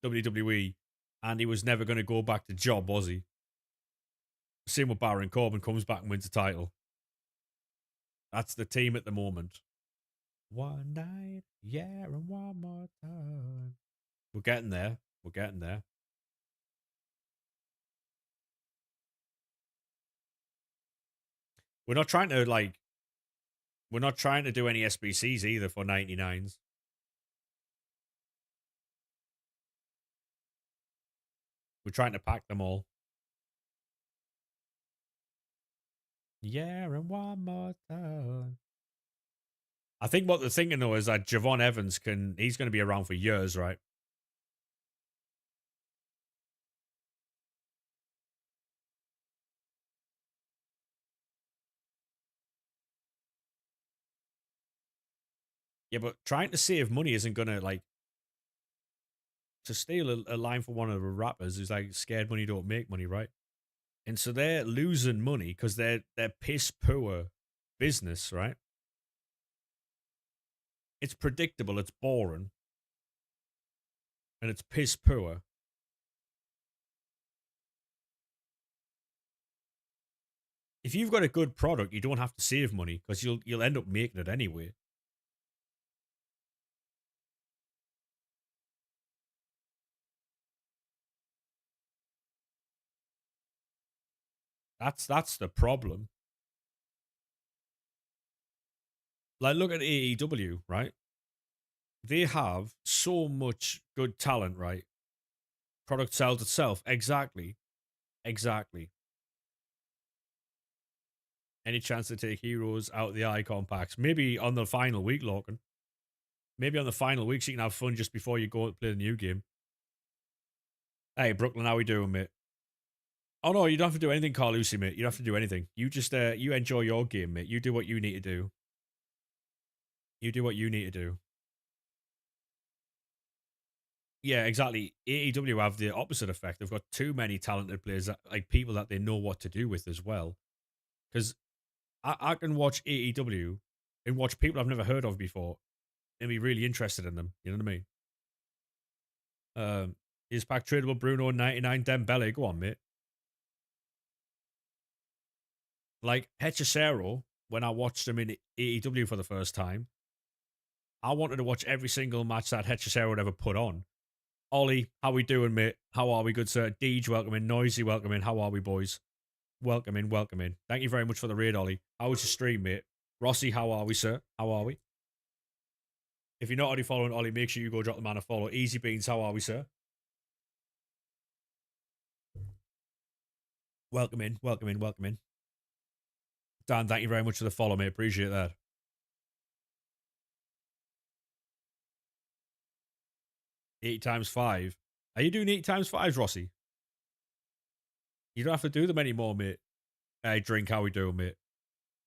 WWE. And he was never going to go back to job, was he? Same with Baron Corbin comes back and wins the title. That's the team at the moment. One night, yeah, and one more time. We're getting there. We're getting there. We're not trying to we're not trying to do any SBCs either for 99s. We're trying to pack them all. Yeah, and one more time. I think what they're thinking though is that Javon Evans he's going to be around for years, right? Yeah, but trying to save money isn't going to to steal a line from one of the rappers is like scared money don't make money, right? And so they're losing money because they're piss poor business, right? It's predictable, it's boring, and it's piss poor. If you've got a good product, you don't have to save money because you'll end up making it anyway. That's the problem. Like look at AEW, right? They have so much good talent, right? Product sells itself, exactly. Exactly. Any chance to take heroes out of the icon packs? Maybe on the final week, Lorcan. Maybe on the final week so you can have fun just before you go to play the new game. Hey, Brooklyn, how we doing, mate? Oh no, you don't have to do anything, Carlucci, mate. You don't have to do anything. You just you enjoy your game, mate. You do what you need to do. You do what you need to do. Yeah, exactly. AEW have the opposite effect. They've got too many talented players, that, like people that they know what to do with as well. Because I can watch AEW and watch people I've never heard of before and be really interested in them. You know what I mean? Is pack tradable Bruno 99 Dembele? Go on, mate. Like Hechicero, when I watched him in AEW for the first time, I wanted to watch every single match that Hechicero would ever put on. Ollie, how we doing, mate? How are we, good sir? Deej, welcome in. Noisy, welcome in. How are we, boys? Welcome in, welcome in. Thank you very much for the raid, Ollie. How was your stream, mate? Rossi, how are we, sir? How are we? If you're not already following Ollie, make sure you go drop the man a follow. Easy Beans, how are we, sir? Welcome in, welcome in, welcome in. Dan, thank you very much for the follow, mate. Appreciate that. 8 times 5. Are you doing 8 times 5s, Rossi? You don't have to do them anymore, mate. Hey, drink, how we doing, mate?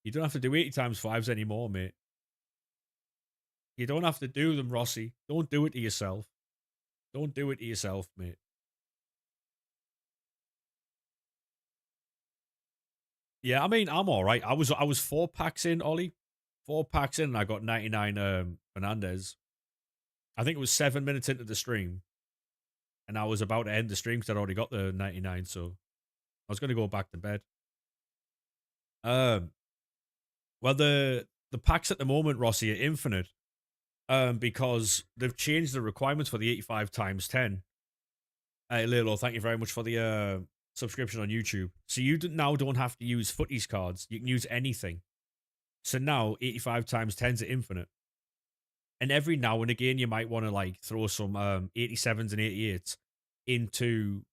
You don't have to do 80 times 5s anymore, mate. You don't have to do them, Rossi. Don't do it to yourself. Don't do it to yourself, mate. Yeah, I mean, I'm all right. I was 4 packs in, Ollie. 4 packs in, and I got 99 Fernandez. I think it was 7 minutes into the stream, and I was about to end the stream because I'd already got the 99. So I was going to go back to bed. Um, well, the packs at the moment, Rossi, are infinite. Because they've changed the requirements for the 85 times 10. Hey, Lilo, thank you very much for the subscription on YouTube. So you now don't have to use footies cards. You can use anything. So now 85 times 10s are infinite. And every now and again, you might want to like throw some 87s and 88s into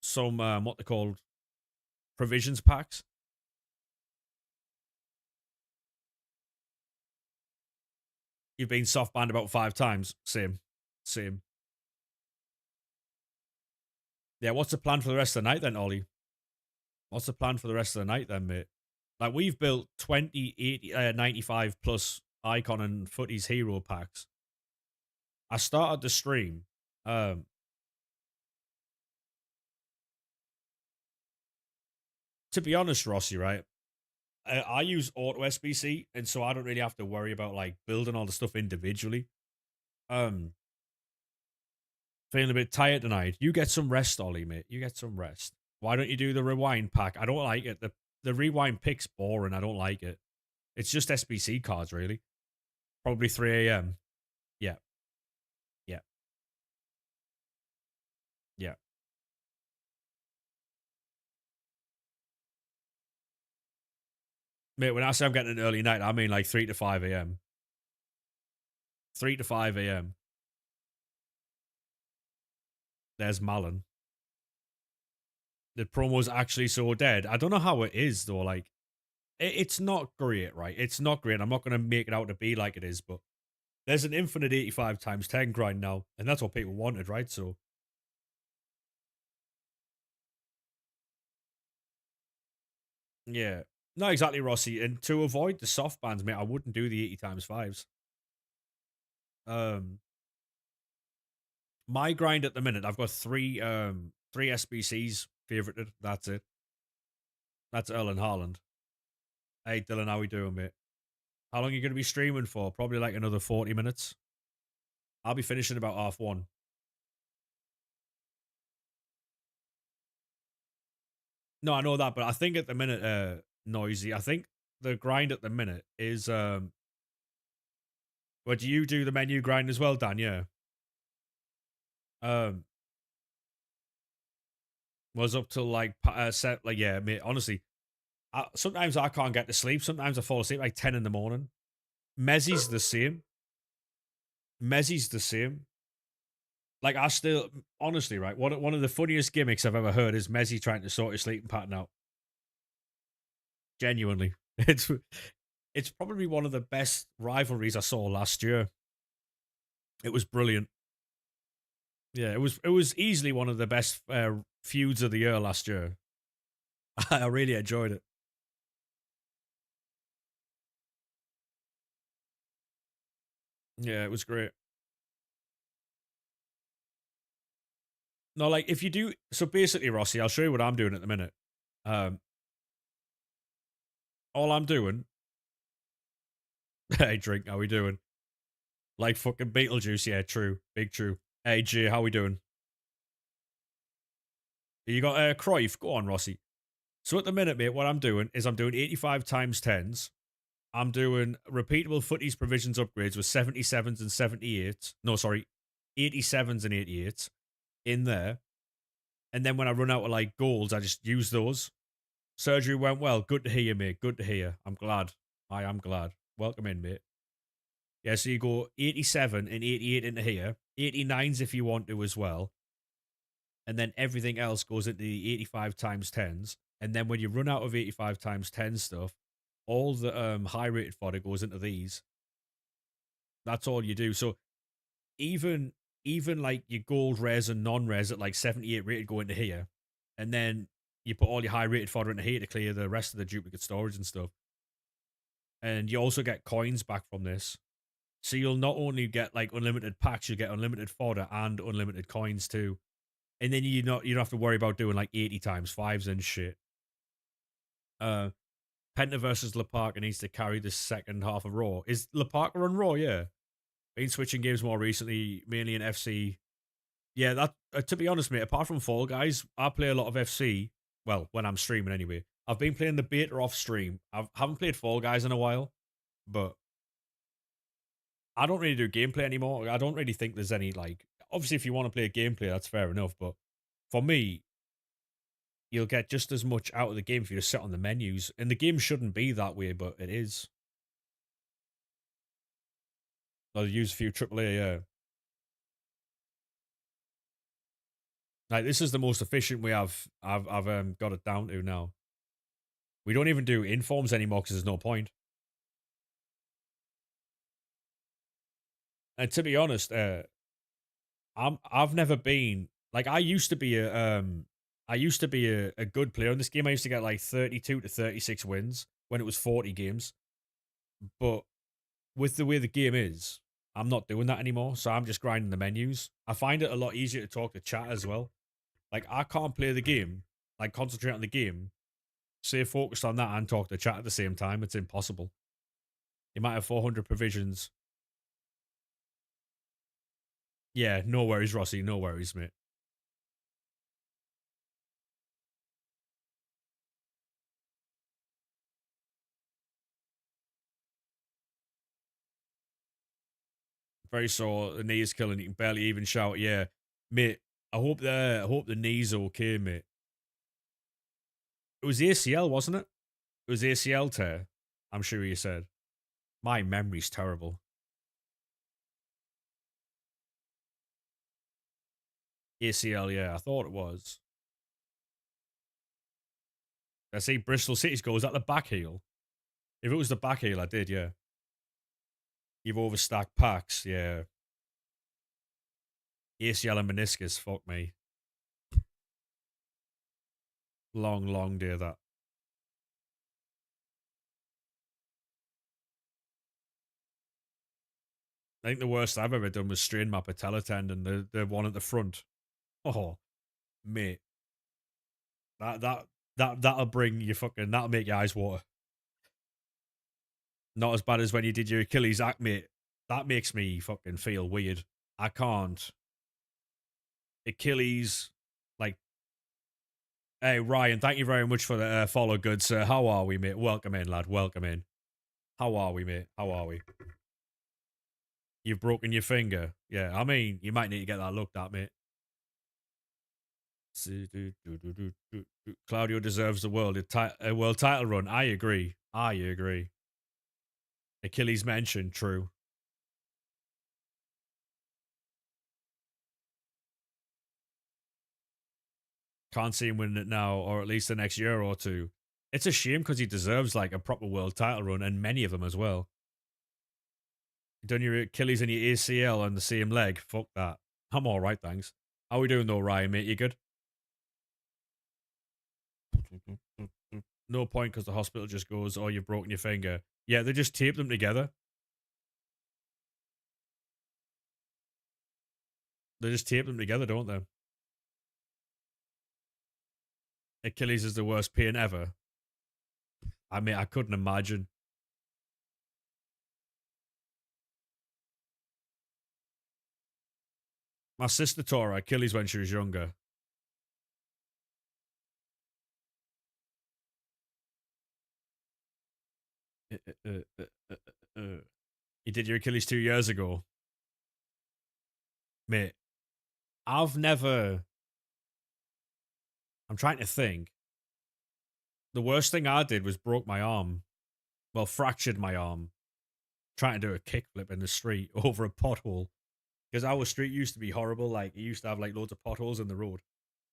some what they're called provisions packs. You've been soft banned about 5 times. Same. Same. Yeah, what's the plan for the rest of the night then, Ollie? What's the plan for the rest of the night then, mate? Like, we've built 20, 80, 95 plus icon and footies hero packs. I started the stream. To be honest, Rossi, right? I use auto SBC, and so I don't really have to worry about like building all the stuff individually. Um, Feeling a bit tired tonight. You get some rest, Ollie, mate. You get some rest. Why don't you do the rewind pack? I don't like it. The rewind pick's boring. I don't like it. It's just SBC cards, really. Probably 3 a.m. Yeah. Yeah. Yeah. Mate, when I say I'm getting an early night, I mean like 3 to 5 a.m. 3 to 5 a.m. There's Malin. The promo's actually so dead. I don't know how it is, though. Like, it's not great, right? It's not great. I'm not going to make it out to be like it is, but there's an infinite 85 times 10 grind now, and that's what people wanted, right? So, yeah. No, exactly, Rossi. And to avoid the soft bans, mate, I wouldn't do the 80 times 5s. Um, my grind at the minute, I've got three SBCs favorited. That's it. That's Erlen Haaland. Hey, Dylan, how we doing, mate? How long are you going to be streaming for? Probably like another 40 minutes. I'll be finishing about 1:30. No, I know that, but I think at the minute, noisy. I think the grind at the minute is well, do you do the menu grind as well, Dan? Yeah. Um, was up till like set like yeah, mate. Honestly, sometimes I can't get to sleep. Sometimes I fall asleep like 10 in the morning. Mezzi's the same. Mezzi's the same. Like I still, honestly, right? One of the funniest gimmicks I've ever heard is Messi trying to sort his sleeping pattern out. Genuinely, it's probably one of the best rivalries I saw last year. It was brilliant. Yeah, it was easily one of the best feuds of the year last year. I really enjoyed it. Yeah, it was great. No, like if you do, so basically, Rossi, I'll show you what I'm doing at the minute. Um, all I'm doing, hey, drink, how we doing? Like fucking Beetlejuice, yeah, true, big true. Hey, G, how we doing? You got Cruyff? Go on, Rossi. So at the minute, mate, what I'm doing is I'm doing 85 times 10s. I'm doing repeatable footies provisions upgrades with 77s and 78s. No, sorry, 87s and 88s in there. And then when I run out of like goals, I just use those. Surgery went well. Good to hear you, mate. Good to hear. I'm glad. I am glad. Welcome in, mate. Yeah, so you go 87 and 88 into here, 89s if you want to as well. And then everything else goes into the 85 times 10s. And then when you run out of 85 times 10 stuff, all the high rated fodder goes into these. That's all you do. So even like your gold res and non-res at like 78 rated go into here. And then you put all your high rated fodder into here to clear the rest of the duplicate storage and stuff. And you also get coins back from this. So you'll not only get like unlimited packs, you get unlimited fodder and unlimited coins too. And then you don't have to worry about doing like 80 times fives and shit. Penta versus Laparka needs to carry the second half of Raw. Is Laparka on Raw? Yeah. Been switching games more recently, mainly in FC. Yeah, that to be honest, mate, apart from Fall Guys, I play a lot of FC. Well, when I'm streaming anyway. I've been playing the beta off stream. I haven't played Fall Guys in a while, but I don't really do gameplay anymore. I don't really think there's any like. Obviously, if you want to play a gameplay, that's fair enough. But for me, you'll get just as much out of the game if you just sit on the menus. And the game shouldn't be that way, but it is. I'll use a few AAA. Yeah, like this is the most efficient way I've got it down to now. We don't even do informs anymore because there's no point. And to be honest, I've never been like I used to be a good player in this game. I used to get like 32 to 36 wins when it was 40 games. But with the way the game is, I'm not doing that anymore. So I'm just grinding the menus. I find it a lot easier to talk to chat as well. Like I can't play the game, like concentrate on the game, stay focused on that and talk to chat at the same time. It's impossible. You might have 400 provisions. Yeah, no worries, Rossi. No worries, mate. Very sore. The knee is killing. You can barely even shout. Yeah, mate. I hope the knee's okay, mate. It was ACL, wasn't it? It was ACL tear. I'm sure you said. My memory's terrible. ACL, yeah, I thought it was. I see Bristol City's goal. Was that the back heel? If it was the back heel, I did, yeah. You've overstacked packs, yeah. ACL and meniscus, fuck me. Long, long day that. I think the worst I've ever done was strain my patella tendon, the one at the front. Oh, mate. That'll bring you fucking that'll make your eyes water. Not as bad as when you did your Achilles act, mate. That makes me fucking feel weird. I can't. Achilles, like, hey Ryan, thank you very much for the follow, good sir. How are we, mate? Welcome in, lad. Welcome in. How are we, mate? How are we? You've broken your finger. Yeah, I mean, you might need to get that looked at, mate. Claudio deserves the world title run. I agree. I agree. Achilles mentioned, true. Can't see him winning it now, or at least the next year or two. It's a shame because he deserves like a proper world title run, and many of them as well. Done your Achilles and your ACL on the same leg. Fuck that. I'm all right, thanks. How we doing though, Ryan? Mate, you good? No point because the hospital just goes, "Oh, you've broken your finger." Yeah, they just tape them together. They just tape them together, don't they? Achilles is the worst pain ever. I mean, I couldn't imagine. My sister tore her Achilles when she was younger. Uh, uh, uh, uh, You did your Achilles 2 years ago, mate. I've never. I'm trying to think. The worst thing I did was broke my arm. Well, fractured my arm trying to do a kickflip in the street over a pothole. Because our street used to be horrible. Like, it used to have like loads of potholes in the road.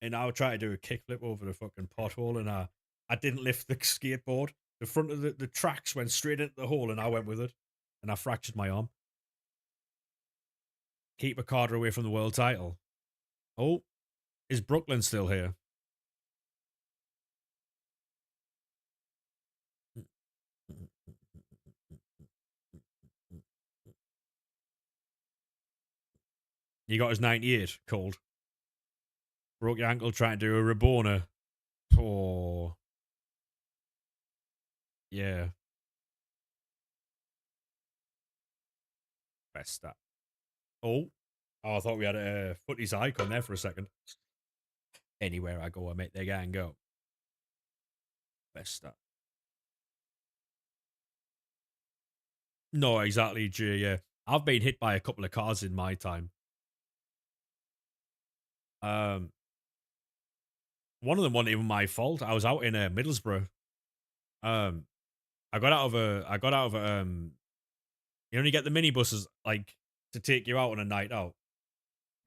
And I would try to do a kickflip over the fucking pothole, and I didn't lift the skateboard. The front of the tracks went straight into the hole, and I went with it. And I fractured my arm. Keep a Carter away from the world title. Oh, is Brooklyn still here? You got his 98 cold. Broke your ankle trying to do a Rabona. Oh, yeah. Best stat. Oh, I thought we had a footy's icon there for a second. Anywhere I go, I make the gang go. Best stat. No, exactly, G. Yeah. I've been hit by a couple of cars in my time. Um, One of them wasn't even my fault. I was out in Middlesbrough. Um, I got out of a, you only get the minibuses like to take you out on a night out.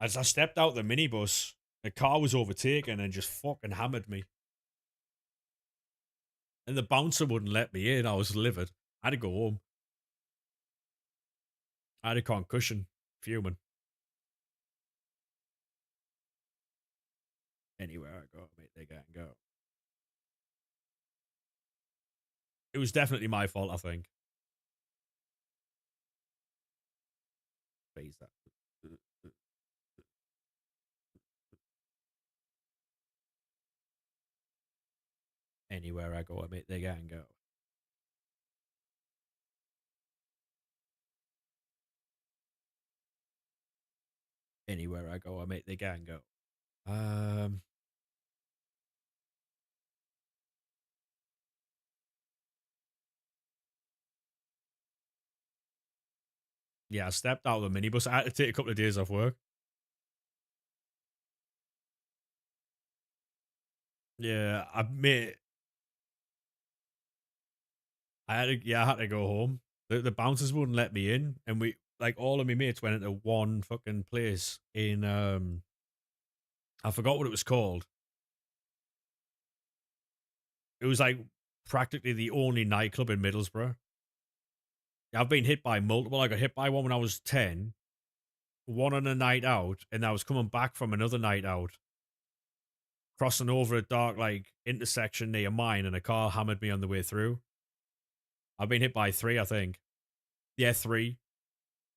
As I stepped out the minibus, the car was overtaken and just fucking hammered me. And the bouncer wouldn't let me in. I was livid. I had to go home. I had a concussion. Fuming. Anywhere I go, mate, they get and go. It was definitely my fault, I think. Phase that. Anywhere I go, I make the gang go. Anywhere I go, I make the gang go. Um, yeah, I stepped out of the minibus. I had to take a couple of days off work. Yeah, I mate, I had to go home. The bouncers wouldn't let me in, and we like all of my mates went into one fucking place in I forgot what it was called. It was like practically the only nightclub in Middlesbrough. I've been hit by multiple. I got hit by one when I was 10, one on a night out, and I was coming back from another night out, crossing over a dark like intersection near mine, and a car hammered me on the way through. I've been hit by three, I think. Yeah, three.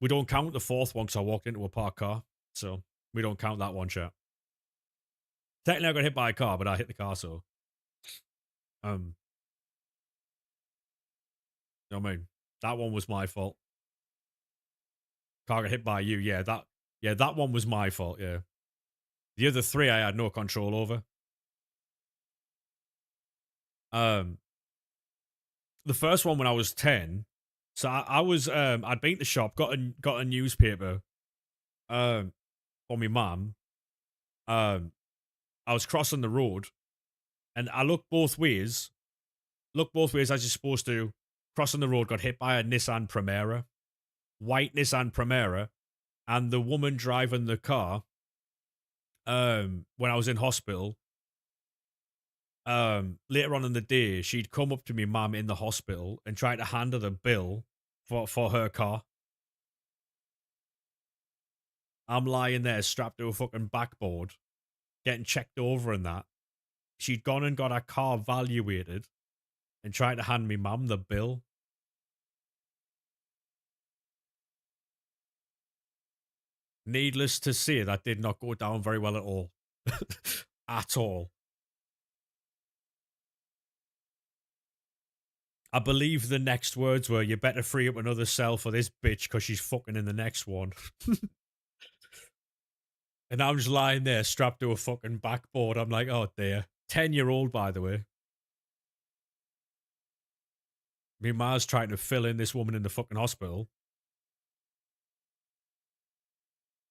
We don't count the fourth one because I walked into a parked car, so we don't count that one shot. Technically, I got hit by a car, but I hit the car, so um, you know what I mean, that one was my fault. Car got hit by you, yeah, that one was my fault. Yeah, the other three I had no control over. Um, the first one when I was 10, so I was I'd been to the shop, got a newspaper for my mum. Um, I was crossing the road and I looked both ways as you're supposed to. Crossing the road, got hit by a Nissan Primera, white Nissan Primera, and the woman driving the car. When I was in hospital, Later on in the day, she'd come up to me mum in the hospital and try to hand her the bill for her car. I'm lying there strapped to a fucking backboard, getting checked over and that. She'd gone and got her car evaluated and tried to hand me mum the bill. Needless to say, that did not go down very well at all. At all. I believe the next words were, "You better free up another cell for this bitch because she's fucking in the next one." And I'm just lying there strapped to a fucking backboard. I'm like, oh dear. 10-year-old, by the way. Me Ma's trying to fill in this woman in the fucking hospital.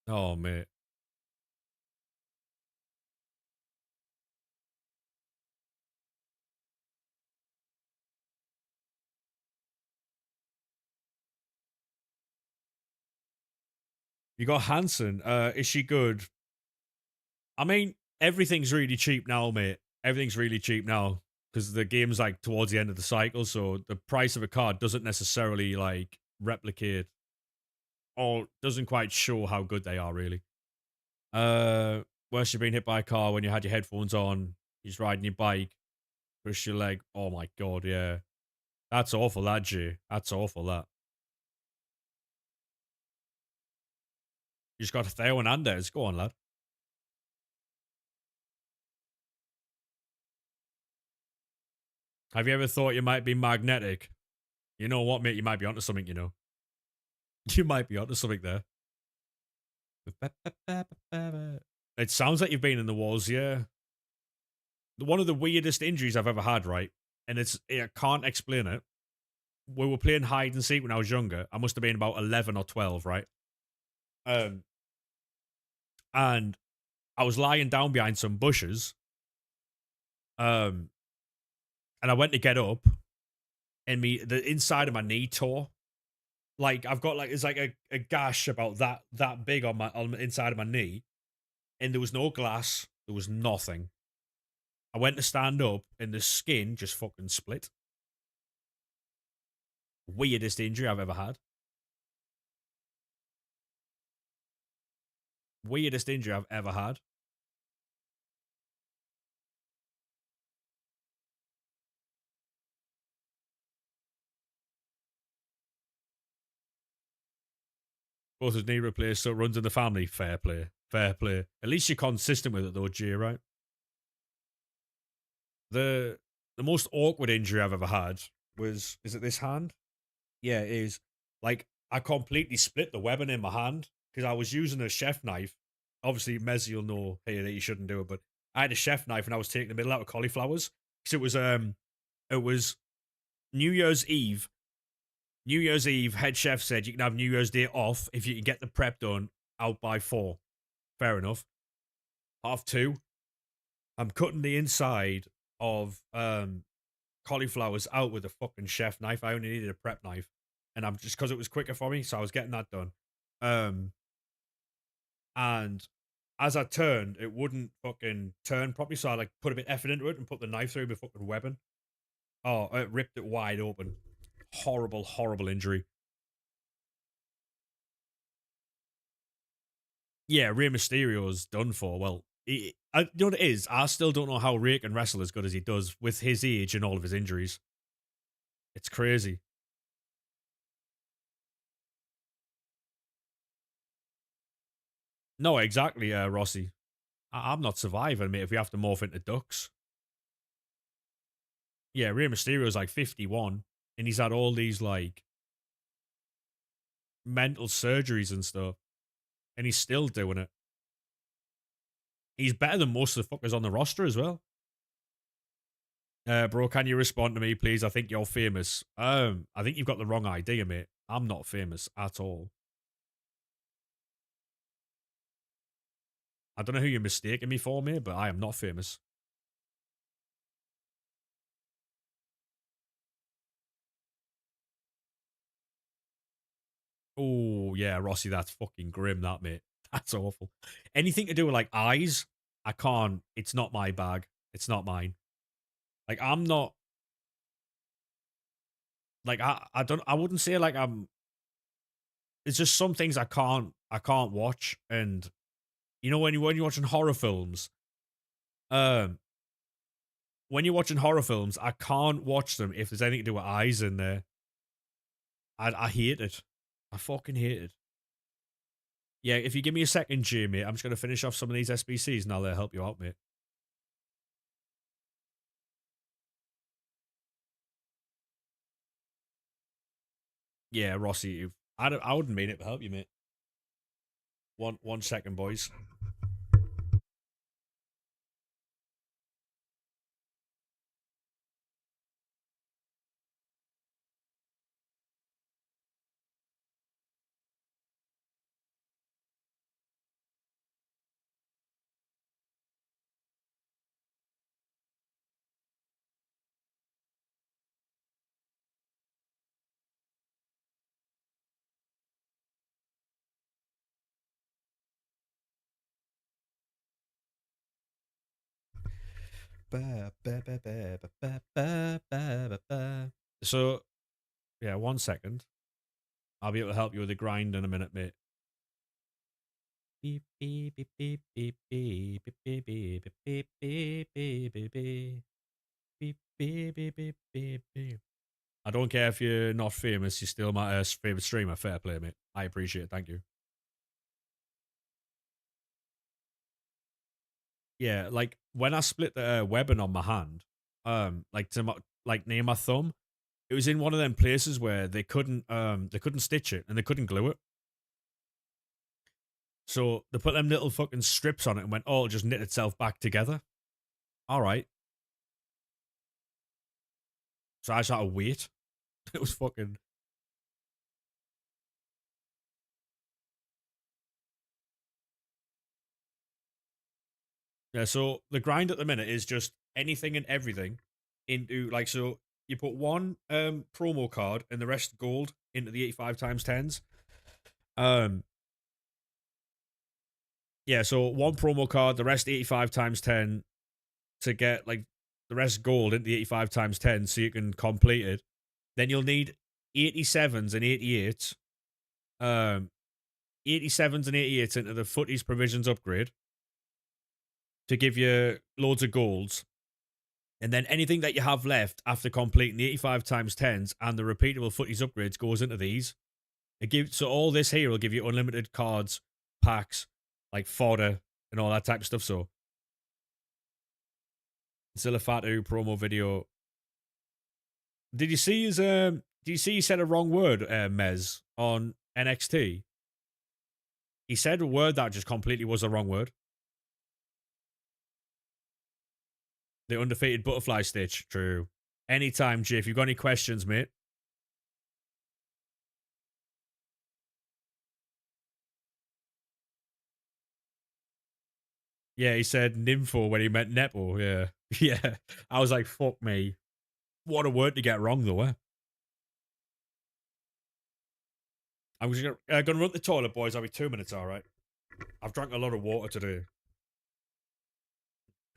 Oh, mate. You got Hanson. Is she good? I mean, everything's really cheap now, mate. Everything's really cheap now because the game's like towards the end of the cycle, so the price of a card doesn't necessarily like replicate or doesn't quite show how good they are, really. Worse, you've been hit by a car when you had your headphones on, you're just riding your bike, push your leg. Oh my god, yeah. That's awful, that G. That's awful, that. You just got Theo Hernandez. Go on, lad. Have you ever thought you might be magnetic? You know what, mate? You might be onto something, you know. You might be onto something there. It sounds like you've been in the wars, yeah. One of the weirdest injuries I've ever had, right? And I can't explain it. We were playing hide and seek when I was younger. I must have been about 11 or 12, right? Um, and I was lying down behind some bushes. Um, and I went to get up, and the inside of my knee tore. Like I've got like it's like a gash about that big on the inside of my knee, and there was no glass, there was nothing. I went to stand up, and the skin just fucking split. Weirdest injury I've ever had. Weirdest injury I've ever had. Both his knee replaced, so it runs in the family. Fair play, fair play. At least you're consistent with it though, G. Right? The the most awkward injury I've ever had was, is it this hand? Yeah, it is. Like I completely split the webbing in my hand because I was using a chef knife. Obviously, Mezzi will know here that you shouldn't do it, but I had a chef knife and I was taking the middle out of cauliflowers because it was New Year's Eve. New Year's Eve, head chef said you can have New Year's Day off if you can get the prep done out by 4. Fair enough. 2:30. I'm cutting the inside of cauliflowers out with a fucking chef knife. I only needed a prep knife, and I'm just because it was quicker for me, so I was getting that done. Um, and as I turned, it wouldn't fucking turn properly, so I like put a bit effort into it and put the knife through my fucking weapon. Oh, it ripped it wide open. Horrible, horrible injury. Yeah, Rey Mysterio's done for. Well, you know what it is? I still don't know how Rey can wrestle as good as he does with his age and all of his injuries. It's crazy. No, exactly, Rossi. I'm not surviving, mate, if we have to morph into ducks. Yeah, Rey Mysterio's like 51, and he's had all these, like, mental surgeries and stuff, and he's still doing it. He's better than most of the fuckers on the roster as well. Bro, can you respond to me, please? I think you're famous. I think you've got the wrong idea, mate. I'm not famous at all. I don't know who you're mistaking me for, mate, but I am not famous. Oh, yeah, Rossi, that's fucking grim, that, mate. That's awful. Anything to do with, like, eyes, I can't. It's not my bag. It's not mine. Like I'm not like I wouldn't say like I'm. It's just some things I can't watch, and you know when you're watching horror films, um, when you're watching horror films, I can't watch them if there's anything to do with eyes in there. I hate it. I fucking hate it. Yeah, if you give me a second, Jay, mate, I'm just gonna finish off some of these SBCs and I'll help you out, mate. Yeah, Rossi, I wouldn't mean it to help you, mate. One second, boys. So yeah, 1 second. I'll be able to help you with the grind in a minute, mate. Beep beep beep beep beep beep beep beep beep beep beep beep beep beep beep beep beep beep beep beep. I don't care if you're not famous, you're still my favorite streamer. Fair play, mate. I appreciate it. Thank you. Yeah, like when I split the webbing on my hand, like to my, like near my thumb, it was in one of them places where they couldn't stitch it and they couldn't glue it. So they put them little fucking strips on it and went, oh, it'll just knit itself back together. All right. So I just had to wait. It was fucking. Yeah, so the grind at the minute is just anything and everything into like, so you put one promo card and the rest gold into the 85 times 10s. Um yeah, so one promo card, the rest 85 times 10 to get like the rest gold into the 85 times 10 so you can complete it. Then you'll need 87s and 88s. Um 87s and 88s into the footies provisions upgrade to give you loads of golds. And then anything that you have left after completing the 85 times 10s and the repeatable footies upgrades goes into these. It gives so all this here will give you unlimited cards, packs, like fodder and all that type of stuff. So Zillafatu promo video. Did you see his did you see he said a wrong word, Mez, on NXT? He said a word that just completely was a wrong word. The undefeated butterfly stitch. True. Anytime, Jay. If you've got any questions, mate. Yeah, he said nympho when he meant netball. Yeah. Yeah. I was like, fuck me. What a word to get wrong, though, eh? I'm just gonna run to the toilet, boys. I'll be 2 minutes, all right? I've drank a lot of water today.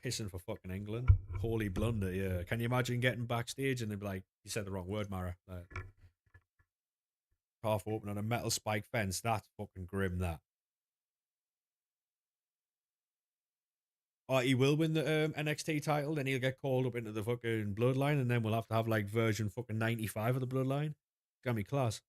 Pissing for fucking England. Holy blunder, yeah. Can you imagine getting backstage and they'd be like, you said the wrong word, Mara? Like, half open on a metal spike fence. That's fucking grim, that. Oh, he will win the NXT title, then he'll get called up into the fucking bloodline, and then we'll have to have like version fucking 95 of the bloodline. It's gonna be class.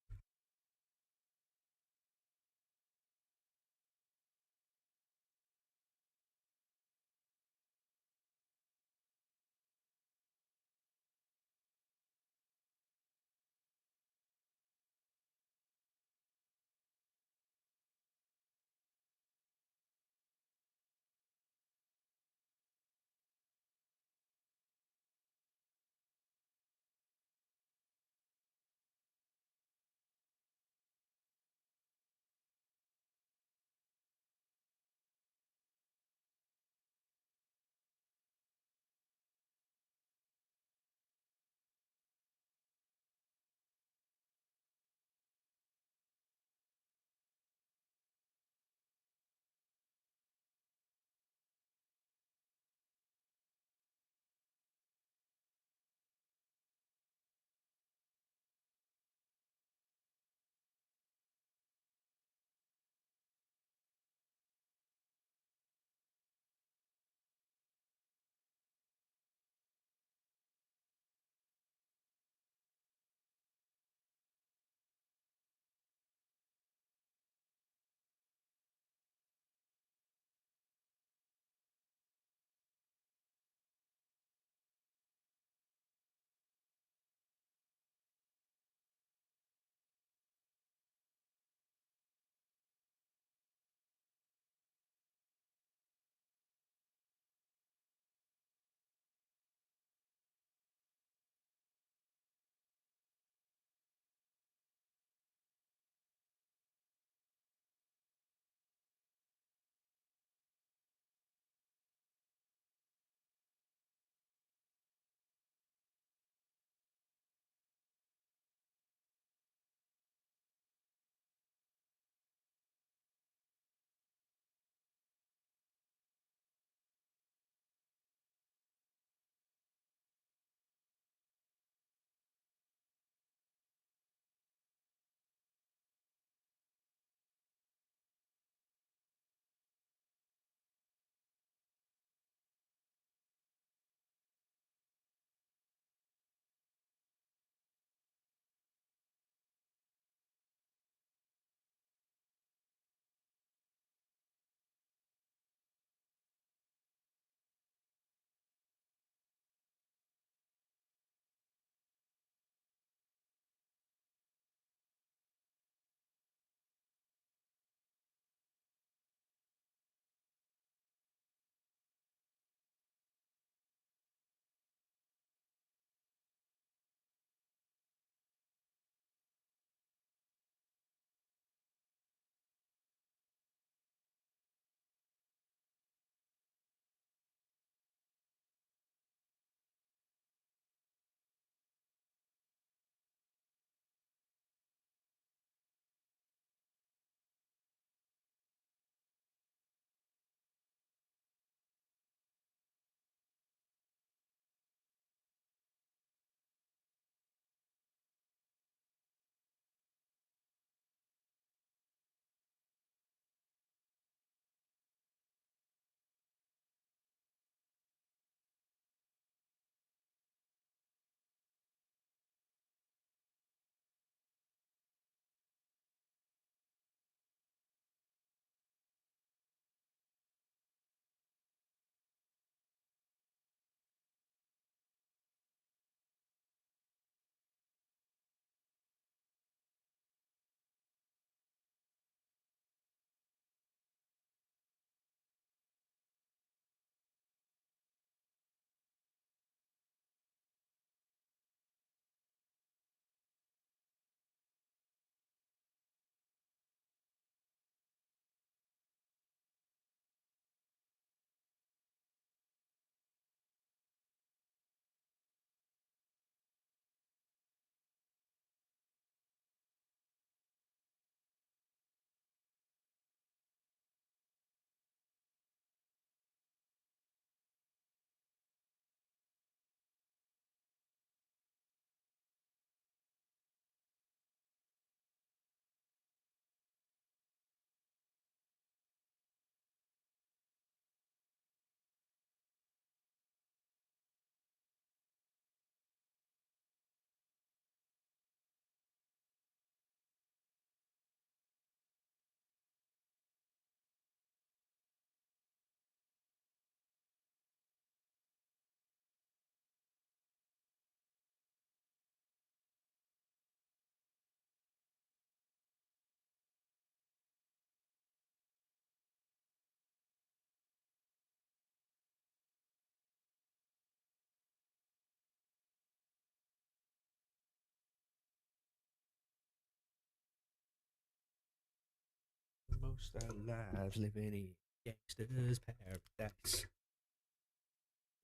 Most alive, living in gangster's paradise.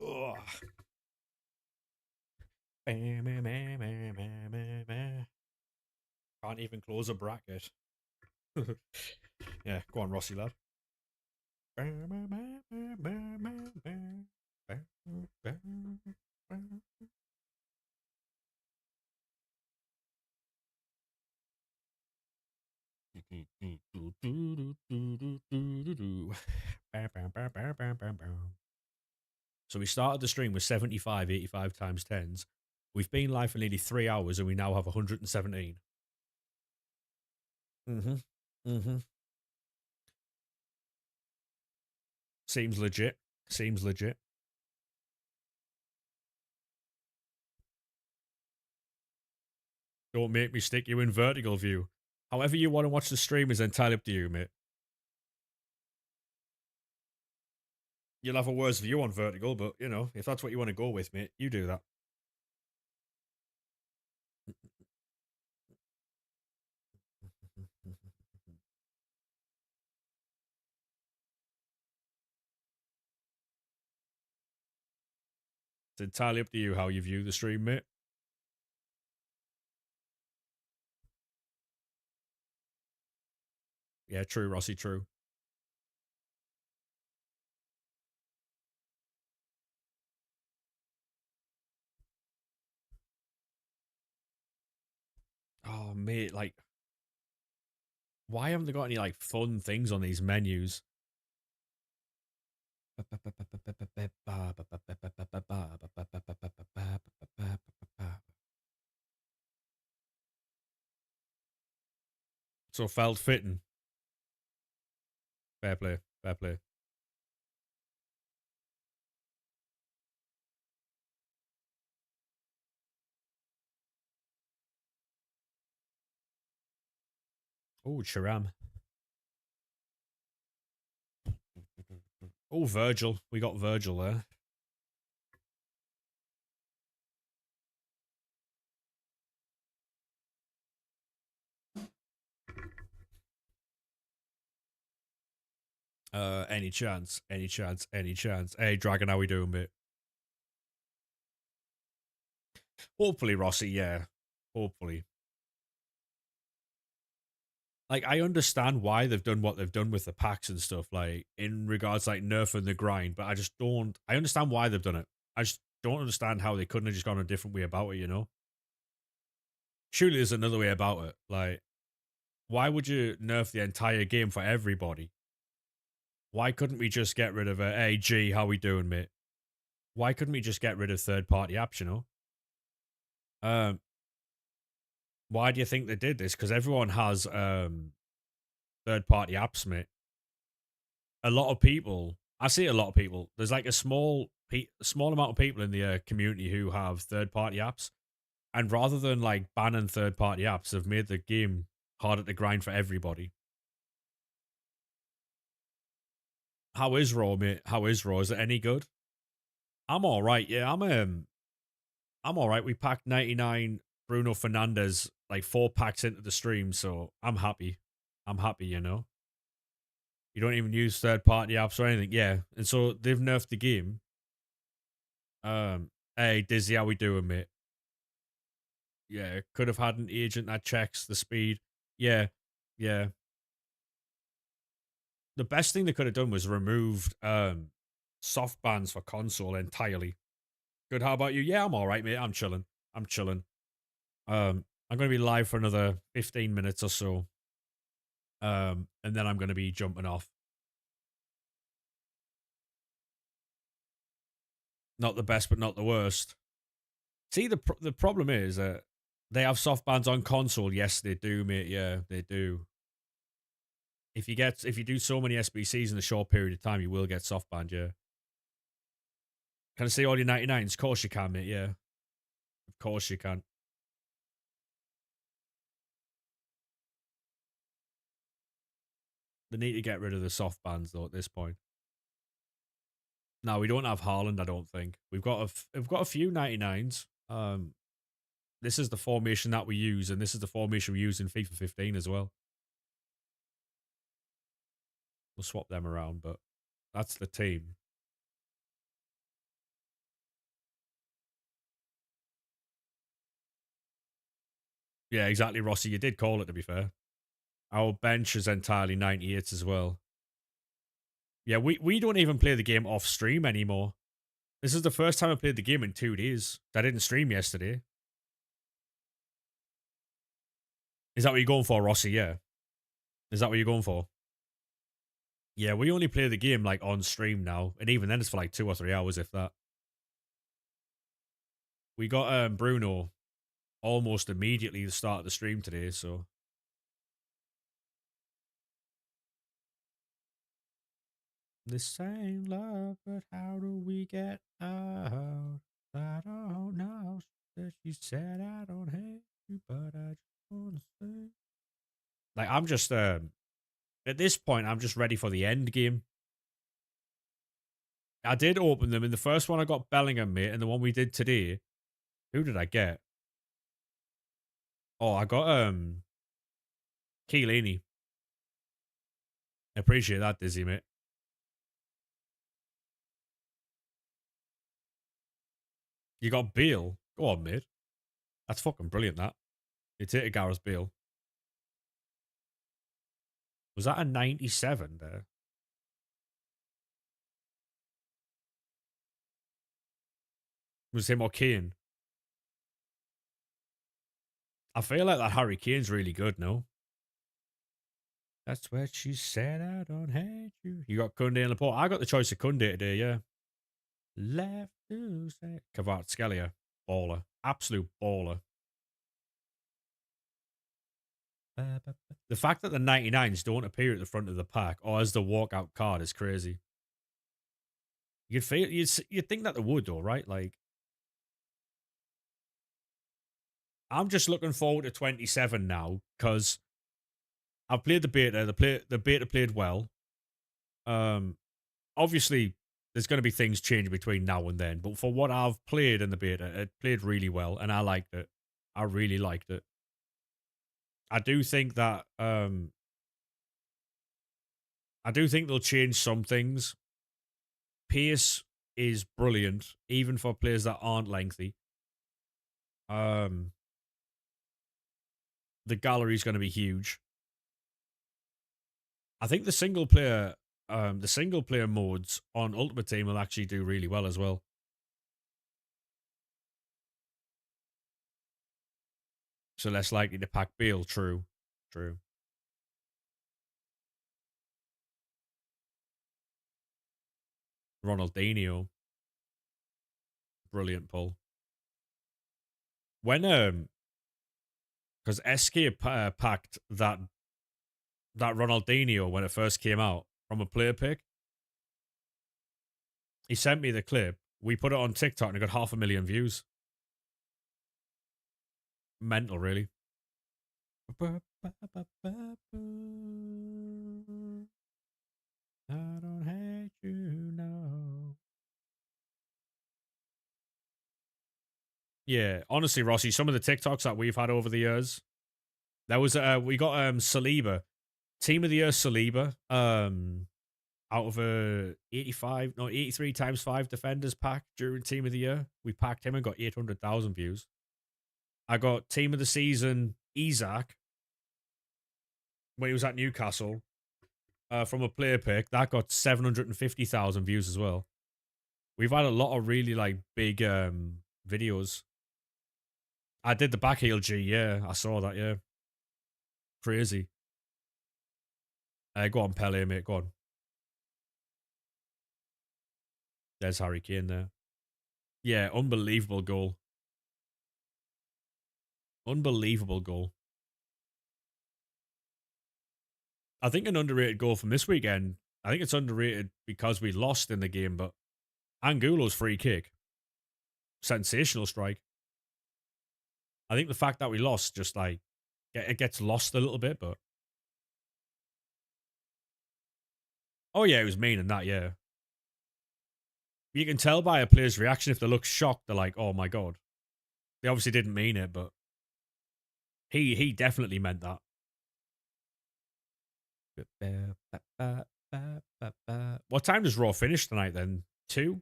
Ugh. Can't even close a bracket. Yeah, go on, Rossi lad. So we started the stream with 75, 85 times 10s. We've been live for nearly 3 hours and we now have 117. Mm-hmm. Mm-hmm. Seems legit. Seems legit. Don't make me stick you in vertical view. However you want to watch the stream is entirely up to you, mate. You'll have a worse view on vertical, but, you know, if that's what you want to go with, mate, you do that. It's entirely up to you how you view the stream, mate. Yeah, true, Rossi, true. Oh, mate, like, why haven't they got any, like, fun things on these menus? So, felt fitting. Fair play, fair play. Oh, Charam. Oh, Virgil. We got Virgil there. Any chance, any chance, any chance. Hey, Dragon, how we doing, mate? Hopefully, Rossi, yeah. Hopefully. Like, I understand why they've done what they've done with the packs and stuff, like, in regards, like, nerfing the grind, but I just don't... I understand why they've done it. I just don't understand how they couldn't have just gone a different way about it, you know? Surely there's another way about it. Like, why would you nerf the entire game for everybody? Why couldn't we just get rid of it? Hey, G, how we doing, mate? Why couldn't we just get rid of third-party apps, you know? Why do you think they did this? Because everyone has third-party apps, mate. A lot of people, I see a lot of people. There's like a small amount of people in the community who have third-party apps, and rather than like banning third-party apps, have made the game harder to grind for everybody. How is Raw, mate? How is Raw? Is it any good? I'm all right. Yeah, I'm all right. We packed 99 Bruno Fernandez like 4 packs into the stream, so I'm happy. I'm happy, you know. You don't even use third party apps or anything. Yeah. And so they've nerfed the game. Hey, Dizzy, how we doing, mate? Yeah, could have had an agent that checks the speed. Yeah. Yeah. The best thing they could have done was removed soft bans for console entirely. Good, how about you? Yeah, I'm alright, mate. I'm chilling. I'm chilling. I'm gonna be live for another 15 minutes or so. And then I'm gonna be jumping off. Not the best, but not the worst. See, the problem is that they have soft bans on console. Yes, they do, mate. Yeah, they do. If you do so many SBCs in a short period of time, you will get soft banned. Yeah. Can I see all your 99s? Of course you can, mate. Yeah, of course you can. They need to get rid of the soft bans though. At this point, no, we don't have Haaland. I don't think we've got a few 99s. This is the formation that we use, and this is the formation we use in FIFA 15 as well. We'll swap them around, but that's the team. Yeah, exactly, Rossi. You did call it, to be fair. Our bench is entirely 98 as well. Yeah, we don't even play the game off stream anymore. This is the first time I played the game in 2 days. I didn't stream yesterday. Is that what you're going for, Rossi? Yeah. Is that what you're going for? Yeah, we only play the game like on stream now, and even then it's for like 2 or 3 hours, if that. We got Bruno almost immediately to start the stream today, so the same love, but how do we get out? I don't know. She said I don't hate you, but I just wanna say. Like I'm just at this point, I'm just ready for the end game. I did open them. In the first one, I got Bellingham, mate, and the one we did today, who did I get? Oh, I got Chiellini. Appreciate that, Dizzy, mate. You got Bale. Go on, mate. That's fucking brilliant, that. You take a Gareth Bale. Was that a 97 there? Was him or Kane? I feel like that Harry Kane's really good, no? That's what she said, I don't hate you. You got Kunde and Laporte. I got the choice of Kunde today, yeah. Left to say. Kvaratskhelia. Baller. Absolute baller. The fact that the 99s don't appear at the front of the pack or as the walkout card is crazy. You'd think that they would, though, right? Like, I'm just looking forward to 27 now because I've played the beta. The beta played well. Obviously, there's going to be things changing between now and then, but for what I've played in the beta, it played really well, and I liked it. I really liked it. I do think that I do think they'll change some things. Pace is brilliant, even for players that aren't lengthy. The gallery is going to be huge. I think the single player modes on Ultimate Team will actually do really well as well. So less likely to pack Bale. True. Ronaldinho, brilliant pull. When because SK packed that Ronaldinho when it first came out from a player pick. He sent me the clip. We put it on TikTok and it got 500,000 views. Mental, really. I don't hate you, no. Yeah, honestly, Rossi, some of the TikToks that we've had over the years, there was we got Saliba, Team of the Year Saliba, out of a 83 times 5 defenders pack during Team of the Year. We packed him and got 800,000 views. I got Team of the Season Isaac when he was at Newcastle from a player pick. That got 750,000 views as well. We've had a lot of really like big videos. I did the back heel G, yeah. I saw that, yeah. Crazy. Go on, Pele, mate. Go on. There's Harry Kane there. Yeah, unbelievable goal. Unbelievable goal. I think an underrated goal from this weekend. I think it's underrated because we lost in the game, but Angulo's free kick. Sensational strike. I think the fact that we lost just like it gets lost a little bit, but oh yeah, it was mean in that, yeah. You can tell by a player's reaction if they look shocked, they're like, oh my god. They obviously didn't mean it, but he definitely meant that. What time does Raw finish tonight then? 2?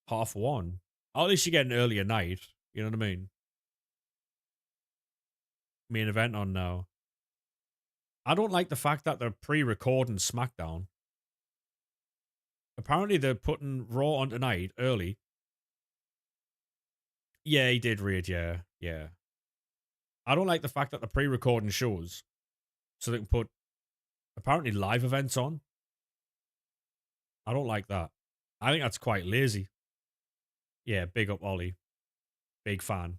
Half 1? Oh, at least you get an earlier night. You know what I mean? Main event on now. I don't like the fact that they're pre-recording SmackDown. Apparently, they're putting Raw on tonight early. Yeah, he did read. Yeah, yeah. I don't like the fact that they're pre-recording shows so they can put apparently live events on. I don't like that. I think that's quite lazy. Yeah, big up Ollie. Big fan.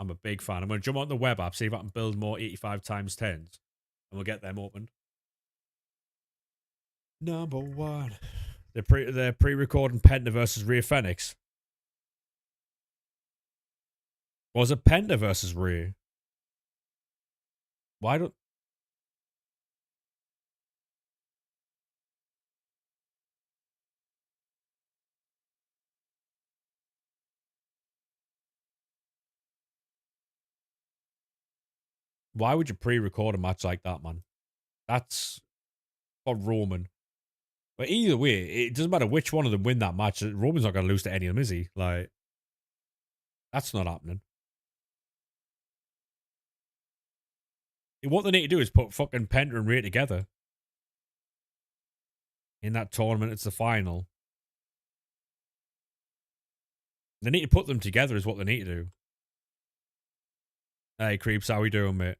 I'm a big fan. I'm going to jump on the web app, see if I can build more 85 times 10s, and we'll get them opened. Number 1. They're pre-recording Penta versus Rhea Fenix. Was it Penta versus Rhea? Why don't... Why would you pre-record a match like that, man? That's for Roman. But either way, it doesn't matter which one of them win that match. Roman's not going to lose to any of them, is he? Like, that's not happening. What they need to do is put fucking Penta and Rhea together. In that tournament, it's the final. They need to put them together is what they need to do. Hey, Creeps, how we doing, mate?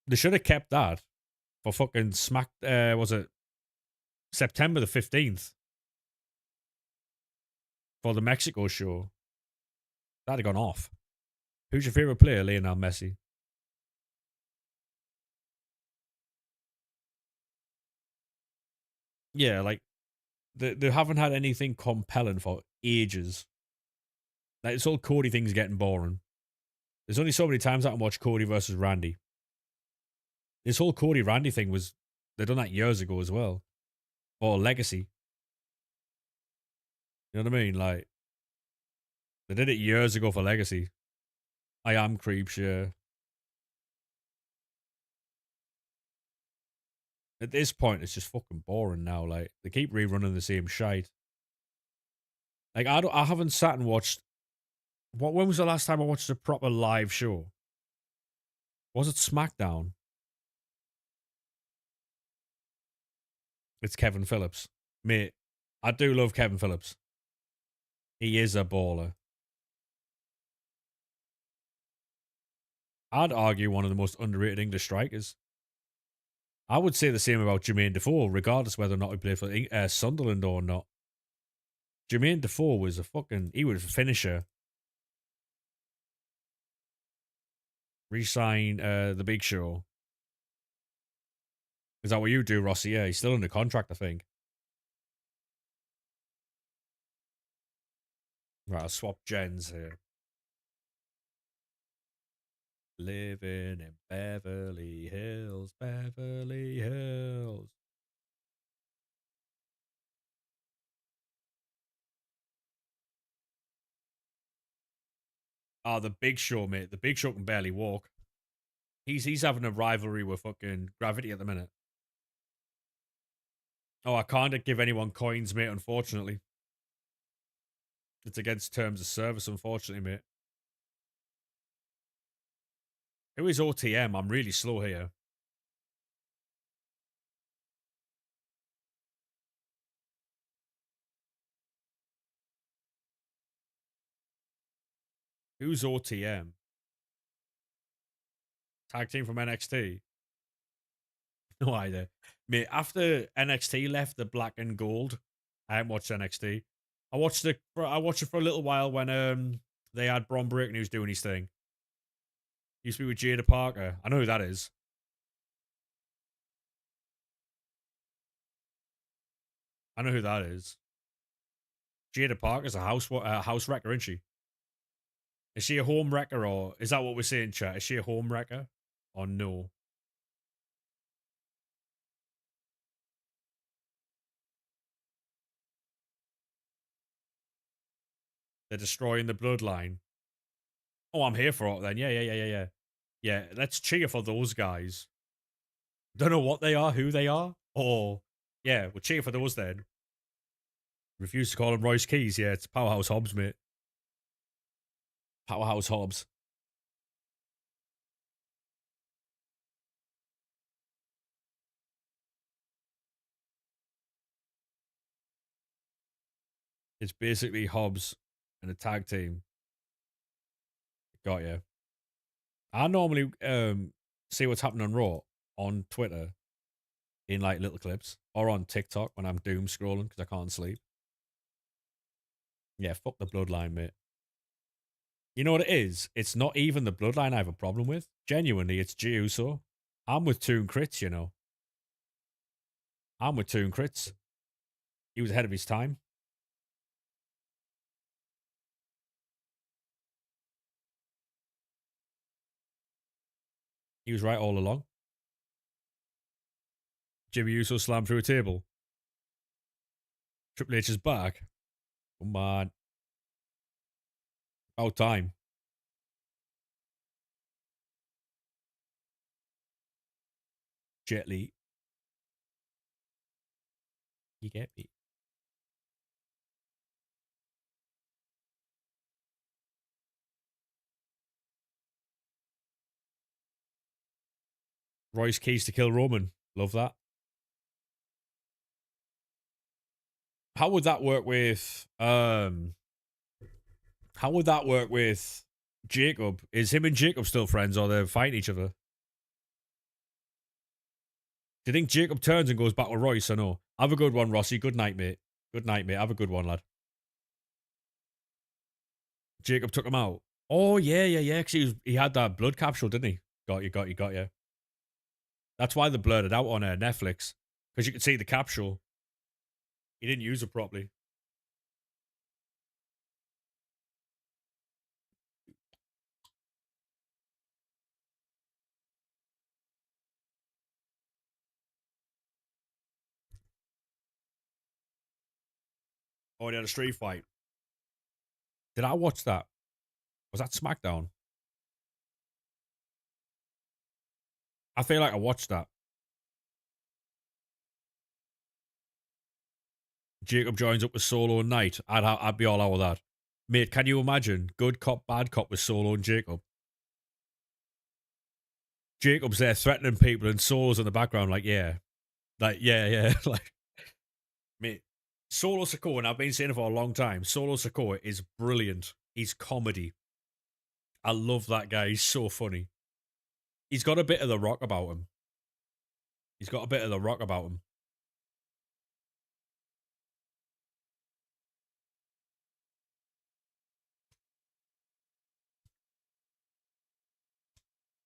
They should have kept that for fucking Smack. Was it September the 15th for the Mexico show? That'd have gone off. Who's your favorite player, Lionel Messi? Yeah, like they haven't had anything compelling for ages. Like this whole Cody thing's getting boring. There's only so many times I can watch Cody versus Randy. This whole Cody Randy thing was they done that years ago as well. Or Legacy. You know what I mean? Like they did it years ago for Legacy. I am Creeps, yeah. At this point, it's just fucking boring now. Like they keep rerunning the same shite. Like I haven't sat and watched. When was the last time I watched a proper live show? Was it SmackDown? It's Kevin Phillips, mate. I do love Kevin Phillips. He is a baller. I'd argue one of the most underrated English strikers. I would say the same about Jermaine Defoe, regardless whether or not he played for Sunderland or not. Jermaine Defoe was he was a finisher. Resign the Big Show. Is that what you do, Rossi? Yeah, he's still under contract, I think. Right, I'll swap gens here. Living in Beverly Hills, Beverly Hills. Oh, the Big Show, mate. The Big Show can barely walk. He's having a rivalry with fucking Gravity at the minute. Oh, I can't give anyone coins, mate, unfortunately. It's against terms of service, unfortunately, mate. Who is OTM? I'm really slow here. Who's OTM? Tag team from NXT? No idea. Mate, after NXT left the black and gold, I haven't watched NXT. I watched it for a little while when they had Braun Breaker who's doing his thing. Used to be with Jada Parker. I know who that is. I know who that is. Jada Parker's a house wrecker, isn't she? Is she a home wrecker, or is that what we're saying, chat? Is she a home wrecker, or no? They're destroying the bloodline. Oh, I'm here for it then. Yeah. Yeah, let's cheer for those guys. Don't know what they are, who they are, or yeah, we'll cheer for those then. Refuse to call him Royce Keys. Yeah, it's Powerhouse Hobbs, mate. Powerhouse Hobbs. It's basically Hobbs and a tag team. Got you. I normally see what's happening on Raw on Twitter in like little clips or on TikTok when I'm doom scrolling because I can't sleep. Yeah, fuck the bloodline, mate. You know what it is? It's not even the bloodline I have a problem with. Genuinely, it's Jey Uso. I'm with Toon Crits, you know. I'm with Toon Crits. He was ahead of his time. He was right all along. Jimmy Uso slammed through a table. Triple H is back. Come on. About time. Jet Li. You get me. Royce Keys to kill Roman. Love that. How would that work with how would that work with Jacob? Is him and Jacob still friends or they're fighting each other? Do you think Jacob turns and goes back with Royce or no? Have a good one, Rossi. Good night, mate. Good night, mate. Have a good one, lad. Jacob took him out. Oh, yeah. Because he had that blood capsule, didn't he? Got you. That's why they blurred it out on Netflix. Because you could see the capsule. He didn't use it properly. Oh, they had a street fight. Did I watch that? Was that SmackDown? I feel like I watched that. Jacob joins up with Solo and Knight. I'd be all out with that. Mate, can you imagine? Good cop, bad cop with Solo and Jacob. Jacob's there threatening people and Solo's in the background, like, yeah. Like, yeah. Like, mate, Solo Sikoa, and I've been saying it for a long time, Solo Sikoa is brilliant. He's comedy. I love that guy. He's so funny. He's got a bit of the rock about him.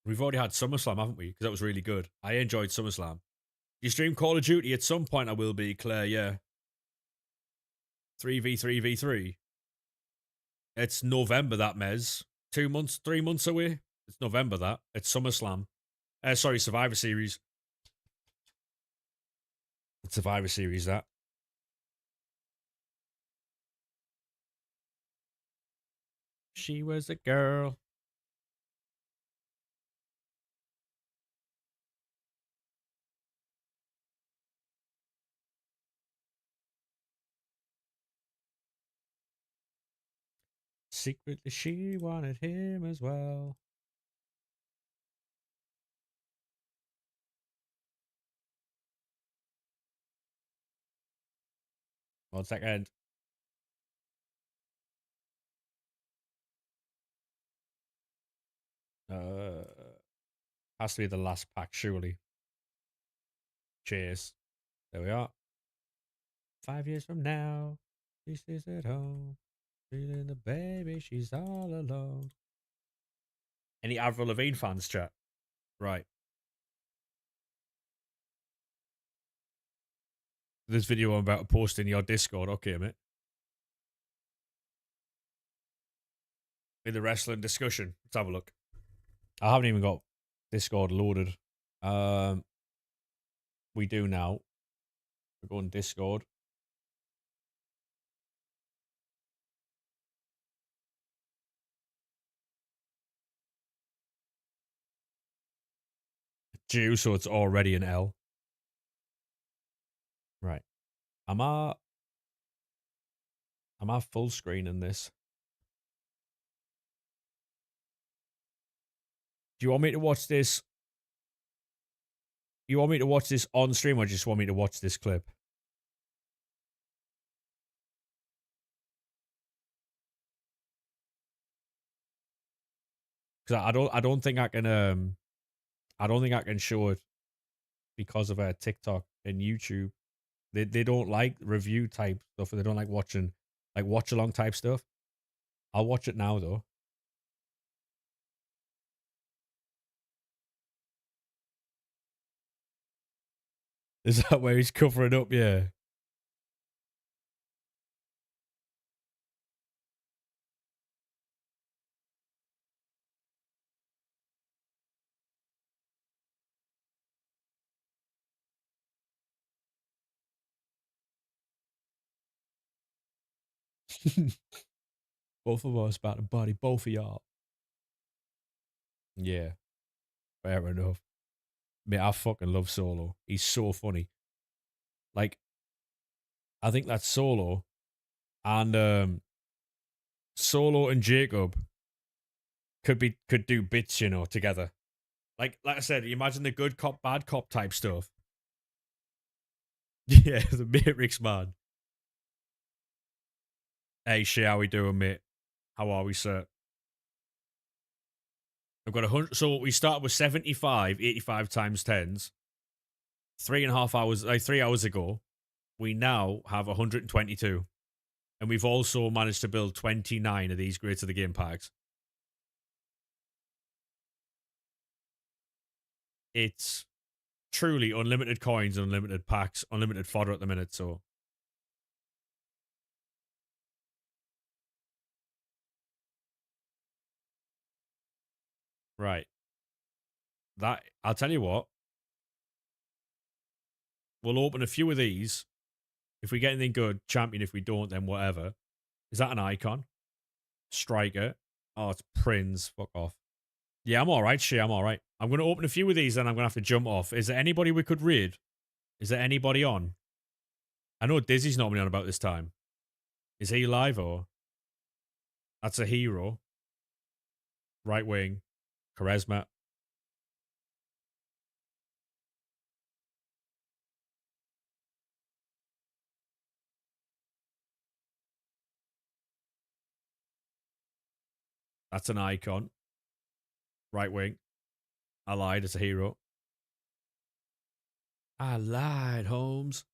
We've already had SummerSlam, haven't we? Because that was really good. I enjoyed SummerSlam. You stream Call of Duty at some point, I will be, Claire, yeah. 3v3v3. It's November, that, Mez. 2 months, 3 months away. It's November, that. It's SummerSlam. Sorry, Survivor Series. It's Survivor Series, that. She was a girl. Secretly, she wanted him as well. 1 second. Has to be the last pack, surely. Cheers. There we are. 5 years from now, she stays at home, feeling the baby, she's all alone. Any Avril Lavigne fans, chat? Right. This video I'm about to post in your Discord. Okay, mate. in the wrestling discussion. Let's have a look. I haven't even got Discord loaded. Um, we do now. We're going Discord. Jew, so it's already an L. Right. Am I full screen in this? Do you want me to watch this? You want me to watch this on stream, or just want me to watch this clip? Because I don't think I can I don't think I can show it because of TikTok and YouTube. They don't like review type stuff, and they don't like watching like watch along type stuff. I'll watch it now though. Is that where he's covering up? Yeah. Both of us about to body both of y'all. Yeah, fair enough. Mate, I fucking love Solo. He's so funny. Like, I think that Solo and Solo and Jacob could do bits, you know, together. Like I said, you imagine the good cop, bad cop type stuff. Yeah, the Matrix man. Hey, shit, how we doing, mate? How are we, sir? I've got 100. So we started with 75, 85 times tens. 3.5 hours, like 3 hours ago. We now have 122. And we've also managed to build 29 of these Greats of the Game packs. It's truly unlimited coins, unlimited packs, unlimited fodder at the minute, so. Right. That, I'll tell you what. We'll open a few of these. If we get anything good, champion. If we don't, then whatever. Is that an icon? Striker. Oh, it's Prince. Fuck off. Yeah, I'm alright, shit, I'm alright. I'm going to open a few of these, then I'm going to have to jump off. Is there anybody we could raid? Is there anybody on? I know Dizzy's not on about this time. Is he live or? That's a hero. Right wing. Charisma. That's an icon. Right wing. I lied, it's a hero. I lied, Holmes.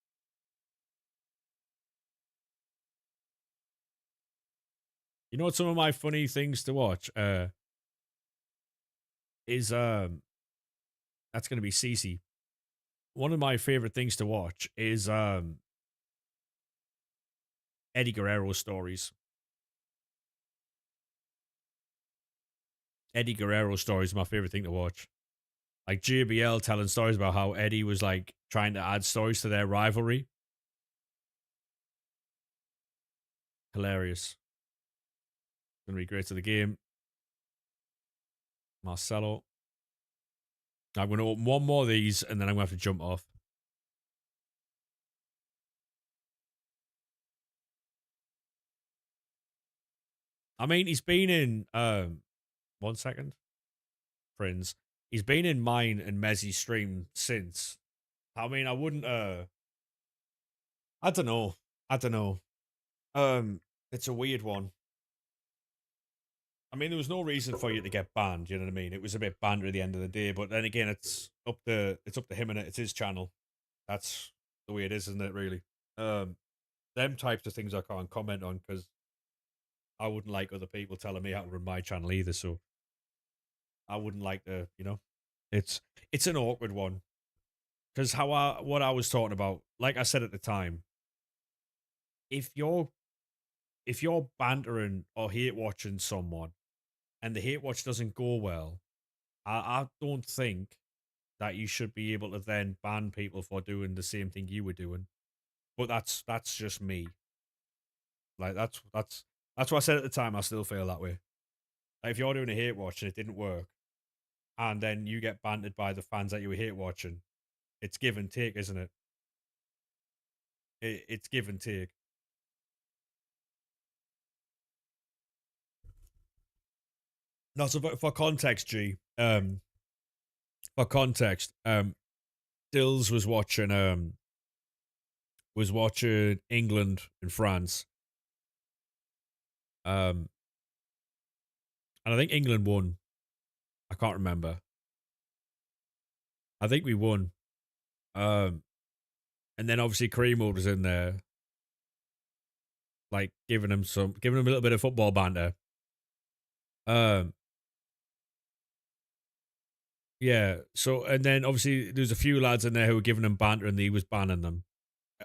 You know what some of my funny things to watch is that's gonna be Cece. One of my favorite things to watch is Eddie Guerrero stories. Eddie Guerrero stories is my favorite thing to watch. Like JBL telling stories about how Eddie was like trying to add stories to their rivalry. Hilarious. Gonna be great to the game. Marcelo. I'm gonna open one more of these and then I'm gonna have to jump off. I mean, he's been in 1 second. Friends. He's been in mine and Mezzy's stream since. I mean, I wouldn't I don't know. I don't know. It's a weird one. I mean, there was no reason for you to get banned, you know what I mean? It was a bit banter at the end of the day, but then again it's up to him and it's his channel. That's the way it is, isn't it, really? Them types of things I can't comment on because I wouldn't like other people telling me how to run my channel either, so I wouldn't like to, you know. It's an awkward one. Because what I was talking about, like I said at the time, if you're bantering or hate watching someone and the hate watch doesn't go well, I don't think that you should be able to then ban people for doing the same thing you were doing. But that's just me. Like that's what I said at the time. I still feel that way. Like if you're doing a hate watch and it didn't work, and then you get bantered by the fans that you were hate watching, it's give and take, isn't it? It's give and take. No, so for context, G, for context, Dills was watching England and France, um, and I think England won. I can't remember. I think we won. Um, and then obviously Creamo was in there, like giving him a little bit of football banter. Um, yeah. So and then obviously there's a few lads in there who were giving him banter, and he was banning them.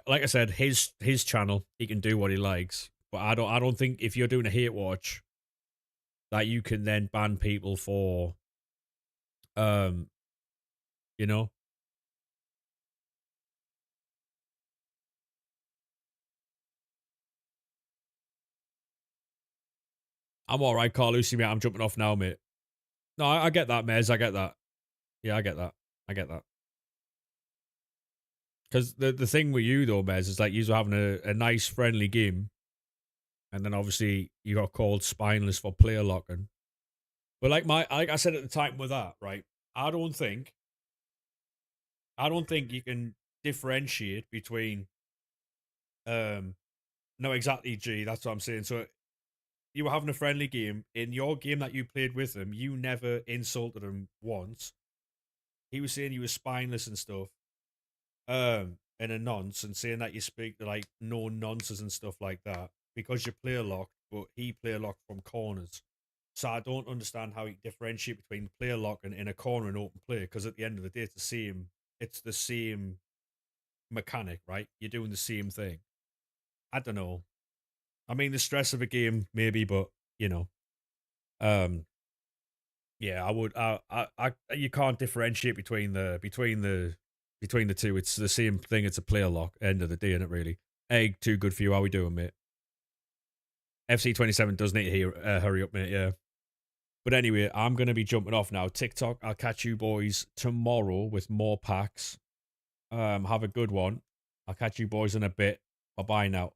Like I said, his channel, he can do what he likes. But I don't think if you're doing a hate watch that you can then ban people for um you know. I'm all right, Carl Lucy, mate. I'm jumping off now, mate. No, I get that, Mez. I get that. Yeah, I get that. I get that. Because the thing with you though, Mez, is like you were having a nice friendly game, and then obviously you got called spineless for player locking. But like I said at the time with that, right? I don't think I don't think you can differentiate between no exactly G, that's what I'm saying. So you were having a friendly game. In your game that you played with him, you never insulted him once. He was saying you were spineless and stuff. And a nonce and saying that you speak to like no nonsense and stuff like that because you player locked, but he player locked from corners. So I don't understand how you differentiate between player lock and in a corner and open play because at the end of the day, it's the same mechanic, right? You're doing the same thing. I don't know. I mean, the stress of a game, maybe, but you know, um, yeah, I would. You can't differentiate between the two. It's the same thing. It's a player lock. End of the day, isn't it? Really. Egg, too good for you. How we doing, mate? FC27 does need to hurry up, mate. Yeah. But anyway, I'm gonna be jumping off now. TikTok. I'll catch you boys tomorrow with more packs. Have a good one. I'll catch you boys in a bit. Bye bye now.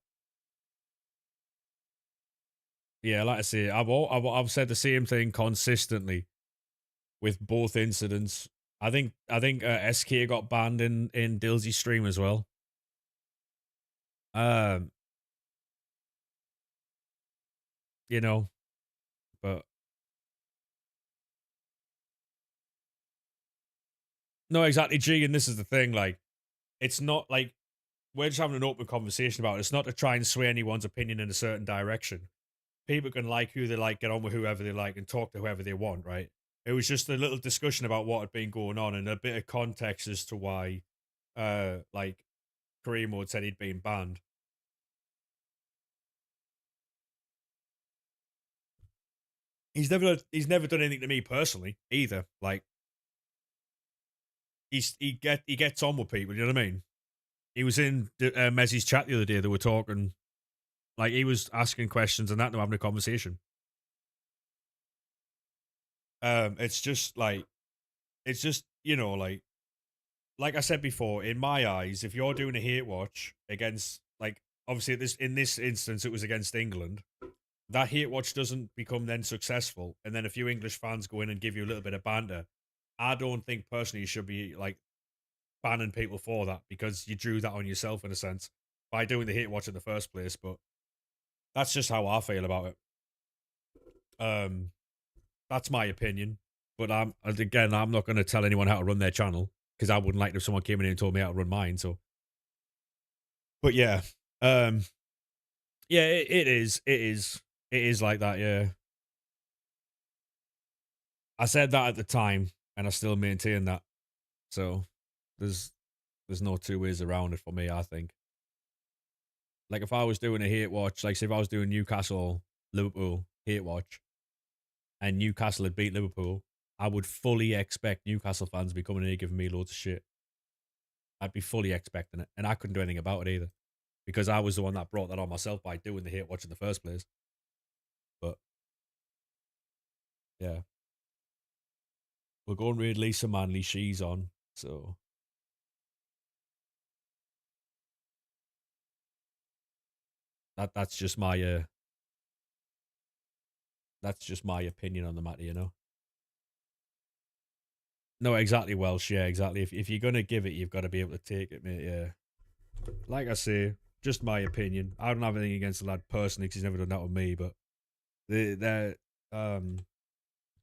Yeah, like I say, I've said the same thing consistently with both incidents. I think SK got banned in Dillsy's stream as well. Um, you know, but no, exactly, G. And this is the thing, like, it's not like we're just having an open conversation about it. It's not to try and sway anyone's opinion in a certain direction. People can like who they like, get on with whoever they like, and talk to whoever they want, right? It was just a little discussion about what had been going on and a bit of context as to why, like Kareem had said he'd been banned. He's never done anything to me personally either. Like he gets on with people. You know what I mean? He was in Messi's chat the other day. They were talking, like he was asking questions and that, and they were having a conversation. It's just like it's just like I said before. In my eyes, if you're doing a hate watch against like obviously this instance it was against England, that hate watch doesn't become then successful, and then a few English fans go in and give you a little bit of banter. I don't think personally you should be like banning people for that because you drew that on yourself in a sense by doing the hate watch in the first place. But that's just how I feel about it. Um, that's my opinion. But I'm not going to tell anyone how to run their channel because I wouldn't like if someone came in and told me how to run mine. So, but yeah, um, yeah, it is like that. Yeah, I said that at the time, and I still maintain that. So there's there's no two ways around it for me. I think. Like if I was doing a hate watch, like say if I was doing Newcastle Liverpool hate watch, and Newcastle had beat Liverpool, I would fully expect Newcastle fans to be coming in here giving me loads of shit. I'd be fully expecting it, and I couldn't do anything about it either because I was the one that brought that on myself by doing the hate watch in the first place. But yeah, we'll go and read Lisa Manley. She's on, so that's just my opinion on the matter, you know. No, exactly, Welsh. Yeah, exactly. If you're gonna give it, you've got to be able to take it, mate. Yeah. Like I say, just my opinion. I don't have anything against the lad personally because he's never done that with me. But there, um,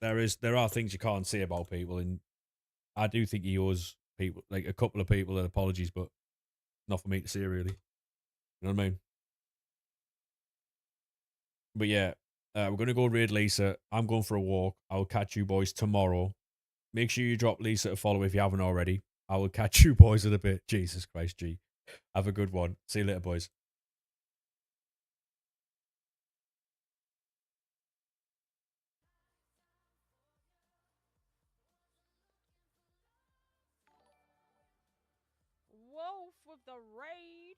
there are things you can't say about people, and I do think he owes people, like a couple of people, an apologies, but not for me to say really. You know what I mean? But yeah, we're gonna go raid Lisa. I'm going for a walk. I'll catch you boys tomorrow. Make sure you drop Lisa a follow if you haven't already. I will catch you boys in a bit. Jesus Christ, G. Have a good one. See you later, boys. Wolf with the raid.